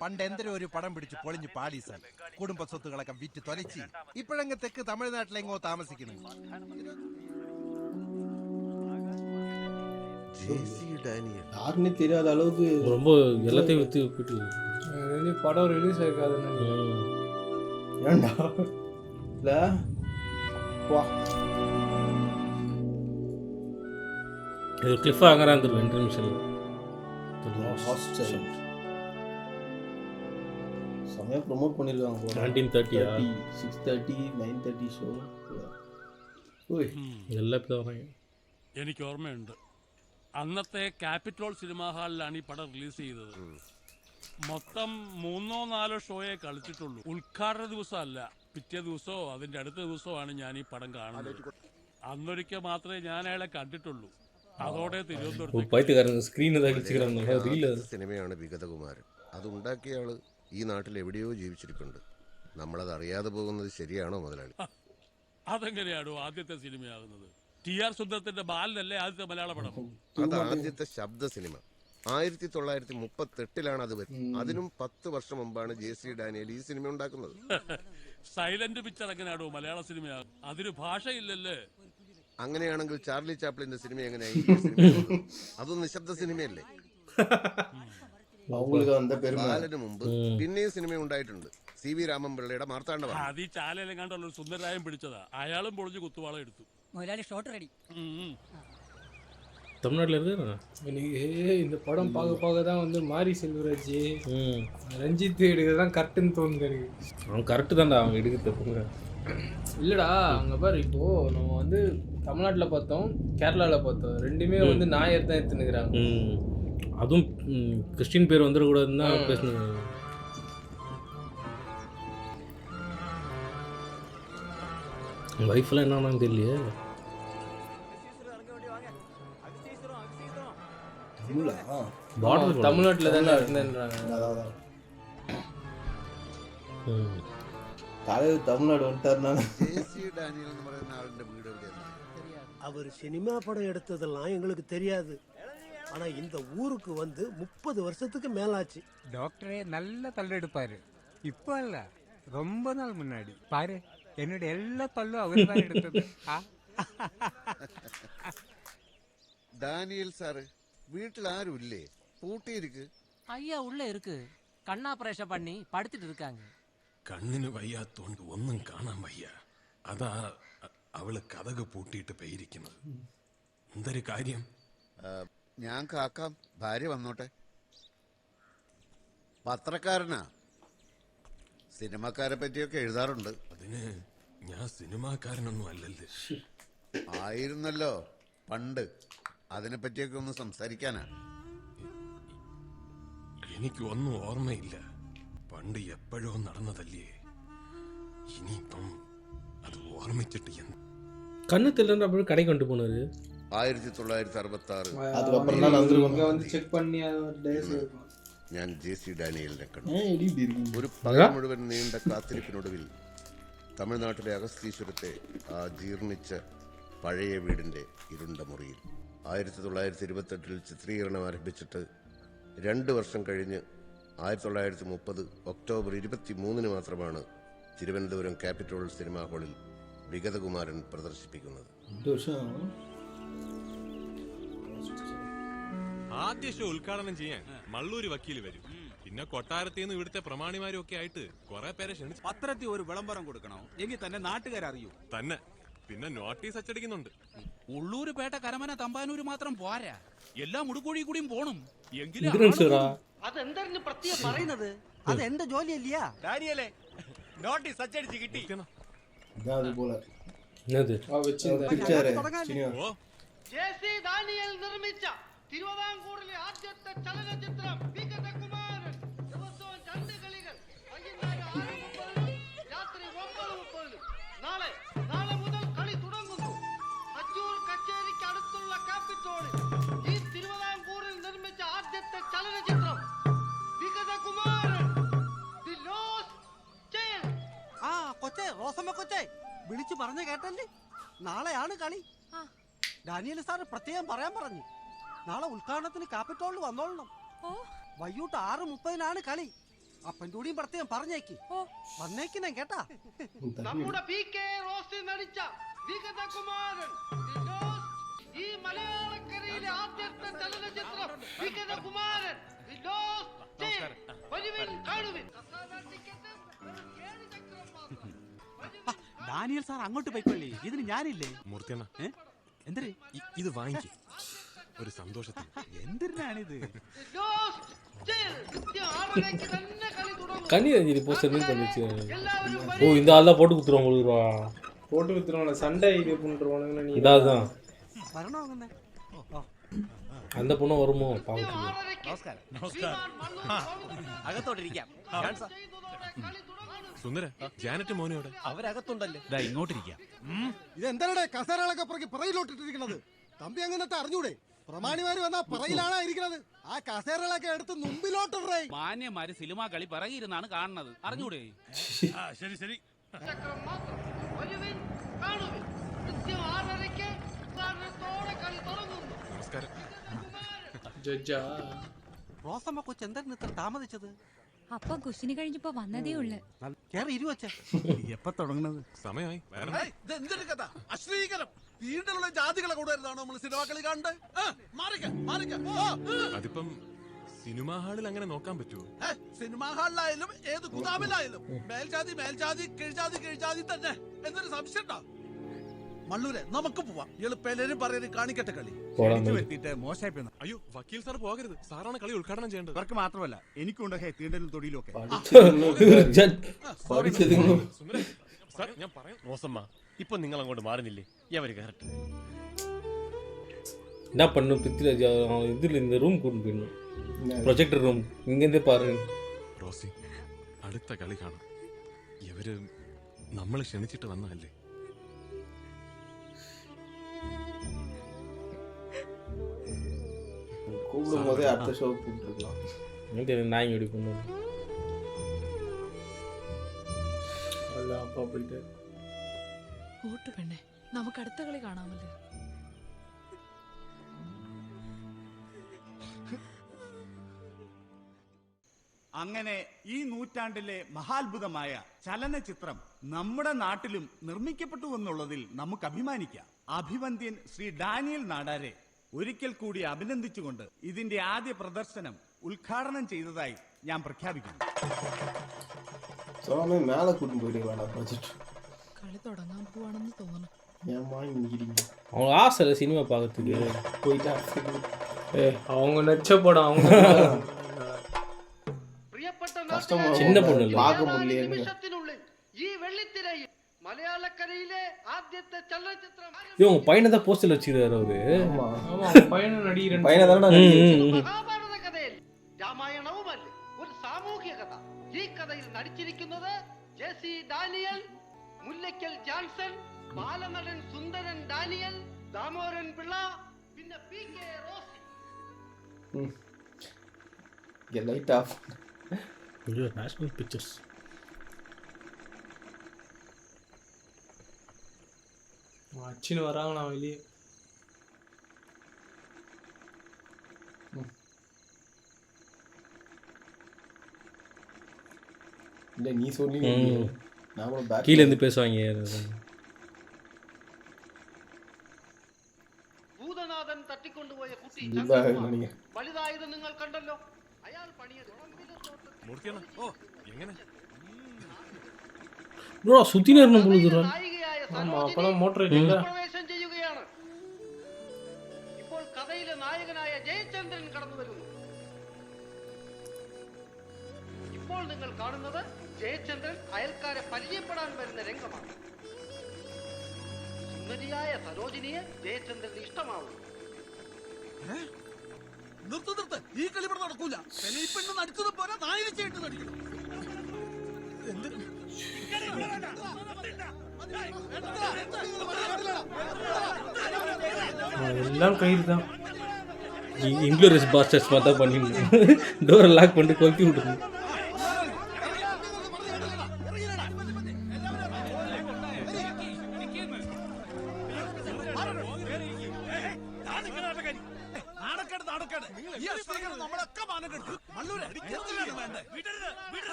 പണ്ട് എന്തൊരു ഒരു പടം പിടിച്ച് പൊളിഞ്ഞു പാടീസൻ, കുടുംബ സ്വത്തുകളൊക്കെ വിറ്റ് തൊലച്ച് ഇപ്പോഴങ്ങ് തെക്ക് തമിഴ്നാട്ടിലെങ്ങോ താമസിക്കുന്നു. ஜேசி டேனியல் யாருன்னே தெரியாத அளவுக்கு ரொம்ப எல்லாத்தையும் விற்று போயிட்டு படம் ரிலீஸ் ஆயிருக்காதுன்னு ஏன்டா இல்லை வா இது கிளிஃப் ஆகிறான் இருந்திருக்கும் இன்டர்மிஷனில். ஹாஸ்டல் செம்மையாக ப்ரொமோட் பண்ணியிருக்காங்க 1930 6:30 9:30 ഷോ എല്ലാ ഇപ്പോൾ വരാங்க. എനിക്ക് ഓർമ്മയുണ്ട്, അന്നത്തെ ക്യാപിറ്റോൾ സിനിമാ ഹാളിലാണ് ഈ പടം റിലീസ് ചെയ്തത്. മൊത്തം 3-4 ഷോയെ കളിച്ചിട്ടുള്ളൂ. ഉദ്ഘാടന ദിവസമല്ല, പിറ്റേ ദിവസമോ അതിന്റെ അടുത്ത ദിവസമോ ആണ് ഞാൻ ഈ പടം കാണുന്നത്. അന്നൊരിക്കൽ മാത്രമേ ഞാൻ അയാളെ കണ്ടിട്ടുള്ളൂ. അതോടെ സിനിമയാണ് വിഗതകുമാരൻ. അതുണ്ടാക്കിയ ആള് ഈ നാട്ടിൽ എവിടെയോ ജീവിച്ചിരിപ്പുണ്ട്. നമ്മളത് അറിയാതെ പോകുന്നത് ശരിയാണോ മുതലാളി? അതെങ്ങനെയാണോ ആദ്യത്തെ സിനിമയാകുന്നത്? ടി.ആർ. സുന്ദരത്തിന്റെ ബാലനല്ലേ ആദ്യത്തെ മലയാള പടം? അത് ആദ്യത്തെ ശബ്ദ സിനിമ. 1938 അത് വരുന്നത്. അതിനും 10 വർഷം മുമ്പാണ് ജെ.സി. ഡാനിയൽ ഈ സിനിമ ഉണ്ടാക്കുന്നത്. സൈലന്റ് പിക്ചർ എങ്ങനെയാണോ മലയാള സിനിമയാകും? അതിന് ഭാഷയില്ലല്ലേ? അങ്ങനെയാണെങ്കിൽ ചാർലി ചാപ്ലിന്റെ സിനിമ എങ്ങനെയായി? അതും നിശബ്ദ സിനിമയല്ലേ? ബാലന് മുമ്പ് പിന്നെയും സിനിമ ഉണ്ടായിട്ടുണ്ട്. C.V. രാമൻപിള്ളയുടെ മാർത്താണ്ഡ. അത് ഈ ചാലയിലും കണ്ടുള്ള സുന്ദരായം പിടിച്ചതാ. അയാളും പൊളിച്ച് കുത്തുവാള എടുത്തു. Shot ready. தமிழ்நாட்டில் இருக்கு எனக்கு இந்த படம் பார்க்க தான் வந்து மாரி செல்வராஜ் ரஞ்சித் எடுக்கிறது தான் கரெக்டுன்னு தோணுது எனக்கு. அவன் கரெக்டு தான்டா அவங்க எடுக்கிறது. இல்லைடா அங்கே பாரு, இப்போது நம்ம வந்து தமிழ்நாட்டில் பார்த்தோம், கேரளாவில் பார்த்தோம், ரெண்டுமே வந்து நாயர் தான் எடுத்துனுக்குறாங்க. அதுவும் கிறிஸ்டின் பேர் வந்துடக்கூடாதுன்னு தான் பேசணும். வைஃப்லாம் என்னன்னு தெரியலையே. தமிழ்நாட்டில் தானே இருந்தேன்றாங்க. தமிழ்நாடு வந்துட்டாருனா அவர் சினிமா படம் எடுத்ததெல்லாம் எங்களுக்கு தெரியாது. ஆனா இந்த ஊருக்கு வந்து 30 வருஷத்துக்கு மேலாச்சு. டாக்டரே நல்ல தள்ளெடுப்பாரு. இப்போ இல்ல, ரொம்ப நாள் முன்னாடி பாரு, என்னுடைய எல்லா பல்லும் அவர் தான் எடுத்தது. ഡാനിയൽ സാറ് വീട്ടിൽ ആരും ഇല്ലേ? പൂട്ടിയിരിക്ക്. ஐயா உள்ள இருக்கு. கண் ஆபரேஷன் பண்ணி படுத்துட்டு இருக்காங்க. കണ്ണിന് വയ്യാത്തോണ്ട് ഒന്നും കാണാൻ വയ്യ. അതാ അവള് കഥക് പൂട്ടിയിട്ട് പോയിരിക്കുന്നത്. എന്തൊരു കാര്യം? ഞാൻ കാക്കാം, ഭാര്യ വന്നോട്ടെ. പത്രക്കാരനാ, സിനിമക്കാരെ പറ്റിയൊക്കെ എഴുതാറുണ്ട്. അതിന് ഞാൻ സിനിമാക്കാരനൊന്നും അല്ലല്ലേ. ആയിരുന്നല്ലോ പണ്ട്. അതിനെ പറ്റിയൊക്കെ ഒന്ന് സംസാരിക്കാനാ. എനിക്ക് ഒന്നും ഓർമ്മയില്ല. പണ്ട് എപ്പോഴോ നടന്നതല്ലേ. ഇനിയിപ്പം അത് ഓർമ്മിച്ചിട്ട് கண்ணு தெரியல அப்புறம் கடைக்கு கொண்டு போனாரு. 1966 ഞാൻ ജെ.സി. ഡാനിയലിനെ കണ്ടു. ഒരു പകൽ മുഴുവൻ നീണ്ട കാത്തിരിപ്പിനൊടുവിൽ തമിഴ്നാട്ടിലെ അഗസ്തീശ്വരത്തെ ആ ജീർണിച്ച പഴയ വീടിന്റെ ഇരുണ്ട മുറിയിൽ 1928 ചിത്രീകരണം ആരംഭിച്ചിട്ട് 2 വർഷം കഴിഞ്ഞ് 1930 ഒക്ടോബർ 23 മാത്രമാണ് തിരുവനന്തപുരം ക്യാപിറ്റോൾ സിനിമാ ഹാളിൽ വിഗതകുമാരൻ പ്രദർശിപ്പിക്കുന്നത്. ആദ്യ ഷോ ഉദ്ഘാടനം ചെയ്യാൻ മള്ളൂര് വക്കീല് വരും. പിന്നെ കൊട്ടാരത്തിൽ നിന്ന് ഇവിടുത്തെ പ്രമാണിമാരും ഒക്കെ ആയിട്ട് കുറെ പേരെ ക്ഷണിച്ചു. പത്രത്തിൽ ഒരു വിളംബരം കൊടുക്കണോ? എങ്കിൽ തന്നെ നാട്ടുകാരറിയൂ. തന്നെ പിന്നെ നോട്ടീസ് അച്ചടിക്കുന്നുണ്ട്. ഉള്ളൂര്, പേട്ട, കരമന, തമ്പാനൂര് മാത്രം പോരാ, എല്ലാ മുടുക്കോഴി കൂടിയും പോണം. എങ്കിലും അതെന്തായിരുന്നു പ്രത്യേകം പറയുന്നത്? അത് എന്റെ ജോലിയല്ലയാ. ഡാനിയലേ, നോട്ടീസ് അച്ചടിച്ച് കിട്ടി. ജെ.സി. ഡാനിയൽ നിർമ്മിച്ച തിരുവിതാംകൂറിലെ ആദ്യത്തെ ചലനചിത്രം വിഗതകുമാരൻ. ദിവസവും 2 കളികൾ, വൈകുന്നേരം 6:30 രാത്രി 9:30. നാളെ മുതൽ കളി തുടങ്ങുന്നു. തഞ്ചൂർ കച്ചേരിക്ക് അടുത്തുള്ള ക്യാപിറ്റോളിൽ ഈ തിരുവിതാംകൂറിൽ നിർമ്മിച്ച ആദ്യത്തെ ചലനചിത്രം വിഗതകുമാരൻ. The lost child. ആ കൊച്ചേ, റോസമ്മ കൊച്ചേ, വിളിച്ചു പറഞ്ഞ കേട്ടല്ലേ? നാളെയാണ് കളി. ഡാനിയൽ സാറ് പ്രത്യേകം പറയാൻ പറഞ്ഞു. നാളെ ഉദ്ഘാടനത്തിന് ക്യാപിറ്റോളിൽ വന്നോളണം. വൈകിട്ട് 6:30 കളി. അപ്പൻ്റെ കൂടിയും പ്രത്യേകം പറഞ്ഞേക്ക്. വന്നേക്കിനെ കേട്ടാ. നമ്മുടെ പി.കെ. റോസി നടിച്ച വിഗതകുമാരൻ ഈ മലയാളക്കരയിലെ ആദ്യത്തെ ചലനചിത്രം വിഗതകുമാരൻ. ഡാനിയൽ സാർ അങ്ങോട്ട് പോയിക്കൊള്ളി, ഇതിന് ഞാനില്ലേ. മൂർത്തിയണ്ണ എന്തിന് ഇത് വാങ്ങിക്കും ഒരു സന്തോഷത്തിന്. എന്തിനാണിത്? கனி அஞ்சலி போஸ்டர் மீன் பண்ணி வச்சு. ஓ இந்த ஆள் தான் போட்டு குத்துறோம் போடுவா. போட்டு குத்துறோம்ல சண்டை இது பண்றவனுங்க நீ. இதான் വരണോങ്ങനെ. அந்த பொண்ணு வருமோ பாவம். നമസ്കാരം. അകത്തോട്ടിരിക്കാം. സുന്ദര ജാനറ്റ് മോനോടെ അവരകത്തുണ്ടല്ലേ. ഇങ്ങോട്ടിരിക്കാം. ഇതെന്താണ് കസേരകളൊക്കെ പുറകെ പുറയിലോട്ടിട്ടിരിക്കുന്നത്? തമ്പി അങ്ങനത്തെ അറിഞ്ഞൂടെ? പ്രമാണിമാര് വന്നാ പുറയിലാണോ ഇരിക്കുന്നത്? ആ കസേരകളൊക്കെ എടുത്ത് മുമ്പിലോട്ടിടേ. മാന്യന്മാര് സിനിമാ കളി പിറകിരുന്നാണ് കാണുന്നത്, അറിഞ്ഞൂടെ? ശരി ശരി. നമസ്കാരം. റോസമ്മ കൊച്ചു എന്തായിരുന്നു ഇത്ര താമസിച്ചത്? അപ്പൊ കുശിനി കഴിഞ്ഞപ്പോ വന്നതേ ഉള്ളു. കേറി ഇരുവച്ച. എപ്പ തുടങ്ങുന്നത്? സമയമായി. എന്തൊരു കഥ അശ്ലീകരം. വീട്ടിലുള്ള ജാതികളെ കൂടായിരുന്നാണോ നമ്മൾ സിനിമാ കളി കാണണ്ടേ? അതിപ്പം സിനിമാ ഹാളിൽ അങ്ങനെ നോക്കാൻ പറ്റുമോ? സിനിമാ ഹാളിലായാലും ഏത് ഗുദാമിലായാലും മേൽജാതി മേൽജാതി കീഴ്ജാതി കീഴ്ജാതി തന്നെ എന്നൊരു സംശയം ഉണ്ടോ? മള്ളൂരെ നമുക്ക് പോവാം. ഇയാള് പലരും പറയുന്നത് കാണിക്കട്ടെ കളി. മോശമായി. അയ്യോ വക്കീൽ സാർ പോകരുത്. സാറാണ് കളി ഉദ്ഘാടനം ചെയ്യേണ്ടത്. ഇവർക്ക് മാത്രമല്ല എനിക്കുണ്ട് തീണ്ടലും തൊടിയിലും ഒക്കെ. സുന്ദര സാർ ഞാൻ പറയാം. റോസമ്മ ഇപ്പൊ നിങ്ങൾ അങ്ങോട്ട് മാറുന്നില്ലേ? എവര് കയറട്ടെ. என்ன பண்ணும் பித்திராஜ் இதில் இந்த ரூம் கூட்டு போயிடணும். ப்ரொஜெக்டர் ரூம் இங்கேருந்தே பாரு. റോസി അടുത്ത കളി കാണാം. ഇവര് നമ്മളെ ക്ഷണിച്ചിട്ട് വന്നതല്ലേ. கூப்பிடும் போதே அடுத்த ஷோ கூப்பிட்டுருக்கலாம். நான் இங்கே பண்ணுவேன். അല്ല അപ്പ പോയിട്ട് കൂട്ടു പെണ്ണെ, നമുക്ക് അടുത്ത കളി കാണാമല്ലോ. അങ്ങനെ ഈ നൂറ്റാണ്ടിലെ മഹാത്ഭുതമായ ചലനചിത്രം നമ്മുടെ നാട്ടിലും നിർമ്മിക്കപ്പെട്ടു എന്നുള്ളതിൽ നമുക്ക് അഭിമാനിക്കാം. അഭിവന്ദ്യൻ ശ്രീ ഡാനിയൽ നാടാരെ ഒരിക്കൽ കൂടി അഭിനന്ദിച്ചുകൊണ്ട് ഇതിന്റെ ആദ്യ പ്രദർശനം ഉദ്ഘാടനം ചെയ്തതായി ഞാൻ പ്രഖ്യാപിക്കുന്നു. மேல கூட்டிட்டு போயிடுவாடா ப்ராஜெக்ட். കളി തുടങ്ങാൻ പോവാണെന്ന് തോന്നുന്നു. அவங்க ஆசை இல்லை சினிமா பார்க்கறதுக்கு. போயிட்டா அவங்க நச்ச படம் அவங்க சின்ன பொண்ணு இல்லை. பார்க்க முடியல. ഈ വെള്ളിത്തിരയിൽ മലയാളക്കരയിലെ ആദ്യത്തെ ചലനചിത്രം. இவங்க பையனை தான் போஸ்டர் வச்சிருக்காரு அவரு. പയ്യനെ നടികരൻ പയ്യനെ തന്നെ മഹാഭാരത കഥയിൽ രാമായണവുമല്ല, ഒരു സാമൂഹ്യ കഥ. ഈ കഥയിൽ നടിച്ചിരിക്കുന്നത് ജെസി ഡാനിയൽ, മുല്ലയ്ക്കൽ ജാൻസൺ, ബാലനടൻ സുന്ദരൻ ഡാനിയൽ, ദാമോദരൻ പിള്ള, പിന്നെ PK റോസി. Light of. ஐயோ நேஷனல் பிக்சர்ஸ். அச்சின்னு வராங்களா வெளியே. இல்லை நீ சொன்னீங்க. கீழே இருந்து பேசுவாங்க. ഭൂതനാഥൻ തട്ടിക്കൊണ്ടുപോയ കുട്ടി വലുതായത് നിങ്ങൾ കണ്ടല്ലോ. അയാൾ പണിയത് മൂർത്തിയണ്ണ എങ്ങനെ சுத்தி நேரம் பொழுது നായികയായ ஆமா அப்பலாம் மோட்டர் இல்ல. പ്രവേശം ചെയ്യുകയാണ്. ഇപ്പോൾ കഥയിലെ നായകനായ ജയചന്ദ്രൻ കടന്നു വരുന്നു. ഇപ്പോൾ നിങ്ങൾ കാണുന്നത് ജയചന്ദ്രൻ അയൽക്കാരെ പരിചയപ്പെടാൻ വരുന്ന രംഗമാണ്. സുന്ദരിയായ സരോജിനിയെ ജയചന്ദ്രന് ഇഷ്ടമാവും. നിർത്ത് ഈ കളി ഇവിടെ നടക്കൂല. പെണ്ണ് നടിച്ചത് പോലെ നായികയായിട്ട് നടിക്കണം. எல்லாம் கயிறு தான். இன்க்ளோரியஸ் பாஸ்டர்ஸ் பார்த்தா பண்ணி டோரை லாக் பண்ணிட்டு கொக்கி விட்டுருங்க.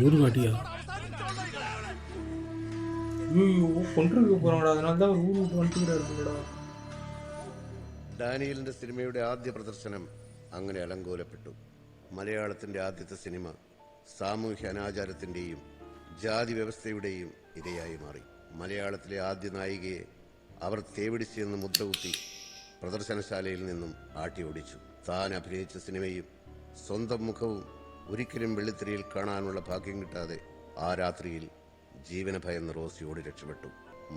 ஒரு வாட்டியா കൊണ്ടിരിக்க പോறாங்கடா, அதனால தான் ஊரு விட்டு வந்துட்டுடா. ഡാനിയലിന്റെ സിനിമയുടെ ആദ്യ പ്രദർശനം അങ്ങനെ അലങ്കോലപ്പെട്ടു. മലയാളത്തിന്റെ ആദ്യത്തെ സിനിമ സാമൂഹ്യ അനാചാരത്തിന്റെയും ജാതി വ്യവസ്ഥയുടെയും ഇരയായി മാറി. മലയാളത്തിലെ ആദ്യ നായികയെ അവർ തേവിടിച്ചെന്ന് മുദ്രകുത്തി പ്രദർശനശാലയിൽ നിന്നും ആട്ടി ഓടിച്ചു. താൻ അഭിനയിച്ച സിനിമയും സ്വന്തം മുഖവും ഒരിക്കലും വെള്ളിത്തിരയിൽ കാണാനുള്ള ഭാഗ്യം കിട്ടാതെ ആ രാത്രിയിൽ ജീവന ഭയന്ന് റോസി ഓടി രക്ഷപ്പെട്ടു.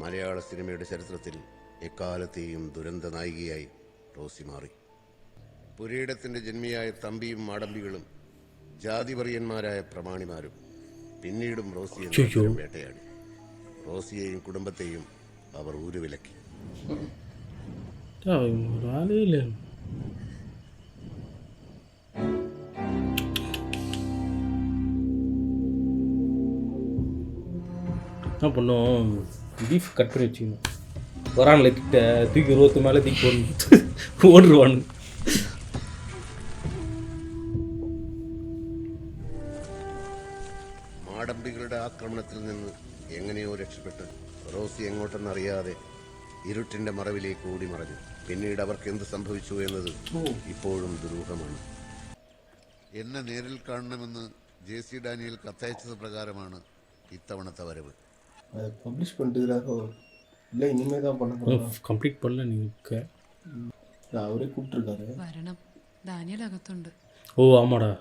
മലയാള സിനിമയുടെ ചരിത്രത്തിൽ എക്കാലത്തെയും ദുരന്ത നായികയായി റോസി മാറി. പുരയിടത്തിന്റെ ജന്മിയായ തമ്പിയും മാടമ്പികളും ജാതിപറിയന്മാരായ പ്രമാണിമാരും പിന്നീടും റോസിയെ വേട്ടയാടി. റോസിയെയും കുടുംബത്തെയും അവർ ഊരുവിലക്കി. என்ன பண்ணோம், பீஃப் கட் பண்ணி வச்சுக்கணும். வரான்ல கிட்ட தூக்கி 20 மேலே தூக்கி போடணும், ஓடுருவானு. മാടമ്പികളുടെ ആക്രമണത്തിൽ നിന്ന് എങ്ങനെയോ രക്ഷപ്പെട്ട് റോസി എങ്ങോട്ടെന്നറിയാതെ ഇരുട്ടിന്റെ മറവിലേക്ക് ഓടി മറഞ്ഞു. പിന്നീട് അവർക്ക് എന്ത് സംഭവിച്ചു എന്നത് ഇപ്പോഴും ദുരൂഹമാണ്. എന്നെ നേരിൽ കാണണമെന്ന് ജെ.സി. ഡാനിയൽ കത്തയച്ചത് പ്രകാരമാണ് ഇത്തവണത്തെ വരവ്. பப்ளிஷ் பண்ணிட்டுறாரோ இல்லை இனிமேல் தான் பண்ண போகிறோம். கம்ப்ளீட் பண்ணல நீங்கள். அவரே கூப்பிட்டுருக்காரு. വരണം, ഡാനിയൽ അകത്തുണ്ട്. ഓ ആമാടാ.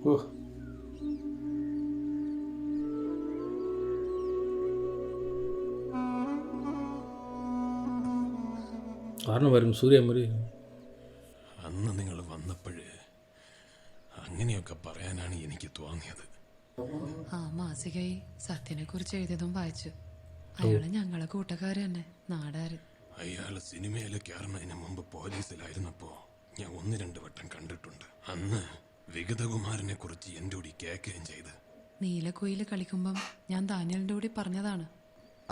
ഓ കാരണം വരും സൂര്യ മരി. അന്ന് നിങ്ങൾ വന്നപ്പോഴേ അങ്ങനെയൊക്കെ പറയാനാണ് എനിക്ക് തോന്നിയത്. ആ മാസികയിൽ സത്യനെ കുറിച്ച് എഴുതിയതും വായിച്ചു. അയാള് ഞങ്ങളെ കൂട്ടക്കാര് തന്നെ, നാടാര്. അയാള് സിനിമയിൽ കയറുന്നതിന് മുമ്പ് പോലീസിലായിരുന്നപ്പോ ഞാൻ 1-2 വട്ടം കണ്ടിട്ടുണ്ട്. അന്ന് വിഗതകുമാരനെ കുറിച്ച് എൻ്റെ കൂടി കേൾക്കുകയും ചെയ്ത്. നീലക്കുയില് കളിക്കുമ്പം ഞാൻ ദാനിയലിന്റെ കൂടി പറഞ്ഞതാണ്.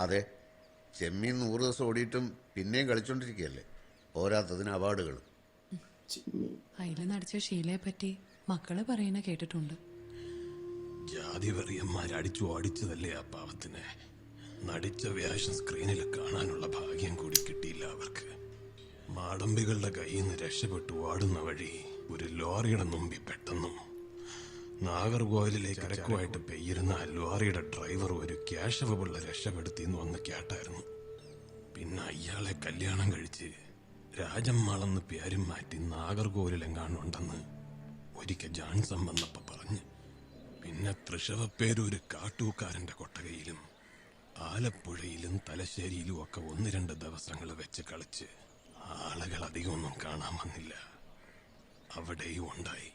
അതെ, ചെമ്മീൻ 100 ദിവസം ഓടിയിട്ടും പിന്നെയും കളിച്ചോണ്ടിരിക്കുകയല്ലേ. പോരാത്തതിന് അവാർഡുകൾ. അതില് നടിച്ച ഷീലയെ പറ്റി മക്കള് പറയുന്ന കേട്ടിട്ടുണ്ട്. ജാതിവറിയന്മാരടിച്ചു ഓടിച്ചതല്ലേ ആ പാവത്തിനെ. നടിച്ച വേഷം സ്ക്രീനിൽ കാണാനുള്ള ഭാഗ്യം കൂടി കിട്ടിയില്ല അവർക്ക്. മാടമ്പികളുടെ കയ്യിൽ നിന്ന് രക്ഷപ്പെട്ടു ഓടുന്ന വഴി ഒരു ലോറിയുടെ മുമ്പിൽ പെട്ടെന്നും നാഗർകോവിലേക്ക് അരക്കുമായിട്ട് പെയ്യിരുന്ന ആ ലോറിയുടെ ഡ്രൈവർ ഒരു കേശവപിള്ള രക്ഷപ്പെടുത്തിയെന്ന് വന്ന് കേട്ടായിരുന്നു. പിന്നെ അയാളെ കല്യാണം കഴിച്ച് രാജമ്മാളെന്ന് പേരും മാറ്റി നാഗർകോവിലെങ്ങാണ്ടുണ്ടെന്ന് ഒരിക്കൽ ജാൻസൺ വന്നപ്പോ പറഞ്ഞു. പിന്നെ തൃശവപ്പേരൂര് കാട്ടൂക്കാരന്റെ കൊട്ടകയിലും ആലപ്പുഴയിലും തലശ്ശേരിയിലും ഒക്കെ 1-2 ദിവസങ്ങൾ വെച്ച് കളിച്ച് ആളുകൾ അധികമൊന്നും കാണാൻ വന്നില്ല. അവിടെയും ഉണ്ടായി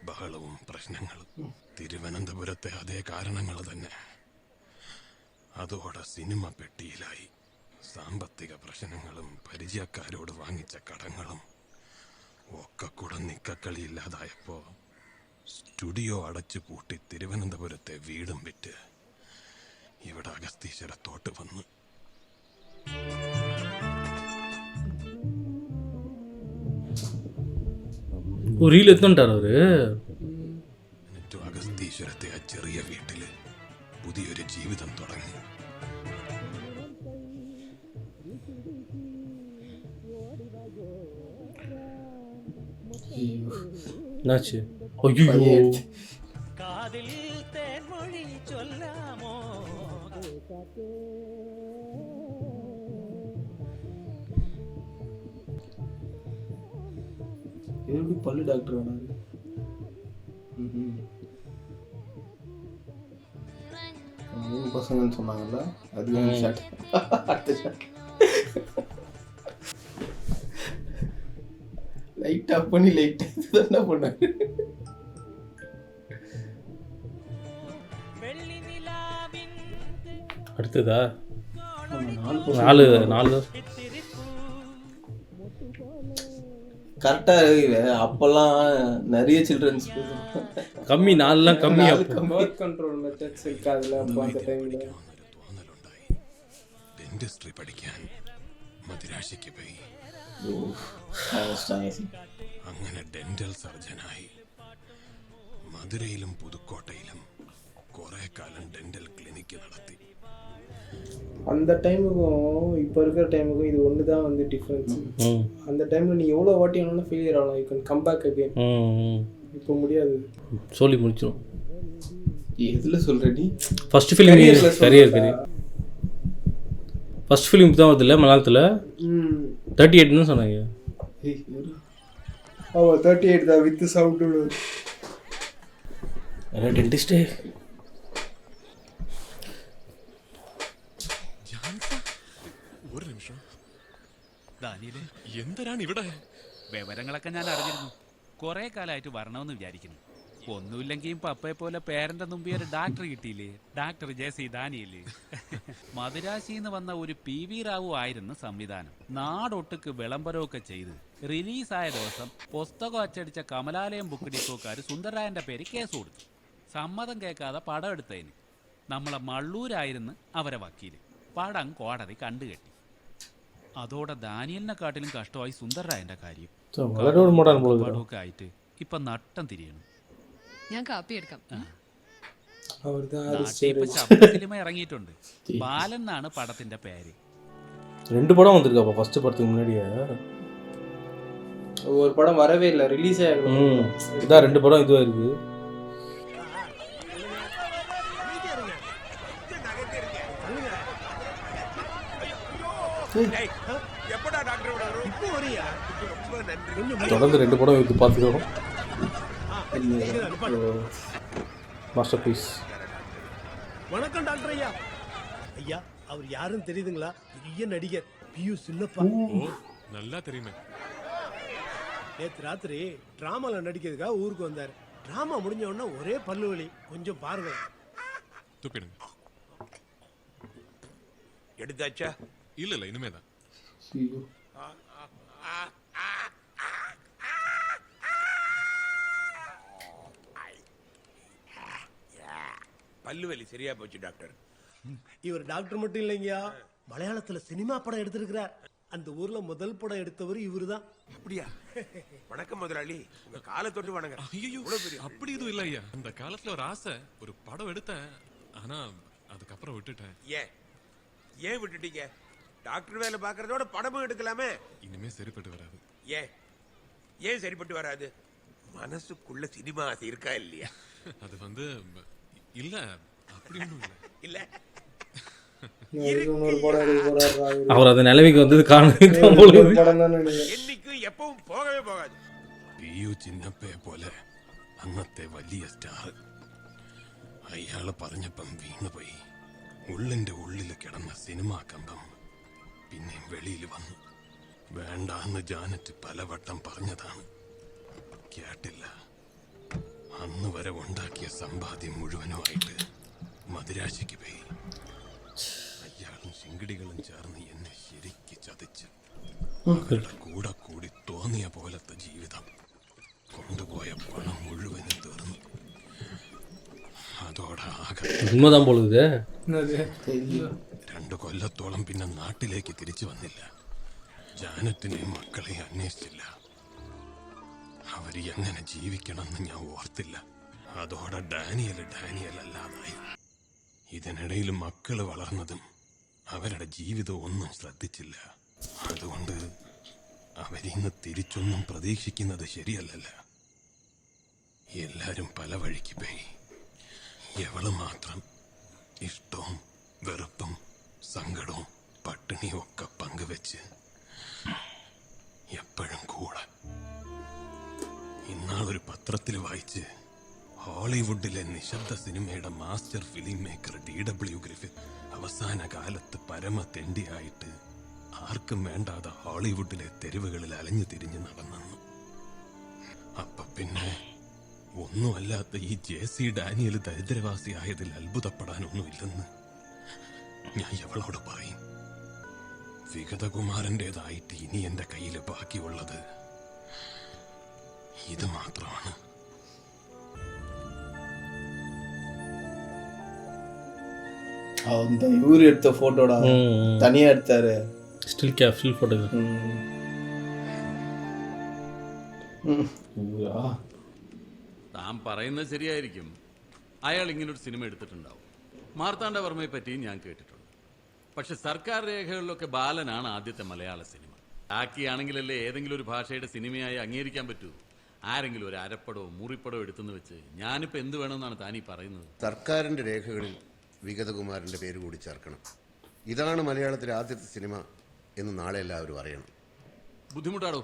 ബഹളവും പ്രശ്നങ്ങളും. തിരുവനന്തപുരത്തെ അതേ കാരണങ്ങൾ തന്നെ. അതോടെ സിനിമ പെട്ടിയിലായി. സാമ്പത്തിക പ്രശ്നങ്ങളും പരിചയക്കാരോട് വാങ്ങിച്ച കടങ്ങളും ഒക്കെ കൂടെ നിക്കക്കളിയില്ലാതായപ്പോ സ്റ്റുഡിയോ അടച്ചു പൂട്ടി തിരുവനന്തപുരത്തെ വീടും വിറ്റ് ഇവിടെ അഗസ്തീശ്വരത്തോട്ട് വന്നു. റീലെത്തുണ്ടാറ് അവര്. എന്നിട്ടും അഗസ്തീശ്വരത്തെ ആ ചെറിയ വീട്ടില് പുതിയൊരു ജീവിതം തുടങ്ങി. என்னாச்சு? ஐயோ, காதில் தேன்மொழி சொல்லாமோ? எப்படி பல்லு டாக்டர் ஆனாரு? மூணு பசங்கன்னு சொன்னாங்கல்ல, அது ஷாட். அடுத்த ஷாட் லைட் ஆஃப் பண்ணி லைட் என்ன பண்ணாரு? அடுத்ததா 4 கரெக்டா அப்பெல்லாம் நிறைய சில்ட்ரன்ஸ் கம்மி 4லாம் கம்மி. பர்த் கண்ட்ரோல் மெத்தட்ஸ் இருக்கு அதுல. அப்ப அந்த டைம்ல ഡെന്റിസ്ട്രി പഠിക്കാൻ മദ്രാശിക്ക് പോയി. അങ്ങനെ ഡെന്റൽ സർജനായി മധുരയിലും പുതുക്കോട്ടയിലും കുറെ കാലം ഡെന്റൽ ക്ലിനിക്ക് നടത്തി. அந்த டைமுக்கும் இப்போ இருக்கிற டைமுக்கும் இது ஒன்று தான் வந்து டிஃப்ரென்ஸ். அந்த டைமில் நீ எவ்வளோ வாட்டி ஆனாலும் ஃபெயிலியர் ஆகலாம், you can come back again. இப்போ முடியாது, சொல்லி முடிச்சிடும். எதில் சொல்கிற நீ? First film career first film தான் வருது இல்லை மலையாளத்தில்? 38 சொன்னாங்க. 38 தான் வித் சவுண்டு. டென்டிஸ்டே ഒരു നിമിഷം. എന്തിനാണ് ഇവിടെ? വിവരങ്ങളൊക്കെ ഞാൻ അറിഞ്ഞിരുന്നു. കുറെ കാലമായിട്ട് വരണമെന്ന് വിചാരിക്കുന്നു. ഒന്നുമില്ലെങ്കിൽ പപ്പയെ പോലെ പേരന്റെ മുമ്പേ ഒരു ഡാക്ടർ കിട്ടിയില്ലേ, ഡാക്ടർ ജെ.സി. ദാനിയല്. മദിരാശിന്ന് വന്ന ഒരു PV റാവു ആയിരുന്നു സംവിധാനം. നാടൊട്ടുക്ക് വിളംബരമൊക്കെ ചെയ്ത് റിലീസായ ദിവസം പുസ്തകം അച്ചടിച്ച കമലാലയം ബുക്ക് ഡിപ്പോക്കാർ സുന്ദരരായന്റെ പേര് കേസ് കൊടുത്തു. സമ്മതം കേൾക്കാതെ പടം എടുത്തതിന്. നമ്മളെ മള്ളൂരായിരുന്നു അവരെ വക്കീല്. പടം കോടതി കണ്ടുകെട്ടി. അതോടെ ദാനിയലിനെക്കാട്ടിലും കഷ്ടമായി സുന്ദരരായന്റെ കാര്യം. പടമൊക്കെ ആയിട്ട് ഇപ്പൊ നട്ടം തിരിയണം. ഞാൻ കാപ്പി എടുക്കാം. ഇപ്പൊ ശബ്ദ സിനിമ ഇറങ്ങിയിട്ടുണ്ട്. ബാലൻ എന്നാണ് പടത്തിന്റെ പേര്. 2 படம் வந்திருக்காப்பா ஃபர்ஸ்ட் படத்துக்கு முன்னாடியே. ஒரு படம் வரவே இல்லை, ரிலீஸே ஆகல. இதான் 2 படம் இதுவாக இருக்குது. தொடர்ந்து 2 படம் இது பார்த்துக்கிறோம். Master piece. வணக்கம் டாக்டர் ஐயா. ஐயா அவர் யாருன்னு தெரியுதுங்களா? பெரிய நடிகர் பியு சின்னப்பா. நல்லா தெரியுமே. நேற்று ராத்திரி டிராமால நடிக்கிறதுக்காக ஊருக்கு வந்தார். டிராமா முடிஞ்ச உடனே ஒரே பல்லு வலி. கொஞ்சம் பாருங்க. துப்பிடுங்க. எடுத்தாச்சா? இல்ல இல்ல இனிமேதான். பல்லு வலி சரியா போச்சு டாக்டர். இவர் டாக்டர் மட்டும் இல்லைங்கயா, மலையாளத்துல சினிமா படம் எடுத்திருக்கிறார். அந்த ஊர்ல முதல் படம் எடுத்தவர் இவருதான். அப்படியா? வணக்கம் முதலாளி, உங்க காலை தொட்டு வணங்குறேன். ஐயோ அப்படி எதுவும் இல்ல ஐயா. அந்த காலத்துல ஒரு ஆசை, ஒரு படம் எடுத்தேன். ஆனா அதுக்கப்புறம் விட்டுட்டேன். ஏன் விட்டுட்டீங்க? டாக்டர் வேலை பார்க்கறதோட படமும் எடுக்கலாமே. இனிமே சரிப்பட்டு வராது. ஏன் சரிப்பட்டு வராது? மனசுக்குள்ள சினிமா ஆசை இருக்கா இல்லையா? அது வந்து இல்ல, அப்படி ஒண்ணும் இல்ல. அவர் அந்த நிலைமைக்கு வந்தது என்னைக்கும் எப்பவும் போகவே போகாது. പിയു ചിന്നപ്പയെ പോലെ അന്നത്തെ വലിയ സ്റ്റാർ അയാള് പറഞ്ഞപ്പം വീണുപോയി. ഉള്ളിന്റെ ഉള്ളിൽ കിടന്ന സിനിമാ കമ്പം പിന്നെയും വെളിയിൽ വന്നു. വേണ്ടാന്ന് ജാനറ്റ് പലവട്ടം പറഞ്ഞതാണ്, കേട്ടില്ല. അന്ന് വരെ ഉണ്ടാക്കിയ സമ്പാദ്യം മുഴുവനുമായിട്ട് മദിരാശിക്ക് പോയി. അയാളും ശിങ്കിടികളും ചേർന്ന് എന്നെ ശരിക്ക് ചതിച്ച് അവരുടെ കൂടെ കൂടി തോന്നിയ പോലത്തെ ജീവിതം കൊണ്ടുപോയ പണം മുഴുവനും തീർന്നു. അതോടെ ആകെ 2 കൊല്ലത്തോളം പിന്നെ നാട്ടിലേക്ക് തിരിച്ചു വന്നില്ല. ജാനറ്റിനെയും മക്കളെയും അന്വേഷിച്ചില്ല. അവര് എങ്ങനെ ജീവിക്കണമെന്ന് ഞാൻ ഓർത്തില്ല. അതോടെ ഡാനിയൽ അല്ലാതായി. ഇതിനിടയിൽ മക്കള് വളർന്നതും അവരുടെ ജീവിതം ഒന്നും ശ്രദ്ധിച്ചില്ല. അതുകൊണ്ട് അവരിന്ന് തിരിച്ചൊന്നും പ്രതീക്ഷിക്കുന്നത് ശരിയല്ലല്ലോ. എല്ലാരും പല വഴിക്ക് പോയി. എവള് മാത്രം ഇഷ്ടവും വെറുപ്പും സങ്കടവും പട്ടിണിയും ഒക്കെ പങ്കുവെച്ച് എപ്പോഴും കൂടെ. ഇന്നാളൊരു പത്രത്തിൽ വായിച്ച് ഹോളിവുഡിലെ നിശബ്ദ സിനിമയുടെ master film maker D.W. Griffith അവസാന കാലത്ത് പരമ തെണ്ടിയായിട്ട് ആർക്കും വേണ്ടാതെ ഹോളിവുഡിലെ തെരുവുകളിൽ അലഞ്ഞു തിരിഞ്ഞ് നടന്നു. അപ്പൊ പിന്നെ ഒന്നുമല്ലാത്ത ഈ ജെ.സി. ഡാനിയൽ ദരിദ്രവാസിയായതിൽ അത്ഭുതപ്പെടാനൊന്നുമില്ലെന്ന് ഞാൻ എവളോട് പറയും. വിഗതകുമാരൻ്റെതായിട്ട് ഇനി എന്റെ കയ്യിൽ ബാക്കിയുള്ളത് ഇത് മാത്രമാണ്. அந்த இவரு எடுத்த போட்டோட தனியா எடுத்தாரு. Still photography. താൻ പറയുന്നത് ശരിയായിരിക്കും. അയാൾ ഇങ്ങനൊരു സിനിമ എടുത്തിട്ടുണ്ടാവും. മാർത്താണ്ഡവർമ്മയെ പറ്റിയും ഞാൻ കേട്ടിട്ടുണ്ട്. പക്ഷെ സർക്കാർ രേഖകളിലൊക്കെ ബാലനാണ് ആദ്യത്തെ മലയാള സിനിമ. ആക്കിയാണെങ്കിലല്ലേ ഏതെങ്കിലും ഒരു ഭാഷയുടെ സിനിമയായി അംഗീകരിക്കാൻ പറ്റൂ. ആരെങ്കിലും ഒരു അരപ്പടോ മുറിപ്പടോ എടുത്തെന്ന് വെച്ച് ഞാനിപ്പോൾ എന്ത് വേണമെന്നാണ് താനീ പറയുന്നത്? സർക്കാരിന്റെ രേഖകളിൽ വിഗതകുമാരന്റെ പേര് കൂടി ചേർക്കണം. ഇതാണ് മലയാളത്തിലെ ആദ്യത്തെ സിനിമ എന്ന് നാളെ എല്ലാവരും അറിയണം. ബുദ്ധിമുട്ടാടോ.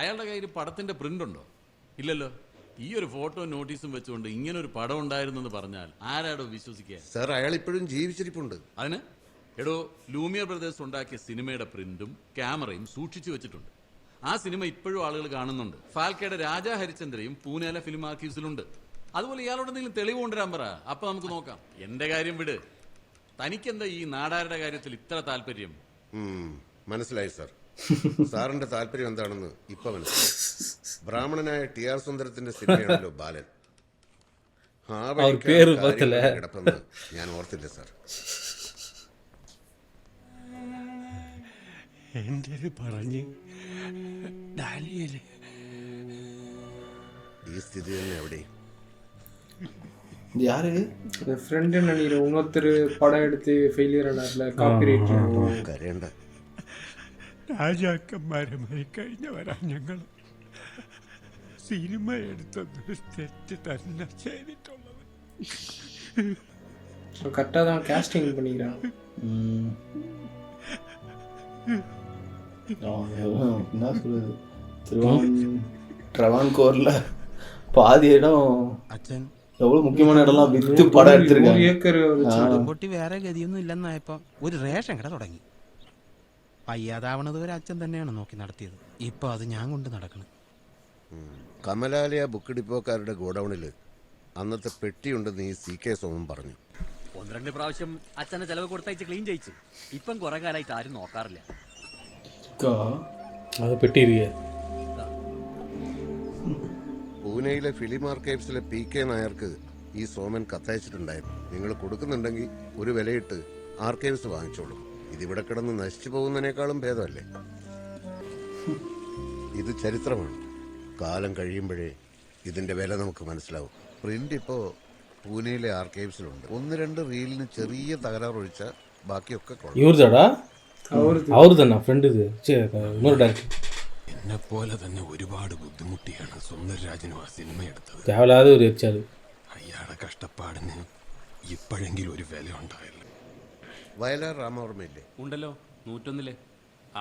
അയാളുടെ കയ്യിൽ പടത്തിന്റെ പ്രിന്റ് ഉണ്ടോ? ഇല്ലല്ലോ. ഈ ഒരു ഫോട്ടോ നോട്ടീസും വെച്ചുകൊണ്ട് ഇങ്ങനെ ഒരു പടം ഉണ്ടായിരുന്നെന്ന് പറഞ്ഞാൽ ആരാടോ വിശ്വസിക്കുക? സാർ, അയാൾ ഇപ്പോഴും ജീവിച്ചിരിപ്പുണ്ട്. അതിന് എടോ, ലൂമിയർ ബ്രദേഴ്സ് ഉണ്ടാക്കിയ സിനിമയുടെ പ്രിന്റും ക്യാമറയും സൂക്ഷിച്ചു വെച്ചിട്ടുണ്ട്. ആ സിനിമ ഇപ്പോഴും ആളുകൾ കാണുന്നുണ്ട്. ഫാൽക്കയുടെ രാജാ ഹരിചന്ദ്രയും പൂനെയിലെ ഫിലിം ആർക്കീവ്സിലുണ്ട്. അതുപോലെ ഇയാളോട് എന്തെങ്കിലും തെളിവ് കൊണ്ടുവരാൻ പറ, അപ്പൊ നമുക്ക് നോക്കാം. എന്റെ കാര്യം വിട്. തനിക്കെന്താ ഈ നാടാരുടെ കാര്യത്തിൽ ഇത്ര താല്പര്യം? മനസ്സിലായി സാർ. സാറിന്റെ താല്പര്യം എന്താണെന്ന് ഇപ്പൊ മനസ്സിലായി. ബ്രാഹ്മണനായ ടി.ആർ. സുന്ദരത്തിന്റെ സിനിമയാണല്ലോ ബാലൻ. കിടപ്പെന്ന് ഞാൻ ഓർത്തില്ല സാർ. എന്റെ പറഞ്ഞ് ഈ സ്ഥിതി തന്നെ എവിടെ? யாரு ஃப்ரெண்டு நினைக்கிறேன். இன்னொருத்தர் படம் எடுத்து ஃபெயிலியர் ஆனார்ல, காப்பிரைட். കരയണ്ട. രാജാക്കന്മാരെ മരിക്കഴിഞ്ഞവരാ ഞങ്ങൾ. സിനിമ എടുത്തൊരു തെറ്റ് തന്നെ ചെയ്തിട്ടുള്ളത്. கரெக்டாக தான் கேஸ்டிங் பண்ணிக்கிறான். என்ன சொல்றது, ட்ரவான்கோர்ல பாதி இடம் അച്ഛൻ எவ்வளவு முக்கியமான இடம்லாம் வித்து படம் எடுத்திருக்காங்க. പൊട്ടി വേറെ ഗതിയൊന്നും ഇല്ലെന്നായപ്പോ ഒരു റേഷൻ കട തുടങ്ങി. വയ്യാതാവണത് ഒരു അച്ഛൻ തന്നെയാണ് നോക്കി നടത്തിയത്. ഇപ്പൊ അത് ഞാൻ കൊണ്ട് നടക്കണം. കമലാലയ ബുക്ക് ഡിപ്പോക്കാരുടെ ഗോഡൌണിൽ അന്നത്തെ പെട്ടിയുണ്ടെന്ന് ഈ CK സോമൻ പറഞ്ഞു. 1-2 പ്രാവശ്യം അച്ഛനെ ചെലവ് കൊടുത്തയച്ച് ക്ലീൻ ചെയ്യിച്ചു. ഇപ്പം കുറെ കാലമായിട്ട് ആരും നോക്കാറില്ല. അത് പെട്ടിയിരിക്കുക. പൂനെയിലെ ഫിലിം ആർക്കൈവ്സിലെ PK നായർക്ക് ഈ സോമൻ കത്തയച്ചിട്ടുണ്ടായിരുന്നു. നിങ്ങൾ കൊടുക്കുന്നുണ്ടെങ്കിൽ ഒരു വിലയിട്ട് ആർക്കൈവ്സ് വാങ്ങിച്ചോളൂ. ഇതിവിടെ കിടന്ന് നശിച്ചു പോകുന്നതിനേക്കാളും ഭേദമല്ലേ? ഇത് ചരിത്രമാണ്. കാലം കഴിയുമ്പോഴേ ഇതിന്റെ വില നമുക്ക് മനസ്സിലാവും. പ്രിന്റ് ഇപ്പോ പൂനെയിലെ ആർക്കൈവ്സിലുണ്ട്. 1-2 റീലിന് ചെറിയ തകരാറൊഴിച്ച ബാക്കിയൊക്കെ എന്നെ പോലെ തന്നെ ഒരുപാട് ബുദ്ധിമുട്ടിയാണ് സുന്ദരരാജനും ആ സിനിമ എടുത്തത്. അയാളുടെ കഷ്ടപ്പാടിന് ഇപ്പോഴെങ്കിലും ഒരു വില ഉണ്ടായില്ല. വയലാർ രാമവർമ്മയില്ലേ? ഉണ്ടല്ലോ, 101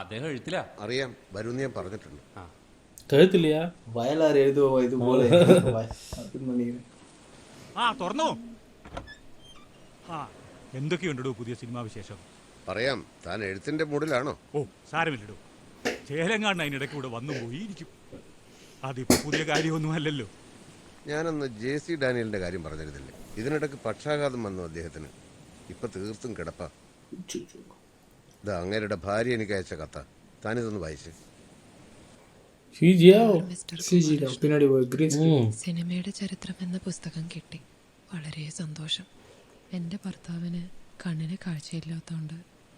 അദ്ദേഹം എഴുത്തില്ല. അറിയാം, വരുമെന്ന് ഞാൻ പറഞ്ഞിട്ടുണ്ട്. കഴുത്തില്ലയാ വയലാർ എഴുതുവോ ഇതുപോലെ? തുറന്നോ. എന്തൊക്കെയുണ്ടോ പുതിയ സിനിമാ വിശേഷം? പറയാം. താൻ എഴുത്തിന്റെ മൂഡിലാണോ? ഓ, സാരമില്ലടോ. ചേലങ്ങാണ്ട് അതിനിടയ്ക്ക് ഇവിടെ വന്നു പോയിരിക്കും. അതിപ്പോ പുതിയ കാര്യമൊന്നും അല്ലല്ലോ. ഞാനന്ന് JC ഡാനിയലിന്റെ കാര്യം പറഞ്ഞിരുന്നില്ലേ? ഇതിനിടയ്ക്ക് പക്ഷാഘാതം വന്നു അദ്ദേഹത്തിന്. ഇപ്പൊ തീർത്തും കിടപ്പാ. ഇത് അങ്ങേരുടെ ഭാര്യ എനിക്ക് അയച്ച കഥ. താനിതൊന്ന് വായിച്ചേ. സിനിമയുടെ ചരിത്രം എന്ന പുസ്തകം കിട്ടി. വളരെ സന്തോഷം. എൻ്റെ ഭർത്താവിന് കണ്ണിന് കാഴ്ചയില്ലാത്തതുകൊണ്ട്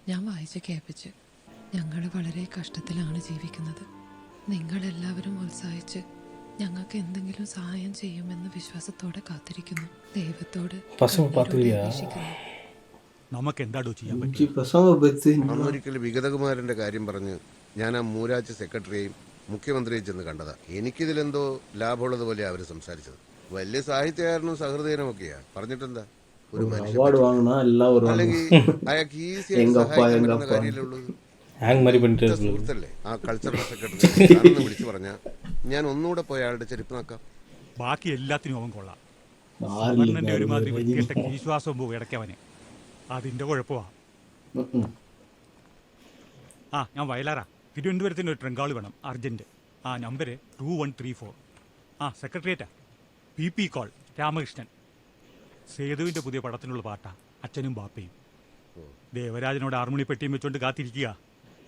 ഞാൻ വായിച്ച് കേൾപ്പിച്ച്. ഞങ്ങൾ വളരെ കഷ്ടത്തിലാണ് ജീവിക്കുന്നത്. നിങ്ങളെല്ലാവരും ഉത്സാഹിച്ച് ഞങ്ങൾക്ക് എന്തെങ്കിലും സഹായം ചെയ്യുമെന്ന വിശ്വാസത്തോടെ കാത്തിരിക്കുന്നു. ദൈവത്തോട് നമുക്ക് എന്താടോ ചെയ്യാൻ പറ്റും? അന്നൊരിക്കൽ വിഗതകുമാരന്റെ കാര്യം പറഞ്ഞ് ഞാൻ ആ മൂരാജ് സെക്രട്ടറിയെയും മുഖ്യമന്ത്രിയെ ചെന്ന് കണ്ടതാ. എനിക്കിതിലെന്തോ ലാഭമുള്ളത് പോലെ അവര് സംസാരിച്ചത്. വലിയ സാഹിത്യകാരനും സഹൃദയനും ഒക്കെയാ. പറഞ്ഞിട്ടെന്താ, ഒരു മനുഷ്യൻ അല്ലെങ്കിൽ അയാൾക്ക് ഈസിയായി സഹായിക്കാൻ പറ്റുന്ന കാര്യമല്ലേ ഉള്ളത്. സുഹൃത്തല്ലേ ആ കൾച്ചറൽ സെക്രട്ടറി വിളിച്ചു പറഞ്ഞാ ഞാൻ ഒന്നുകൂടെ പോയി അയാളുടെ ചെരുപ്പ് നോക്കാം. ബാക്കി എല്ലാത്തിനും അവൻ കൊള്ളാം. ഗവൺമെന്റ് ഒരുമാതിരി വൃത്തികെട്ട വിശ്വാസവും പോകും ഇടയ്ക്കവന്. അതിന്റെ കുഴപ്പമാ. ഞാൻ വയലാറാ. തിരുവനന്തപുരത്തിന് ഒരു ട്രങ്കാള് വേണം, അർജന്റ്. നമ്പര് 2134. സെക്രട്ടേറിയറ്റാ. PP call Ramakrishnan. സേതുവിന്റെ പുതിയ പടത്തിനുള്ള പാട്ടാ. അച്ഛനും ബാപ്പയും. ദേവരാജനോട് 6 മണി പെട്ടിയും വെച്ചോണ്ട് കാത്തിരിക്കുക.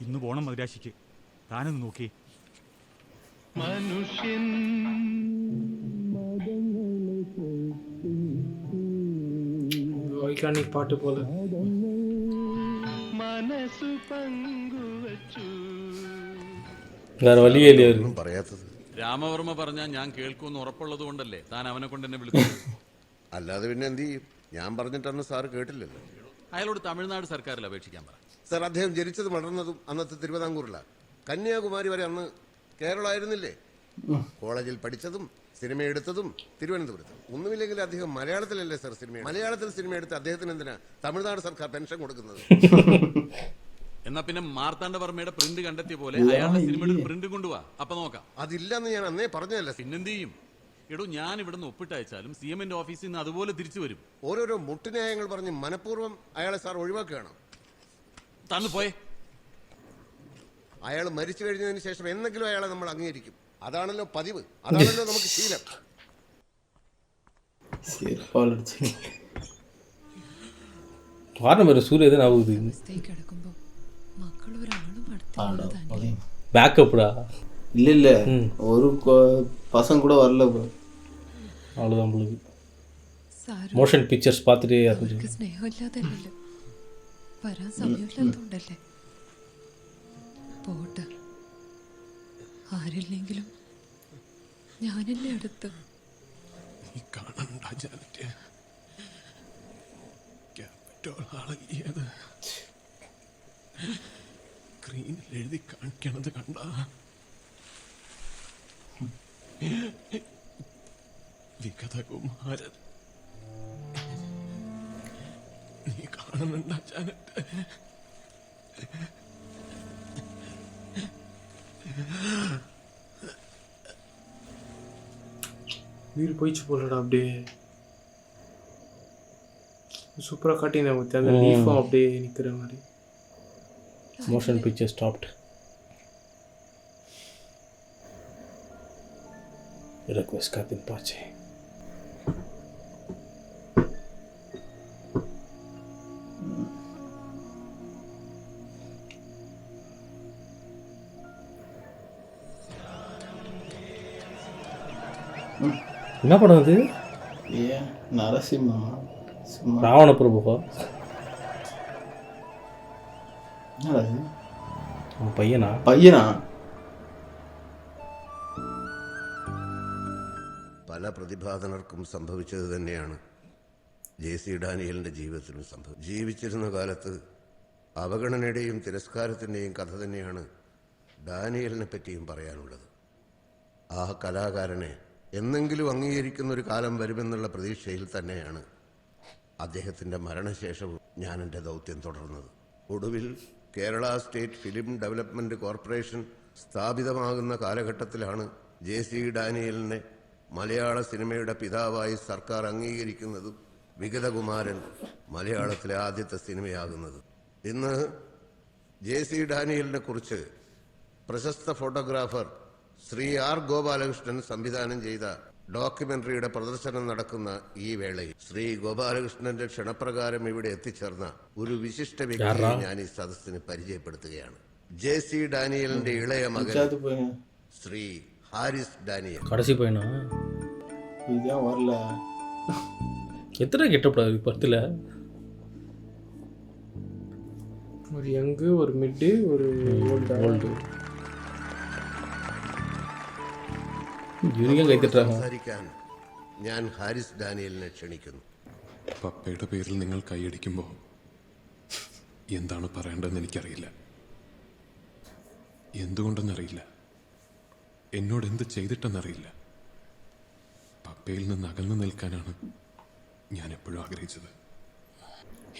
ഇന്ന് പോണം മദ്രാശിക്ക്. താനൊന്ന് നോക്കി. മനുഷ്യൻ പാട്ട് പോലെ മനസ്സു പങ്കുവച്ചു. പറയാത്തത് രാമവർമ്മ പറഞ്ഞാൽ ഞാൻ കേൾക്കുമെന്ന് ഉറപ്പുള്ളത് കൊണ്ടല്ലേ താൻ അവനെ കൊണ്ട് എന്നെ വിളിച്ചത്? അല്ലാതെ പിന്നെ എന്ത് ചെയ്യും? ഞാൻ പറഞ്ഞിട്ടന്ന് സാറ് കേട്ടില്ലല്ലോ. അയാളോട് തമിഴ്നാട് സർക്കാരിൽ അപേക്ഷിക്കാൻ പറ. സാർ, അദ്ദേഹം ജനിച്ചതും വളർന്നതും അന്നത്തെ തിരുവിതാംകൂറിലാണ്. കന്യാകുമാരി വരെ അന്ന് കേരളമായിരുന്നില്ലേ? കോളേജിൽ പഠിച്ചതും സിനിമ എടുത്തതും തിരുവനന്തപുരത്ത്. ഒന്നുമില്ലെങ്കിൽ അദ്ദേഹം മലയാളത്തിലല്ലേ സാർ സിനിമ? മലയാളത്തിൽ സിനിമ എടുത്ത് അദ്ദേഹത്തിന് എന്തിനാ തമിഴ്നാട് സർക്കാർ പെൻഷൻ കൊടുക്കുന്നത്? എന്നാ പിന്നെ മാർത്താണ്ഡവർമ്മയുടെ പ്രിന്റ് കണ്ടെത്തിയ പോലെ അയാളുടെ സിനിമയുടെ പ്രിന്റ് കൊണ്ടുപോവാ, അപ്പൊ നോക്കാം. അതില്ലെന്ന് ഞാൻ അന്നേ പറഞ്ഞതല്ല. പിന്നെന്ത് ചെയ്യും? എടോ, ഞാൻ ഇവിടുന്ന് ഒപ്പിട്ടയച്ചാലും CM ഓഫീസിൽ നിന്ന് അതുപോലെ തിരിച്ചു വരും. ഓരോരോ മുട്ടുന്യായങ്ങൾ പറഞ്ഞ് മനഃപൂർവ്വം അയാളെ സാർ ഒഴിവാക്കുകയാണ്. തന്നു പോയെ. അയാൾ മരിച്ചു കഴിഞ്ഞതിന് ശേഷം എന്തെങ്കിലും അയാളെ നമ്മൾ അംഗീകരിക്കും. അതാണല്ലോ പതിവ്, അതാണല്ലോ നമുക്ക് ശീലം. காரணம் வேறு சூரிய எதுவும் ஆகுது பேக்கப்டா இல்ல ஒரு பசங்க கூட வரல ப்ரோ. அவ்வளோதான் உங்களுக்கு മോഷൻ പിക്ചേഴ്സ് பார்த்துட்டே അവർക്ക് സ്നേഹമില്ലാതല്ലേ വരാൻ സമയമില്ലാത്തതുകൊണ്ടല്ലേ. പോട്ടെ, ആരില്ലെങ്കിലും ഞാനല്ലേ അടുത്ത്. നീ കാണണ്ട ജാനറ്റ്, ക്യാപിറ്റോൾ ആളെയത് സ്ക്രീനിൽ എഴുതി കാണിക്കണത് കണ്ട വിഗതകുമാരൻ. നീ കാണണ്ട ജാനറ്റ്. உயிர் போயிடுச்சு போலடா. அப்படியே சூப்பராக காட்டினேன் பற்றி அந்த லீஃபும் அப்படியே நிற்கிற மாதிரி. motion picture stopped. Request Captain Pache. என்ன படம் அது? நரசிம்மா, ராவண பிரபுவா? പയ്യനാ? പല പ്രതിഭാധനർക്കും സംഭവിച്ചത് തന്നെയാണ് JC ഡാനിയലിന്റെ ജീവിതത്തിലും സംഭവിച്ചത്. ജീവിച്ചിരുന്ന കാലത്ത് അവഗണനയുടെയും തിരസ്കാരത്തിൻ്റെയും കഥ തന്നെയാണ് ഡാനിയലിനെ പറ്റിയും പറയാനുള്ളത്. ആ കലാകാരനെ എന്നെങ്കിലും അംഗീകരിക്കുന്ന ഒരു കാലം വരുമെന്നുള്ള പ്രതീക്ഷയിൽ തന്നെയാണ് അദ്ദേഹത്തിൻ്റെ മരണശേഷവും ഞാൻ എൻ്റെ ദൗത്യം തുടർന്നത്. ഒടുവിൽ Kerala state film development corporation സ്ഥാപിതമാകുന്ന കാലഘട്ടത്തിലാണ് JC ഡാനിയലിനെ മലയാള സിനിമയുടെ പിതാവായി സർക്കാർ അംഗീകരിക്കുന്നതും വിഗതകുമാരൻ മലയാളത്തിലെ ആദ്യത്തെ സിനിമയാകുന്നത്. ഇന്ന് JC ഡാനിയലിനെ കുറിച്ച് പ്രശസ്ത ഫോട്ടോഗ്രാഫർ ശ്രീ R ഗോപാലകൃഷ്ണൻ സംവിധാനം ചെയ്ത ഡോക്യുമെന്ററിയുടെ പ്രദർശനം നടക്കുന്ന ഈ വേളയിൽ ശ്രീ ഗോപാലകൃഷ്ണന്റെ ക്ഷണപ്രകാരം ഇവിടെ എത്തിച്ചേർന്ന ഒരു വിശിഷ്ട വ്യക്തിയെ ഞാൻ ഈ സദസ്സിന് പരിചയപ്പെടുത്തുകയാണ്. JC ഡാനിയലിന്റെ ഇളയ മകൻ ശ്രീ ഹാരിസ് ഡാനിയൽ. கடைசி பையனா? இதான் வரல. எத்தனை கெட்டப்படா படத்தில்? ஒரு யங்கு, ஒரு மிட்டு, ஒரு ஓல்டு. സംസാരിക്കാൻ ഞാൻ ഹാരിസ് ഡാനിയലിനെ ക്ഷണിക്കുന്നു. പപ്പയുടെ പേരിൽ നിങ്ങൾ കൈയടിക്കുമ്പോൾ എന്താണ് പറയേണ്ടതെന്ന് എനിക്കറിയില്ല. എന്തുകൊണ്ടെന്നറിയില്ല. എന്നോട് എന്ത് ചെയ്തിട്ടെന്നറിയില്ല. പപ്പയിൽ നിന്ന് അകന്നു നിൽക്കാനാണ് ഞാൻ എപ്പോഴും ആഗ്രഹിച്ചത്.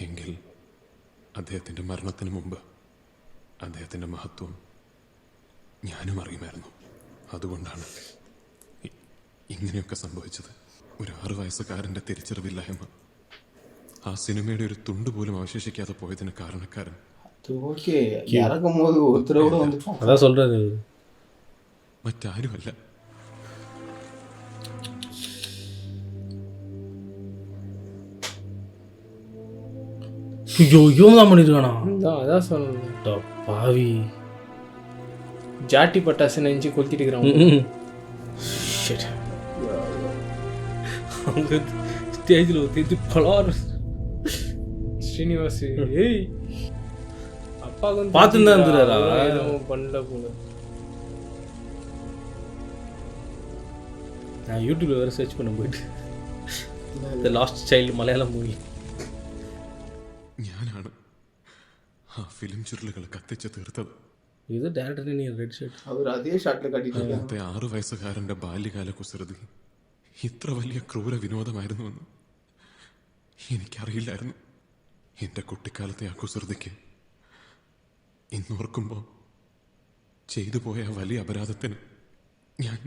എങ്കിൽ അദ്ദേഹത്തിൻ്റെ മരണത്തിന് മുമ്പ് അദ്ദേഹത്തിൻ്റെ മഹത്വം ഞാനും അറിയുമായിരുന്നു. അതുകൊണ്ടാണ് ഇങ്ങനെയൊക്കെ സംഭവിച്ചത്. ഒരു 6 വയസ്സുകാരൻ്റെ തിരിച്ചറിവില്ലായ്മ ആ സിനിമയുടെ ഒരു തുണ്ട് പോലും അവശേഷിക്കാതെ പോയതിന് കാരണക്കാരൻ അതാ சொல்றது മറ്റാരുമല്ല, தான் பண்ணிருக்கானா? அதான் சொல்லணும். பாவி ஜாட்டி பட்டாசு நெஞ்சு கொளுத்திட்டு இருக்கிறான். அவங்க ஸ்டேஜில் ஒருத்தி பலார் ஸ்ரீனிவாஸ் ஏய் அப்பாவுக்கு பார்த்துன்னு தான் இருந்துறாரா? எதுவும் பண்ணல போல. நான் யூடியூப்ல வேறு சர்ச் பண்ண போயிட்டு the last child Malayalam movie. ഞാനാണ് ആ ഫിലിം ചുരുളുകൾ കത്തിച്ച് തീർത്തത്. ഇത് ഡയറക്ടറിന് റെഡ് ഷർട്ട് അവർ അതേ ഷർട്ടിൽ കട്ടിട്ട് അന്നത്തെ 6 വയസ്സുകാരന്റെ ബാല്യകാല കുസൃതി ഇത്ര വലിയ ക്രൂര വിനോദമായിരുന്നുവെന്ന് എനിക്കറിയില്ലായിരുന്നു. എൻ്റെ കുട്ടിക്കാലത്തെ ആ കുസൃതിക്ക് ഇന്നോർക്കുമ്പോൾ ചെയ്തു പോയ വലിയ അപരാധത്തിന് ഞാൻ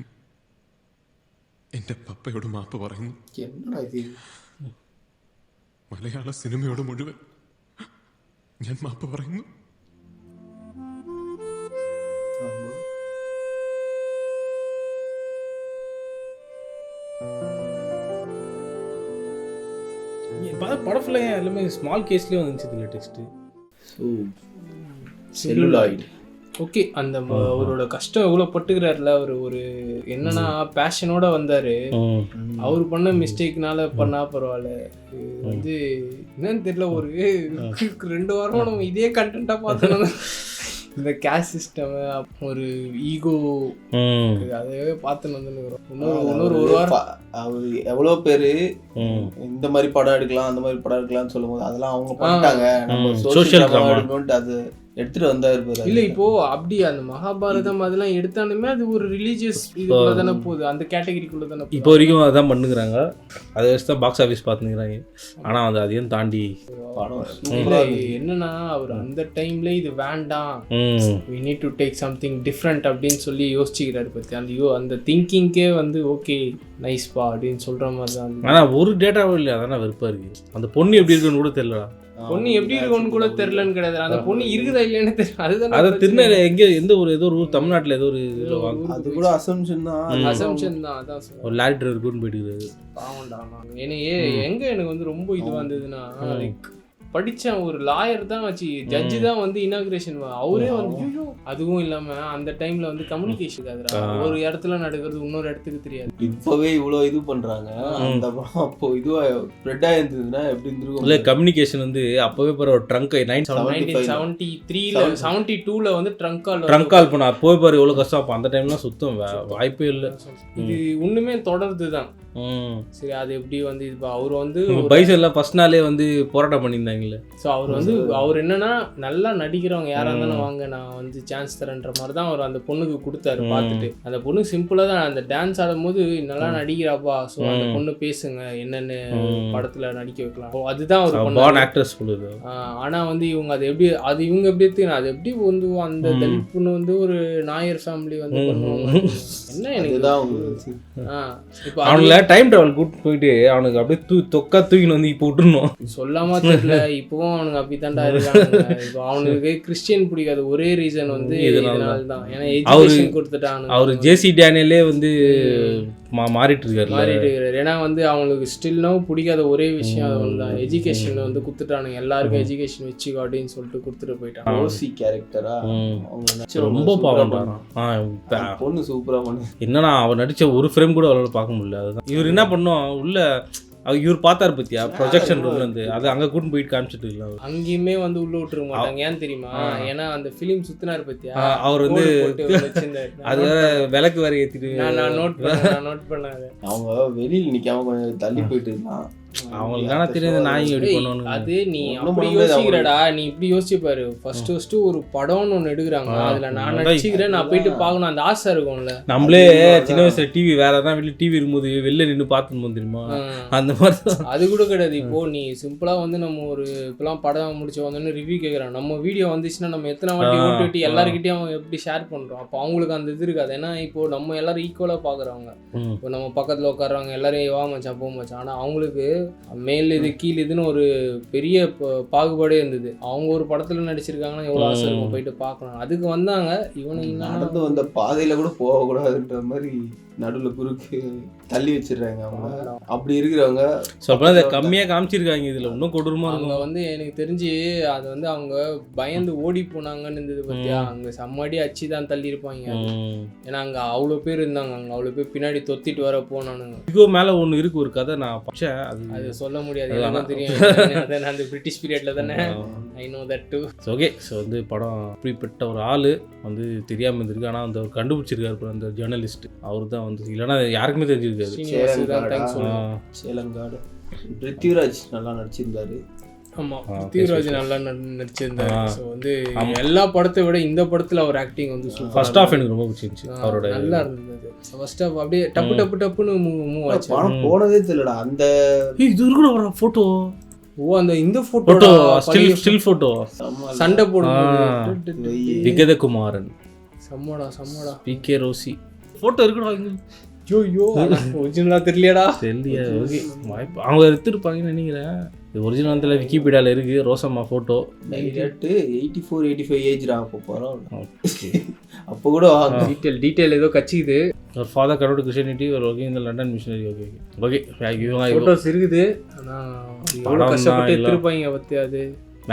എൻ്റെ പപ്പയോട് മാപ്പ് പറയുന്നു. മലയാള സിനിമയോട് മുഴുവൻ ഞാൻ മാപ്പ് പറയുന്നു. படம் ஃபுல்லாக எல்லாமே ஸ்மால் கேஸ்லேயே வந்துச்சு இதில் டெக்ஸ்ட்டு. செல்லுலாய்டு. ஓகே, அந்த அவரோட கஷ்டம் எவ்வளோ பட்டுக்கிறாருல அவர். ஒரு என்னன்னா பேஷனோட வந்தார். அவர் பண்ண மிஸ்டேக்னால பண்ணா பரவாயில்ல. வந்து என்னன்னு தெரியல, ஒரு 2 வாரம் நம்ம இதே கண்டென்ட்டாக பார்த்தோம். இந்த கேஷ் சிஸ்டம், ஒரு ஈகோ, அதே பார்த்துன்னு வந்துருக்கிறோம். இன்னொரு ஒரு வாரம் அவர் எவ்வளோ பேர் இந்த மாதிரி படம் எடுக்கலாம் அந்த மாதிரி படம் எடுக்கலாம்னு சொல்லும் போது அதெல்லாம் அவங்க பண்ணிட்டாங்க. நம்ம சோஷியல் ட்ராமா எடுக்கணும்ட்டு அது எடுத்துட்டு வந்தாரு. இல்லை இப்போ அப்படி அந்த மகாபாரதம் அதெல்லாம் எடுத்தாலுமே அது ஒரு ரிலீஜியஸ் இதுக்குள்ள தானே போகுது, அந்த கேட்டகரிக்குள்ள தானே. இப்போ வரைக்கும் அதான் பண்ணுங்கிறாங்க, அதை வச்சு தான் பாக்ஸ் ஆஃபீஸ் பார்த்துக்கிறாங்க. ஆனால் அது அதையும் தாண்டி இல்லை என்னன்னா அவர் அந்த டைம்ல இது வேண்டாம், we need to take something different அப்படின்னு சொல்லி யோசிச்சுக்கிறாரு. பற்றி அந்த திங்கிங்கே வந்து ஓகே நைஸ்பா அப்படின்னு சொல்ற மாதிரி தான். ஆனால் ஒரு டேட்டாவும் இல்லை, அதான வெறுப்பாக இருக்குது. அந்த பொண்ணு எப்படி இருக்குன்னு கூட தெரியல. பொண்ணு எப்படி இருக்குன்னு கூட தெரியலன்னு கிடையாது, அந்த பொண்ணு இருக்குதா இல்லைன்னு தெரியல. அதுதான் அதை திருநெல்வேலி எங்கே எந்த ஒரு ஏதோ ஒரு ஊர் தமிழ்நாட்டில் ஏதோ ஒரு இதில் வாங்க, அது கூட அசம்ஷன் தான். அசம்ஷன் தான். அதான் ஒரு லாரி டிரைவர் கூட்டு போயிட்டு பாவண்டா. எங்க எனக்கு வந்து ரொம்ப இது வந்ததுன்னா, லைக் படித்த ஒரு லாயர் தான் வச்சு ஜட்ஜு தான் வந்து இனாகிரேஷன் அவரே வந்து அதுவும் இல்லாமல் அந்த டைமில் வந்து கம்யூனிகேஷன் அதுரா, ஒரு இடத்துல நடக்கிறது இன்னொரு இடத்துக்கு தெரியாது. இப்போவே இவ்வளோ இது பண்ணுறாங்க, அந்த அப்போ இதுவாக ஸ்ப்ரெட் ஆகிருந்ததுன்னா எப்படி இருந்திருக்கும். இல்லை கம்யூனிகேஷன் வந்து அப்போவே பாரு ஒரு ட்ரங்க் 1973 72 வந்து ட்ரங்க் கால் பண்ண அப்போவே பாரு எவ்வளோ கஷ்டம். அப்போ அந்த டைம்லாம் சுத்தம் வாய்ப்பே இல்லை. இது ஒன்றுமே தொடருது தான். சரி, அது எப்படி வந்து இப்போ அவர் வந்து பைசெல்லாம் ஃபர்ஸ்ட் நாளே வந்து போராட்டம் பண்ணியிருந்தாங்கல்ல. ஸோ அவர் வந்து அவர் என்னன்னா நல்லா நடிக்கிறவங்க யாராக இருந்தாலும் வாங்க நான் வந்து சான்ஸ் தரேன்ற மாதிரி தான் அவர் அந்த பொண்ணுக்கு கொடுத்தாரு. பார்த்துட்டு அந்த பொண்ணு சிம்பிளாக தான் அந்த டான்ஸ் ஆடும்போது நல்லா நடிக்கிறாப்பா, ஸோ அந்த பொண்ணு பேசுங்க என்னென்ன படத்தில் நடிக்க வைக்கலாம், அதுதான் அவர் பண்ண ஆக்ட்ரஸ் சொல்லுது. ஆனால் வந்து இவங்க அது எப்படி இவங்க எப்படி எடுத்துக்கணும், அது எப்படி வந்து அந்த தலித் பொண்ணு வந்து ஒரு நாயர் ஃபேமிலி வந்து பண்ணுவாங்க என்ன எனக்கு தான். இப்போ அவங்கள டைம் டிராவல் கூட்டு போயிட்டு அவனுக்கு அப்படியே தொக்கா தூக்கின்னு வந்து இப்போ விட்டுருணும். சொல்லாம தெரியல, இப்பவும் அவனுக்கு அப்படித்தாண்டா இருக்காங்க. இப்போ அவனுக்கு கிறிஸ்டியன் பிடிக்காத ஒரே ரீசன் வந்து இதனால தான். ஏன்னா எஜுகேஷன் கொடுத்துட்டாங்க. அவர் ஜேசி டேனியலே வந்து மாறிட்டு இருக்காரு. ஏன்னா வந்து அவங்களுக்கு ஸ்டில் நோ பிடிக்காத ஒரே விஷயம் அது ஒன்று தான், எஜுகேஷன் வந்து கொடுத்துட்டானுங்க. எல்லாருக்கும் எஜுகேஷன் வச்சுக்கோ அப்படின்னு சொல்லிட்டு கொடுத்துட்டு போயிட்டாங்க. ஓசி கேரக்டரா ரொம்ப பாவம். பொண்ணு சூப்பரா பண்ணு. என்னன்னா அவர் நடிச்ச ஒரு ஃப்ரேம் கூட அவளால பார்க்க முடியல. அதுதான் இவர் என்ன பண்ணோம் உள்ள இவர் பார்த்தாரு பத்தியா ப்ரொஜெக்ஷன் ரூம்ல இருந்து அது அங்க கூட்டு போயிட்டு காமிச்சிட்டு இருக்கலாம். அங்கேயுமே வந்து உள்ள விட்டுருக்க மாட்டாங்க. ஏன் தெரியுமா? ஏன்னா அந்த ஃபிலிம் சுத்தினாரு பத்தியா, அவர் வந்து அது விளக்கு வேற ஏத்திட்டு நான் நோட் பண்ணேன். அவங்க வெளியில் நிக்காம கொஞ்சம் தள்ளி போயிட்டு இருந்தான். அவங்களுக்கு என்ன தெரியுது நாய் எப்படி பண்ணுவாங்க. அது நீ அப்படி யோசிக்கிறடா, நீ இப்படி யோசிச்சு பாரு. ஃபர்ஸ்ட் ஒரு படம்னு ஒன்று எடுக்கிறாங்க, அதுல நான் நடிச்சுக்கிறேன், நான் போயிட்டு பார்க்கணும் அந்த ஆசை இருக்கும்ல. நம்மளே சின்ன வயசுல டிவி வேற ஏதாவது வெளியே டிவி இருக்கும்போது வெளில நின்று பார்த்துன்னு தெரியுமா, அந்த மாதிரி அது கூட கிடையாது. இப்போ நீ சிம்பிளா வந்து நம்ம ஒரு இப்பெல்லாம் படம் முடிச்சு வந்தோன்னு ரிவ்யூ கேட்குறான். நம்ம வீடியோ வந்துச்சுன்னா நம்ம எத்தனை வாட்டி ஓட்டி எல்லாருக்கிட்டையும் அவங்க எப்படி ஷேர் பண்றோம். அப்போ அவங்களுக்கு அந்த இது இருக்காது. ஏன்னா இப்போ நம்ம எல்லாரும் ஈக்குவலா பாக்குறவங்க. இப்போ நம்ம பக்கத்துல உட்காடுறவங்க எல்லாரும் வா மச்சான் போ மச்சான். ஆனா அவங்களுக்கு மேல் இது கீழ் இதுன்னு ஒரு பெரிய பாகுபாடே இருந்தது. அவங்க ஒரு படத்துல நடிச்சிருக்காங்கன்னா எவ்வளவு ஆசை இருக்கும் போயிட்டு பார்க்கலாம். அதுக்கு வந்தாங்க. இவனுக்கு நடந்து வந்த பாதையில கூட போகக்கூடாதுன்ற மாதிரி நடுவில் குறுக்கு தள்ளி வச்சிடுறாங்க அவங்க. அப்படி இருக்கிறவங்க சொல்ல கம்மியாக காமிச்சிருக்காங்க. இதில் இன்னும் கொடூரமாக அவங்க வந்து எனக்கு தெரிஞ்சு அது வந்து அவங்க பயந்து ஓடி போனாங்கன்னு இருந்தது பார்த்தியா. அங்கே செம்மடி அச்சு தான் தள்ளி இருப்பாங்க. ஏன்னா அங்கே அவ்வளோ பேர் இருந்தாங்க. அங்கே அவ்வளோ பேர் பின்னாடி தொத்திட்டு வர போனானுங்க. இதுக்கு மேலே ஒன்று இருக்கு ஒரு கதை நான் படிச்சேன். அது சொல்ல முடியாது, எனக்கு தெரியும். அதான் அந்த பிரிட்டிஷ் பீரியட்ல தானே. I know that too. Okay, so வந்து படம் இப்படிப்பட்ட ஒரு ஆள் வந்து தெரியாமல் இருந்திருக்கு. ஆனால் அந்த கண்டுபிடிச்சிருக்காரு அந்த ஜேர்னலிஸ்ட். அவர் தான் வந்து இல்லைன்னா யாருக்குமே தெரிஞ்சிருக்காது. சேலங்காடு பிருத்திவிராஜ் நல்லா நடிச்சிருந்தாரு. ஆமாம், பிருத்திவிராஜ் நல்லா நடிச்சிருந்தாரு. ஸோ வந்து எல்லா படத்தை விட இந்த படத்தில் அவர் ஆக்டிங் வந்து ஃபர்ஸ்ட் ஹாஃப் எனக்கு ரொம்ப பிடிச்சிருந்துச்சு. அவரோட நல்லா இருந்தது. ஃபர்ஸ்ட் ஹாஃப் அப்படியே டப்புன்னு மூவ் ஆச்சு. படம் போனதே தெரியலடா. அந்த இது இருக்கிற ஒரு ஃபோட்டோ, அந்த இந்த ஃபோட்டோ ஸ்டில் ஃபோட்டோ சண்டை போடும்போது விகதகுமாரன், சம்மடா பிகே ரோசி ஃபோட்டோ இருக்குடா. ஐயோ ஒரிஜினலாக தெரியலையாடா. தெரியலையா? ஓகே, வாய்ப்பு அவங்க எடுத்துருப்பாங்கன்னு நினைக்கிறேன். இது ஒரிஜினல் வந்து விக்கிபீடியாவில் இருக்குது. ரோசம்மா ஃபோட்டோ 84-85 ஏஜ்ரா. அப்போ பரவாயில்ல, அப்போ கூட டீட்டெயில் ஏதோ கட்சிக்குது. ஒரு ஃபாதர் கரோடு கிறிஸ்டியானிட்டி, ஒரு ஓகே இந்த London missionary. Okay okay photos இருக்குது. ஆனால் கஷ்டப்பட்டு எடுத்துருப்பாங்க பற்றி. அது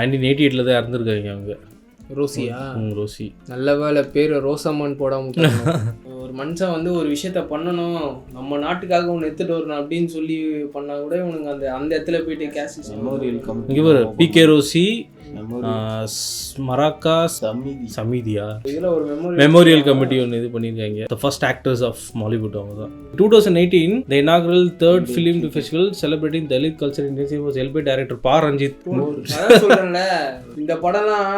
1988 தான் இறந்துருக்காங்க அவங்க. ரோசியா? ரோசி. நல்ல வேலை பேர் ரோசம்மன் போடாம. ஒரு மனுஷன் வந்து ஒரு விஷயத்த பண்ணணும், நம்ம நாட்டுக்காக ஒன்று எடுத்துட்டு வரணும் அப்படின்னு சொல்லி பண்ணா கூட இவனுங்க அந்த இடத்துல போயிட்டு கேஷ் மெமோரியல் இங்கே பாரு, பிகே ரோசி, மராக்கா சமீதியா, இதில் ஒரு மெமோரியல் கமிட்டி ஒன்று இது பண்ணியிருக்காங்க. The first actors of Mollywood அவங்க தான். 2018 the inaugural third film festival celebrating Dalit culture in India was held by director பா ரஞ்சித். சொல்றேன்ல, இந்த படம்லாம்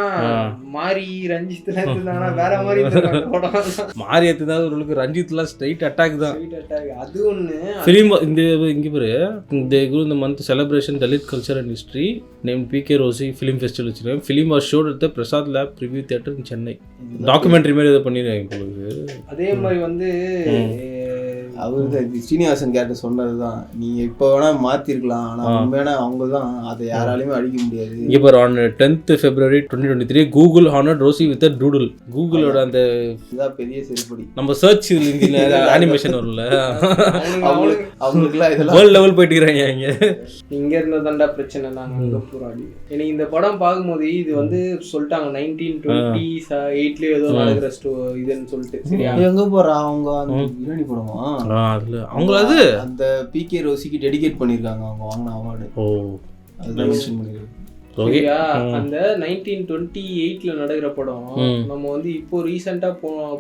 மாறி ரஞ்சித்ல இருந்தாங்கன்னா வேற மாதிரி படம். மாறி எடுத்தா ஒரு ரஞ்சித்லாம் ஸ்ட்ரைட் அட்டாக் தான். அது ஒன்று ஃபிலிம் இந்த இங்கே பாரு, இந்த குரு இந்த month celebration Dalit culture and history name PK Rosy film festival வச்சுருக்கேன். Film was shot at the Prasad lab preview theatre in Chennai. Documentary மாதிரி இதை பண்ணிடுறாங்க உங்களுக்கு. அதே மாதிரி வந்து அவரு தான் ஸ்ரீனிவாசன் கேரக்டர் சொன்னது தான். நீங்க இப்போ வேணா மாத்திருக்கலாம், ஆனா உண்மையான அவங்க தான், அதை யாராலையுமே அழிக்க முடியாது. இங்கே பாரு, on 10th February 2023 Google honoured Rosy with doodle. கூகுளோட அந்த இதுதான் பெரிய செருப்படி. நம்ம சர்ச் இன்ஜின் அனிமேஷன் வரும்ல, அவங்களுக்குலாம் இதெல்லாம் வேர்ல்ட் லெவல் போயிட்டு இருக்கிறாங்க. இங்க இருந்ததாண்டா பிரச்சனை. நாங்கள் போராடி எனக்கு இந்த படம் பார்க்கும்போது இது வந்து சொல்லிட்டாங்க 1928 ஏதோ நடக்கிற இதுன்னு சொல்லிட்டு. சரியா? எங்க போறா அவங்க அந்த பிரியாணி படமா? அதுல அவங்க அது அந்த பிகே ரோசிக்கு டெடிகேட் பண்ணிருக்காங்க அவங்க வாங்கின அவார்டு. அதுதான் மென்ஷன் பண்ணிருக்காங்க. சரியா? அந்த 1928 நடக்கிற படம் நம்ம வந்து இப்போ ரீசெண்டா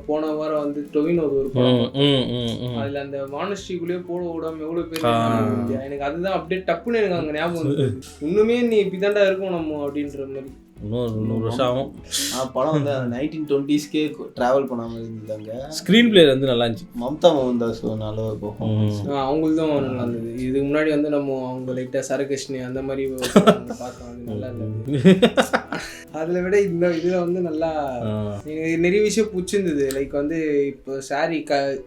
போன வாரம் வந்து டொவினோ ஒரு படம், அதுல அந்த மானஸ்ட்ரிக்குள்ளேயே போட விடாம எவ்வளவு பேர். எனக்கு அதுதான் அப்படியே டப்புன்னு எனக்கு அங்க ஞாபகம் வந்து, இன்னுமே நீ இப்படிதாண்டா இருக்கும் நம்ம அப்படின்ற மாதிரி. இன்னும் 100 வருஷம் ஆகும். படம் வந்து 1920s டிராவல் பண்ணாமல் இருந்தாங்க. ஸ்க்ரீன் பிளே வந்து நல்லா இருந்துச்சு. மம்தா மோகன்தாஸ் நல்லா இருக்கும். அவங்களுக்கு தான் நல்லா இருந்தது. இதுக்கு முன்னாடி வந்து நம்ம அவங்க லைட்டாக சரகிருஷ்ணி அந்த மாதிரி பார்த்தோம், அது நல்லா இருந்தது. அதில் விட இந்த இதில் வந்து நல்லா எனக்கு நிறைய விஷயம் பிடிச்சிருந்தது. லைக் வந்து இப்போ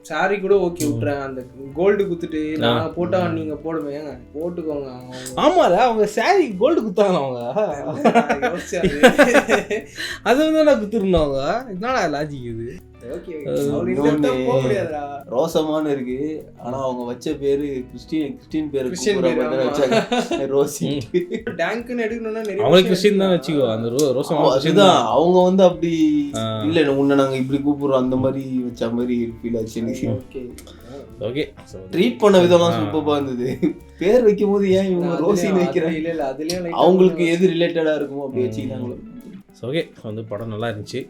சாரி கூட ஓகே விட்டுறேன், அந்த கோல்டு குத்துட்டு நான் போட்டா நீங்கள் போடுவேன் போட்டுக்கோங்க. ஆமாம், அவங்க சாரி கோல்டு குத்தாங்க அவங்க. அது வந்து நான் குத்துருந்தாங்க. என்னடா லாஜிக் இது? ரோசமான இருக்கு, ஆனா அவங்க வச்ச பேரு கிறிஸ்டின் பேரு ரோசி. அவங்களுக்கு கிறிஸ்டின் தான் வச்சுக்கோ. அந்த அதுதான் அவங்க வந்து அப்படி இல்ல, உன்னை நாங்க இப்படி கூப்பிடுறோம் அந்த மாதிரி வச்ச மாதிரி ஃபீல் ஆச்சு எனக்கு. ஓகே, ட்ரீட் பண்ண விதம்லாம் சூப்பரா இருந்தது. பேர் வைக்கும் போது ஏன் இவங்க ரோசின்னு வைக்கிறாங்க, அவங்களுக்கு எது ரிலேட்டடா இருக்குமோ அப்படி வச்சுக்கிட்டாங்களோ. ஓகே, வந்து படம் நல்லா இருந்துச்சு.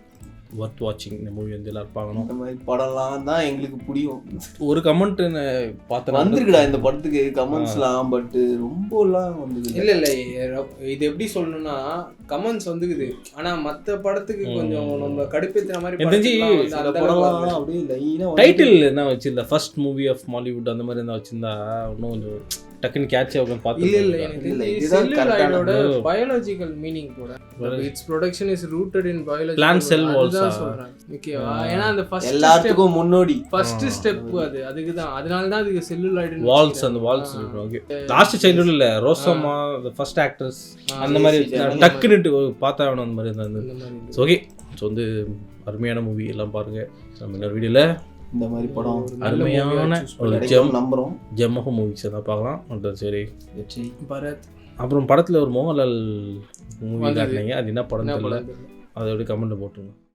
ஒர்த் வாட்சிங். இந்த மூவி வந்து எல்லாரும் பார்க்கணும். இந்த மாதிரி படம்லாம் தான் எங்களுக்கு பிடிக்கும். ஒரு கமெண்ட் பார்த்தேன் வந்துருக்குடா இந்த படத்துக்கு கமெண்ட்ஸ்லாம், பட் ரொம்பலாம் வந்தது இல்லை. இது எப்படி சொல்லணும்னா கமெண்ட்ஸ் வந்துக்குது, ஆனா மற்ற படத்துக்கு கொஞ்சம் நம்ம கடுப்பேத்துற மாதிரி படம்லாம் அப்படியே லைனா. டைட்டில் என்ன வச்சிருந்தா, ஃபர்ஸ்ட் மூவி ஆஃப் மாலிவுட் அந்த மாதிரி இருந்தா வச்சிருந்தா இன்னும் கொஞ்சம் டக்குன்னு கேட்ச் ஆகும். பார்த்து இல்ல எனக்கு செல்லுலாய்டோட பயாலஜிக்கல் மீனிங் கூட. Its production is rooted in biology. Plant cell walls சொல்றேன். ஓகேவா? ஏனா அந்த ஃபர்ஸ்ட் எல்லாத்துக்கும் முன்னோடி ஃபர்ஸ்ட் ஸ்டெப் அதுக்கு தான். அதனால தான் அதுக்கு செல்லுலாய்டு வால்ஸ். அந்த வால்ஸ் ஓகே. லாஸ்ட் சைல்ட்ஹுட் இல்ல, ரோசம்மா தி ஃபர்ஸ்ட் ஆக்ட்ரஸ் அந்த மாதிரி டக்குன்னு பார்த்தா அவன அந்த மாதிரி இருந்தது. ஓகே, ஸோ வந்து அருமையான மூவி எல்லாம் பாருங்க. நம்ம இன்னொரு வீடியோல இந்த மாதிரி படம் அருமையான ஒரு நம்புறோம் ஜெம்மஹோ மூவிஸ் தான் பார்க்கலாம். சரி, பரத். அப்புறம் படத்தில் ஒரு மோகன்லால் மூவி காட்டினீங்க, அது என்ன படம் தெரியல, அதை அப்படியே கமெண்ட்டில் போட்டுருங்க.